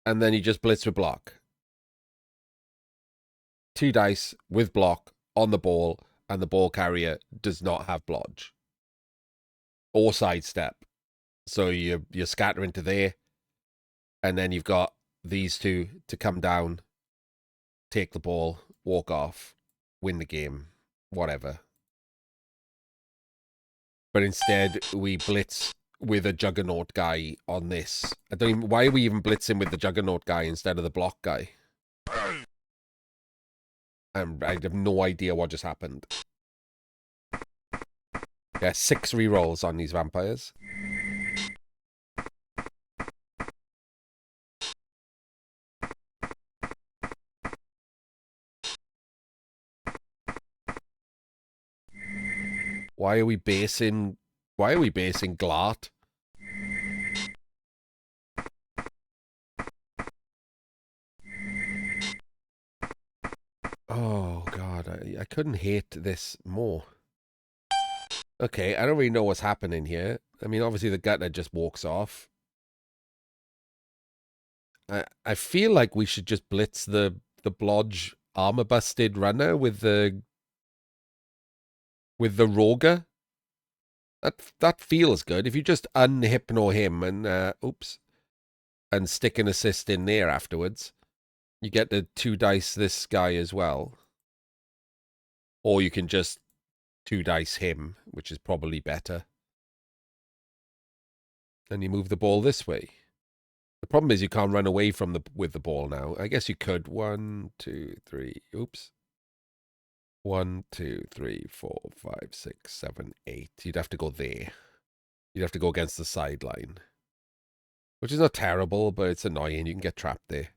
A: And then you just blitz with block. 2 dice with block on the ball, and the ball carrier does not have blodge or sidestep. So you scatter into there, and then you've got these two to come down, take the ball, walk off, win the game, whatever. But instead, we blitz with a juggernaut guy on this. I don't even, why are we even blitzing with the juggernaut guy instead of the block guy? I have no idea what just happened. Yeah, 6 rerolls on these vampires. Why are we basing Glart? Oh god, I couldn't hate this more. Okay, I don't really know what's happening here. I mean, obviously the gutter just walks off. I feel like we should just blitz the blodge armor busted runner with the Roger. That feels good. If you just unhypno him and and stick an assist in there afterwards, you get the 2 dice this guy as well. Or you can just 2 dice him, which is probably better. And you move the ball this way. The problem is you can't run away from with the ball now. I guess you could. 1, 2, 3. Oops. 1, 2, 3, 4, 5, 6, 7, 8. You'd have to go there. You'd have to go against the sideline. Which is not terrible, but it's annoying. You can get trapped there.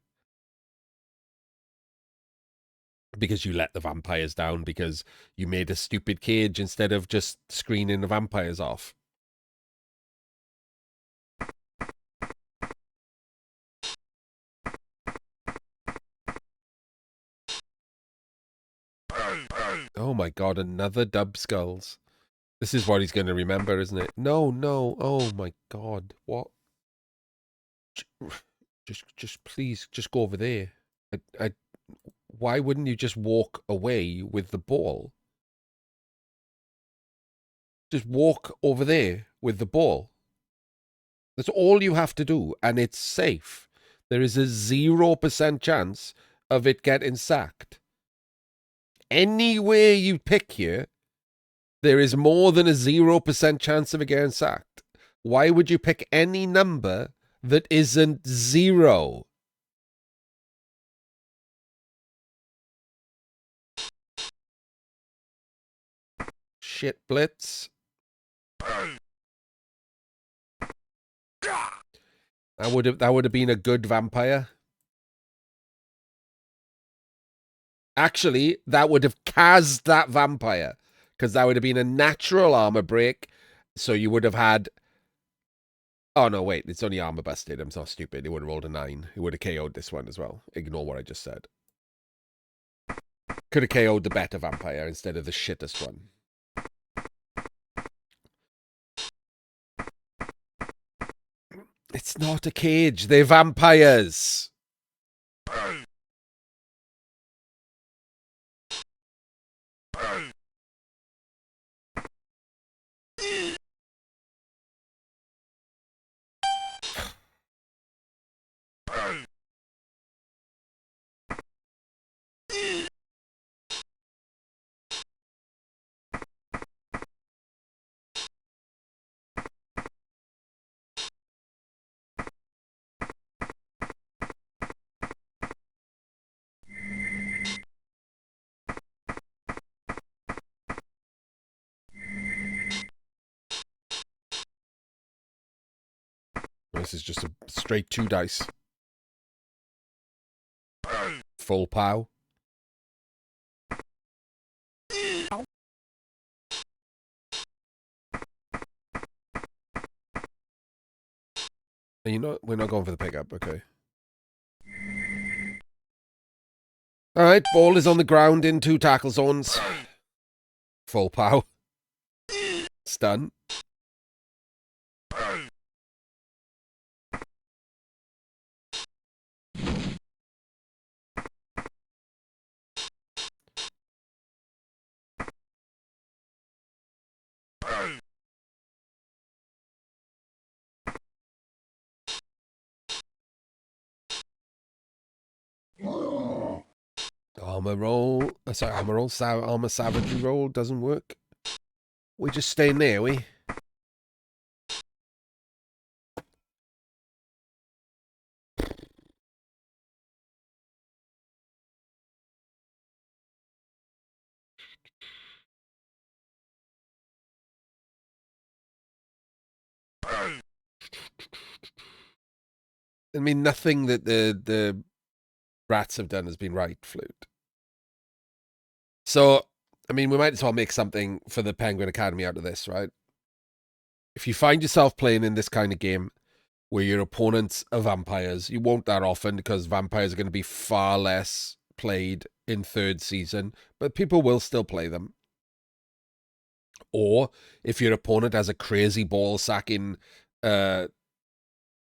A: Because you let the vampires down because you made a stupid cage instead of just screening the vampires off. Oh my god, another dub skulls. This is what he's going to remember, isn't it? No, no. Oh my god. What? Just please, just go over there. Why wouldn't you just walk away with the ball? Just walk over there with the ball. That's all you have to do, and it's safe. There is a 0% chance of it getting sacked. Anywhere you pick here, there is more than a 0% chance of it getting sacked. Why would you pick any number that isn't 0? Shit blitz. That would have been a good vampire. Actually, that would have cased that vampire, because that would have been a natural armor break. So you would have had. Oh no, wait, it's only armor busted. I'm so stupid. It would have rolled a 9. It would have KO'd this one as well. Ignore what I just said. Could have KO'd the better vampire instead of the shittest one. It's not a cage. They're vampires. This is just a straight 2 dice. Full pow. You know, we're not going for the pickup, okay. Alright, ball is on the ground in 2 tackle zones. Full pow. Stun. Armor roll. Sorry, armor roll. Armor savagery roll doesn't work. We just staying there, we? I mean, nothing that the rats have done has been right, Flute. So, I mean, we might as well make something for the Penguin Academy out of this, right? If you find yourself playing in this kind of game where your opponents are vampires, you won't that often because vampires are going to be far less played in 3rd season, but people will still play them. Or if your opponent has a crazy ball sacking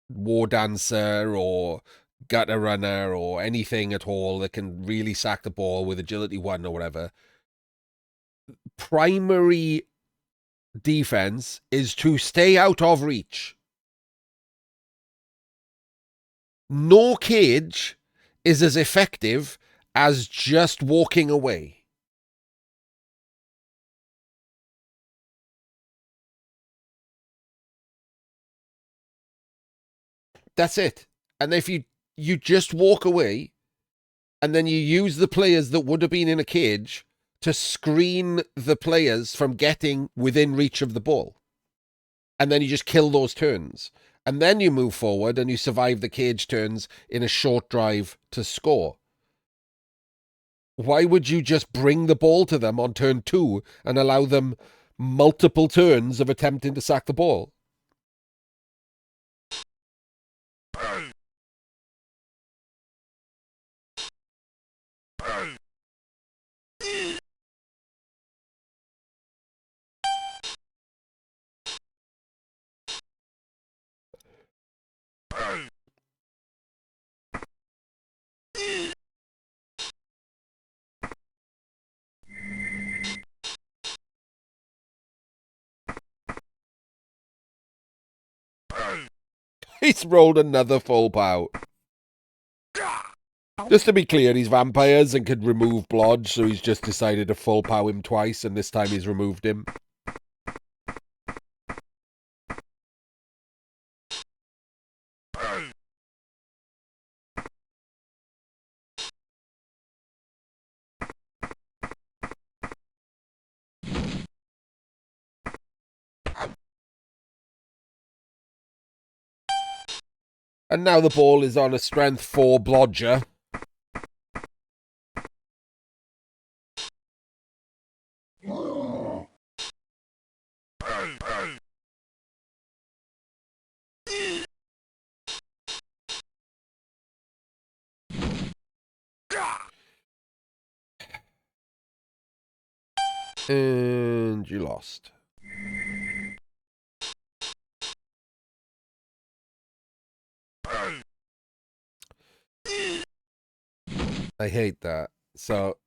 A: war dancer or gutter runner or anything at all that can really sack the ball with agility 1 or whatever, primary defense is to stay out of reach. No cage is as effective as just walking away. That's it. And if you just walk away and then you use the players that would have been in a cage to screen the players from getting within reach of the ball. And then you just kill those turns. And then you move forward and you survive the cage turns in a short drive to score. Why would you just bring the ball to them on turn 2 and allow them multiple turns of attempting to sack the ball? He's rolled another full pow. Just to be clear, he's vampires and could remove Blodge, so he's just decided to full pow him twice, and this time he's removed him. And now the ball is on a strength 4 Blodger. And you lost. I hate that. So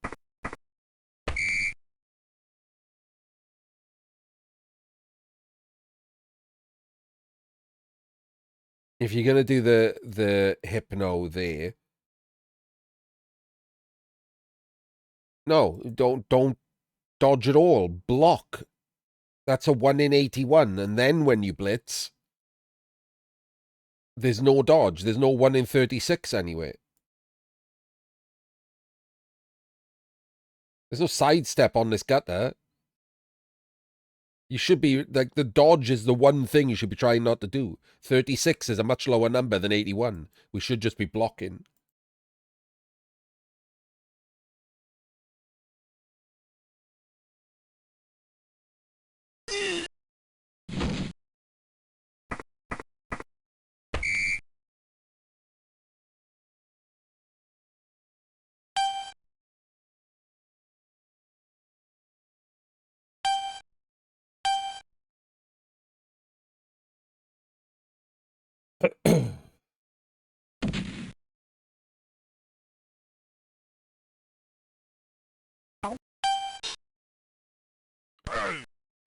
A: if you're gonna do the hypno there, no, don't dodge at all. Block. That's a 1 in 81, and then when you blitz, there's no dodge. There's no 1 in 36 anyway. There's no sidestep on this gutter. You should be, like, the dodge is the one thing you should be trying not to do. 36 is a much lower number than 81. We should just be blocking.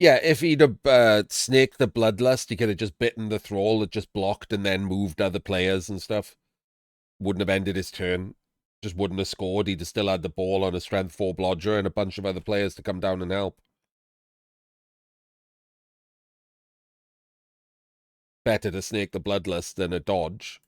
A: Yeah, if he'd have snaked the Bloodlust, he could have just bitten the Thrall that just blocked and then moved other players and stuff. Wouldn't have ended his turn. Just wouldn't have scored. He'd have still had the ball on a strength 4 blodger and a bunch of other players to come down and help. Better to snake the Bloodlust than a dodge.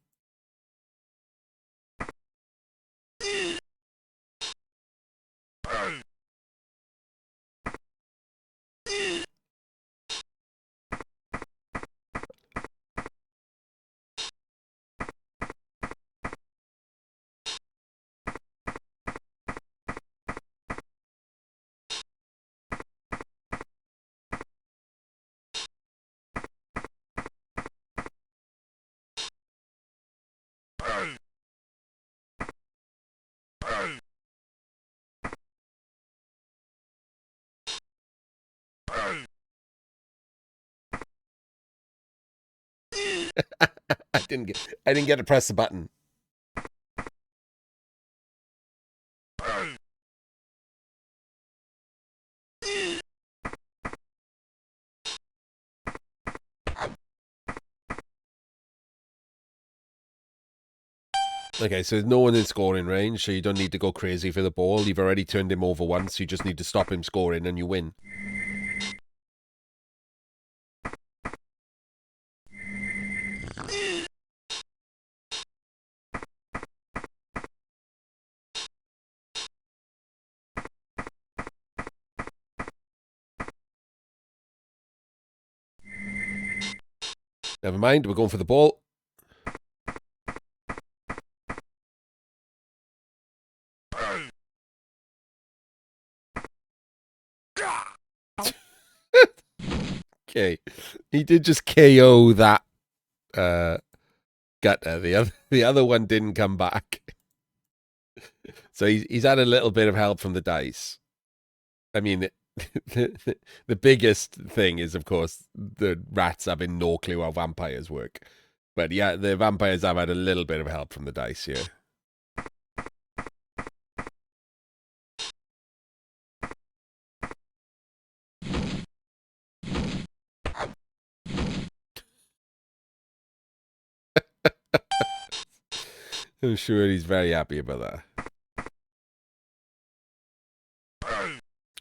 A: I didn't get to press the button. Okay, so no one in scoring range, so you don't need to go crazy for the ball. You've already turned him over once, you just need to stop him scoring and you win. Never mind, we're going for the ball. Okay, he did just KO that gutter. The other one didn't come back. So he's had a little bit of help from the dice. I mean, the biggest thing is, of course, the rats having no clue how vampires work. But yeah, the vampires have had a little bit of help from the dice here. I'm sure he's very happy about that.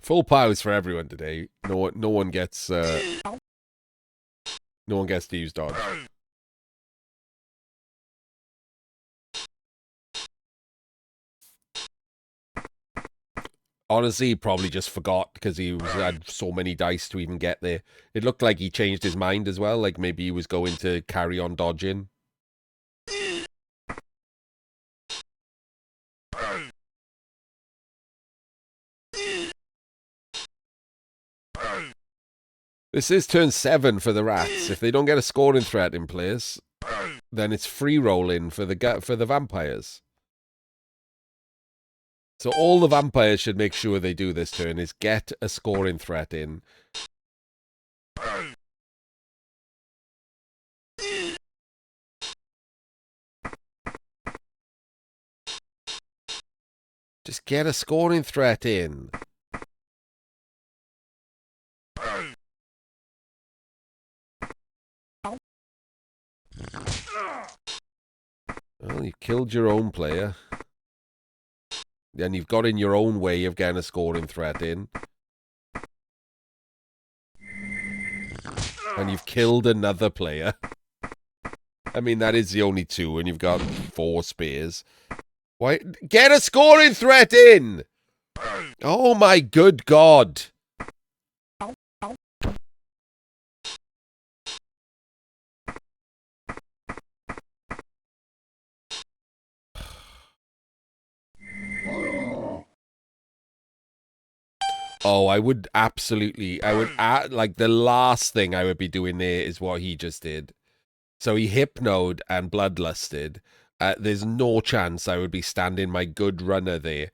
A: Full powers for everyone today. No one gets to use dodge. Honestly, he probably just forgot because he had so many dice to even get there. It looked like he changed his mind as well. Like maybe he was going to carry on dodging. This is turn 7 for the rats. If they don't get a scoring threat in place, then it's free rolling for the vampires. So all the vampires should make sure they do this turn is get a scoring threat in. Just get a scoring threat in. Well, you've killed your own player. And you've got in your own way of getting a scoring threat in. And you've killed another player. I mean, that is the only 2, and you've got 4 spears. Why? Get a scoring threat in! Oh my good God. Oh, I would absolutely. I would like the last thing I would be doing there is what he just did. So he hypnoed and bloodlusted. There's no chance I would be standing my good runner there.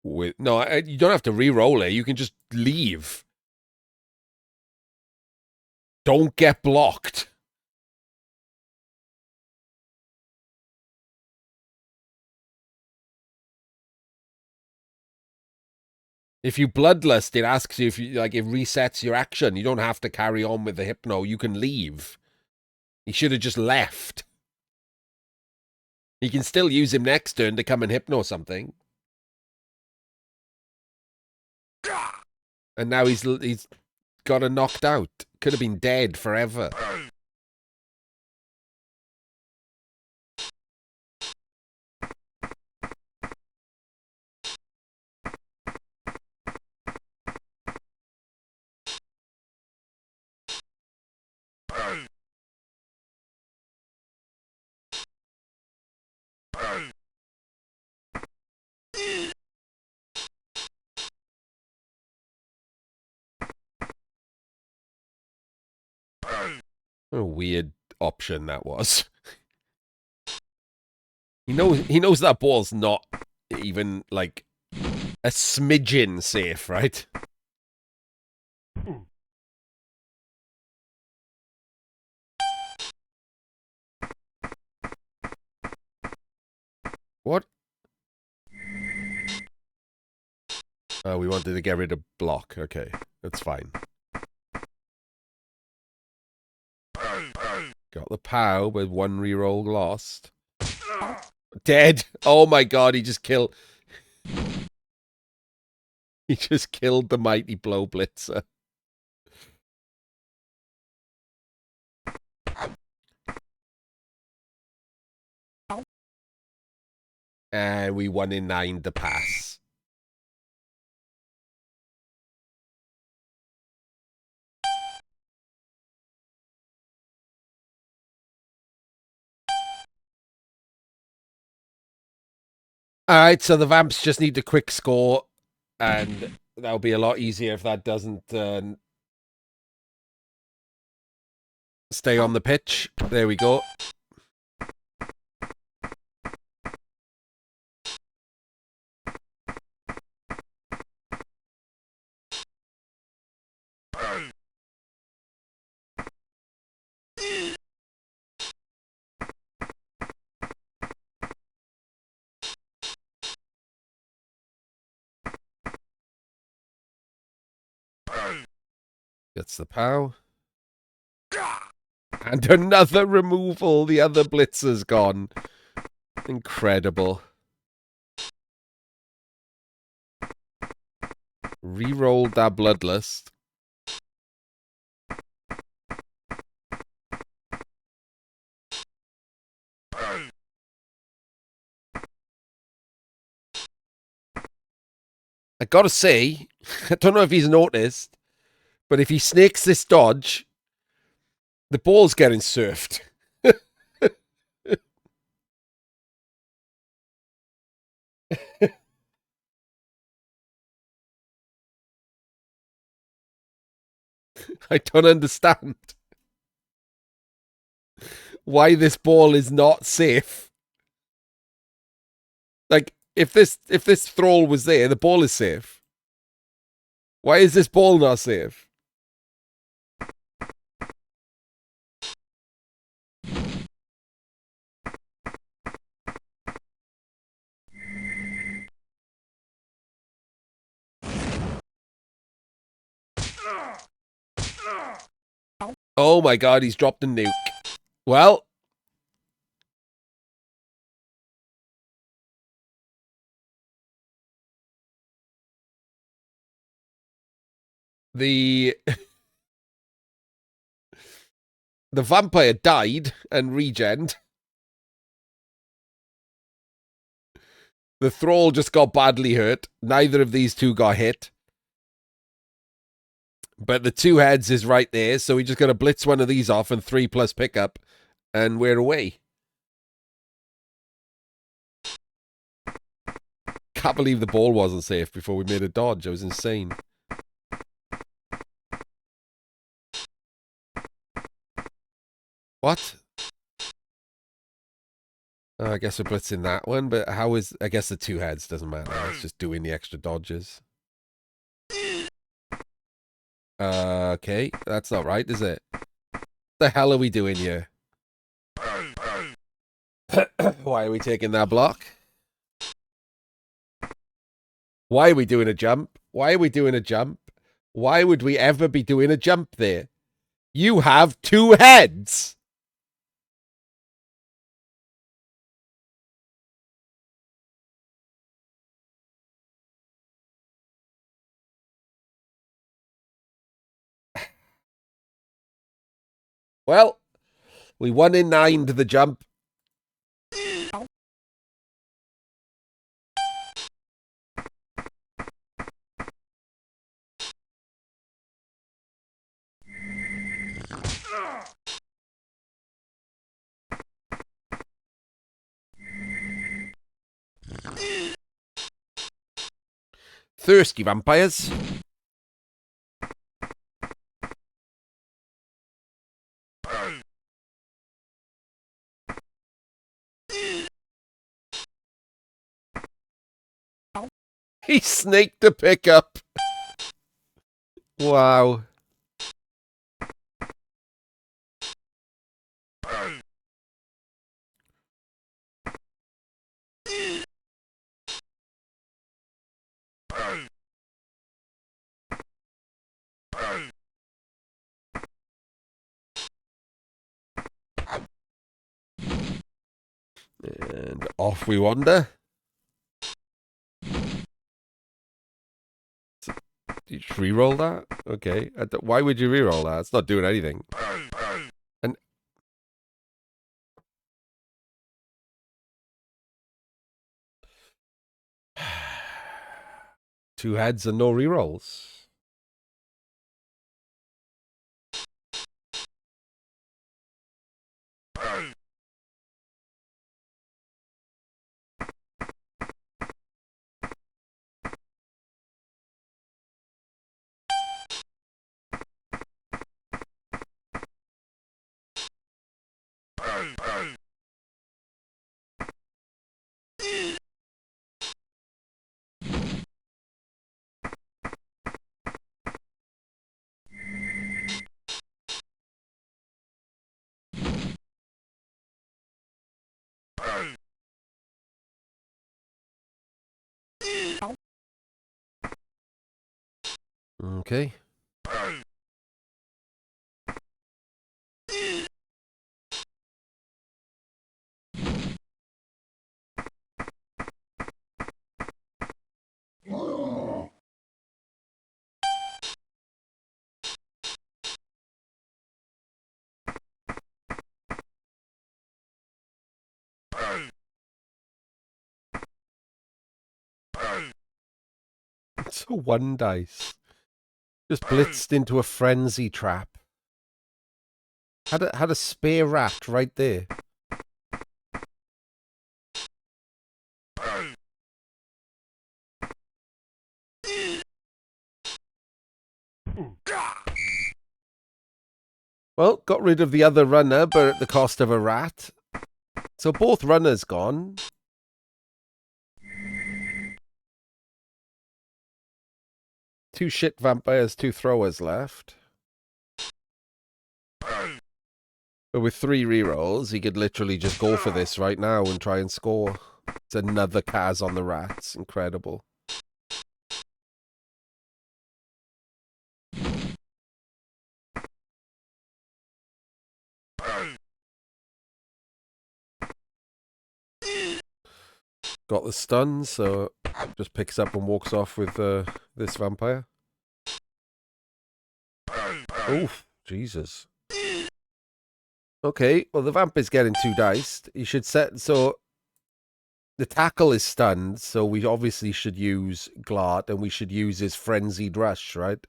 A: With no, you don't have to re-roll it. You can just leave. Don't get blocked. If you bloodlust, it asks you if you like. It resets your action. You don't have to carry on with the hypno. You can leave. He should have just left. He can still use him next turn to come and hypno something. And now he's got her knocked out. Could have been dead forever. What a weird option that was. He knows that ball's not even like a smidgen safe, right? What? Oh, we wanted to get rid of block. Okay, that's fine. Got the POW with one reroll lost. Dead. Oh my god, he just killed. He just killed the mighty blow blitzer. And we won in 9 to pass. Alright, so the Vamps just need a quick score, and that'll be a lot easier if that doesn't stay on the pitch. There we go. Gets the POW. And another removal. The other blitzer's gone. Incredible. Rerolled that bloodlust. I gotta say, I don't know if he's noticed, but if he snakes this dodge, the ball's getting surfed. I don't understand why this ball is not safe. Like, if this thrall was there, the ball is safe. Why is this ball not safe? Oh my god, he's dropped a nuke. Well, the vampire died and regened. The thrall just got badly hurt. Neither of these two got hit. But the 2 heads is right there, so we just got to blitz one of these off and 3+ pickup, and we're away. can't believe the ball wasn't safe before we made a dodge. It was insane. What? Oh, I guess we're blitzing that one, but how is... I guess the two heads doesn't matter. It's just doing the extra dodges. Okay, that's not right, is it? What the hell are we doing here? Why are we taking that block? Why are we doing a jump? Why are we doing a jump? Why would we ever be doing a jump there? You have two heads! Well, we 1 in 9 to the jump. Thirsty vampires. He snaked the pickup. Wow. And off we wander. Did you re-roll that? Okay. Why would you re-roll that? It's not doing anything. And two heads and no re-rolls. Okay. It's a 1 dice. Just blitzed into a frenzy trap. Had a spare rat right there. Well, got rid of the other runner, but at the cost of a rat. So both runners gone. Two shit vampires, two throwers left. But with 3 rerolls, he could literally just go for this right now and try and score. It's another Kaz on the rats. Incredible. Got the stun, so just picks up and walks off with this vampire. Oof, Jesus. Okay, well, the vamp is getting 2 diced. He should set... So, the tackle is stunned, so we obviously should use Glart, and we should use his Frenzied Rush, right?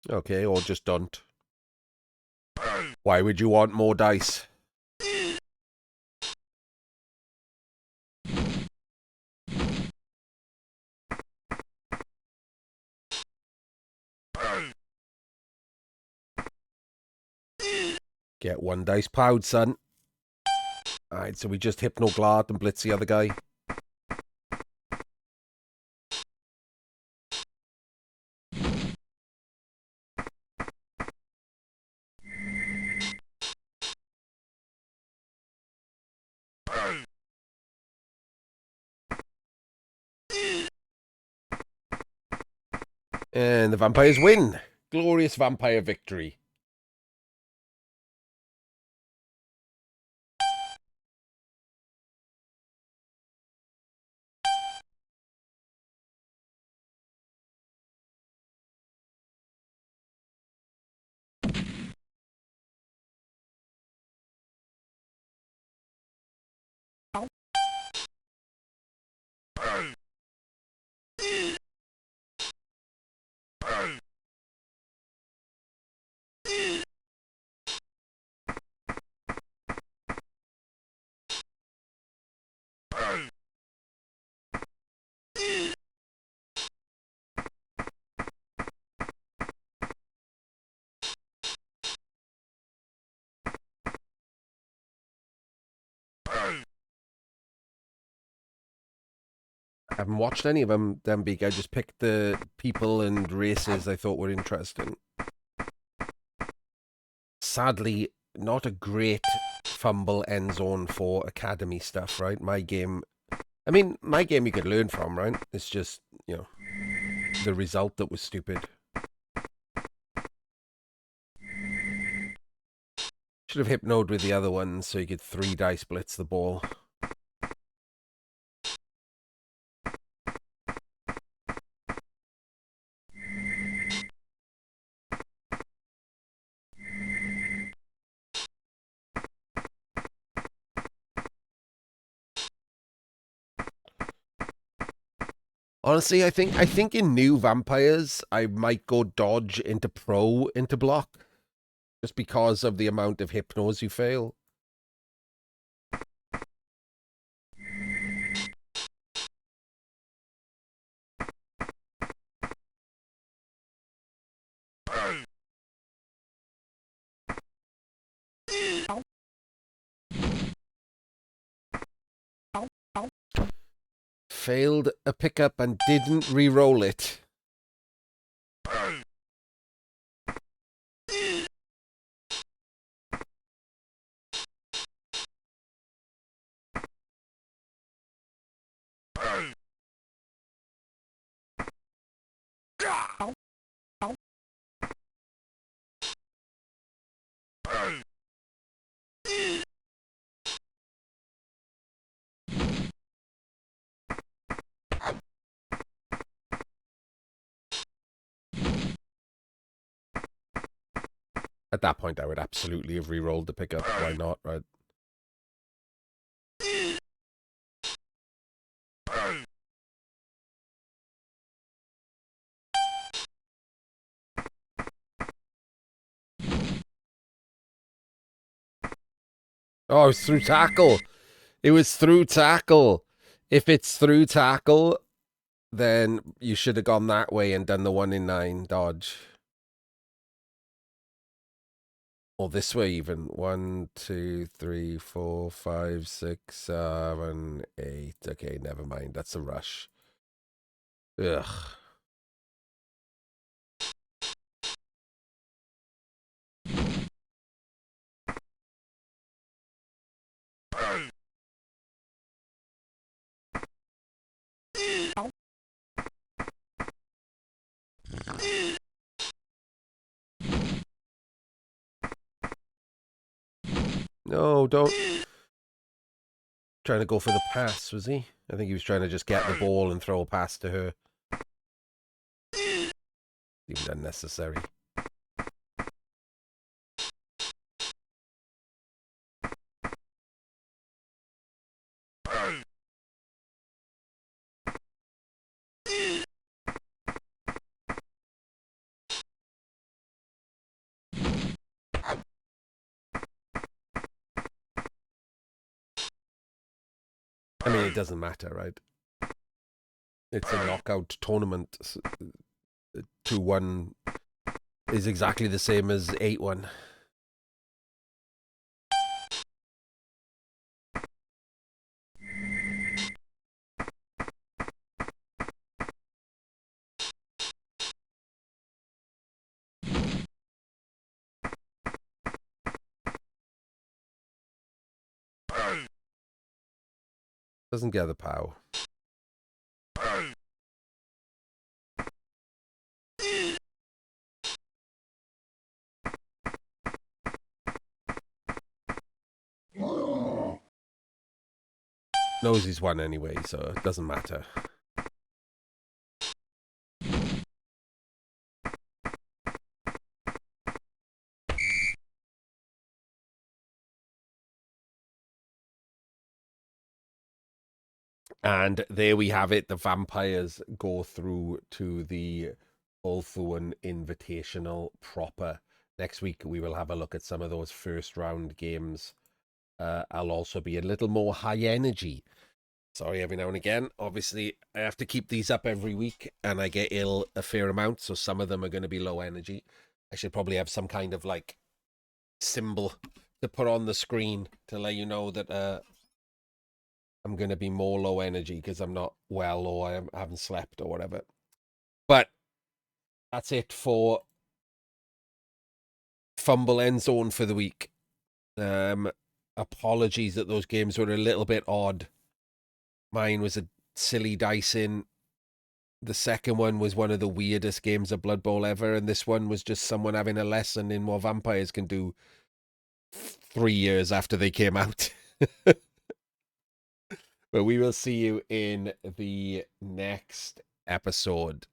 A: Okay, or just don't. Why would you want more dice? Get one dice plowed, son. Alright, so we just Hypnoglad and blitz the other guy. And the vampires win. Glorious vampire victory. I haven't watched any of them big. I just picked the people and races I thought were interesting. Sadly, not a great FUMBBL EndZone for academy stuff, right? My game, I mean, my game you could learn from, right? It's just, you know, the result that was stupid. Should have hypnoed with the other ones so you could 3 dice blitz the ball. Honestly, I think in new vampires, I might go dodge into pro into block. Just because of the amount of hypnos you fail. Failed a pickup and didn't re-roll it. At that point, I would absolutely have re-rolled the pickup. Why not, right? Oh, it was through tackle. It was through tackle. If it's through tackle, then you should have gone that way and done the 1 in 9 dodge. Or this way even. 1, 2, 3, 4, 5, 6, 7, 8. Okay, never mind. That's a rush. Ugh. No, don't. Trying to go for the pass, was he? I think he was trying to just get the ball and throw a pass to her. Seemed unnecessary. I mean, it doesn't matter, right? It's a knockout tournament. 2-1 is exactly the same as 8-1. Doesn't get the power. Knows he's won anyway, so it doesn't matter. And there we have it. The vampires go through to the Ulthuan Invitational proper. Next week, we will have a look at some of those first round games. I'll also be a little more high energy. Sorry, every now and again. Obviously, I have to keep these up every week, and I get ill a fair amount, so some of them are going to be low energy. I should probably have some kind of, like, symbol to put on the screen to let you know that I'm going to be more low energy because I'm not well or I haven't slept or whatever. But that's it for FUMBBL EndZone for the week. Apologies that those games were a little bit odd. Mine was a silly dicing. The second one was one of the weirdest games of Blood Bowl ever, and this one was just someone having a lesson in what vampires can do 3 years after they came out. But we will see you in the next episode.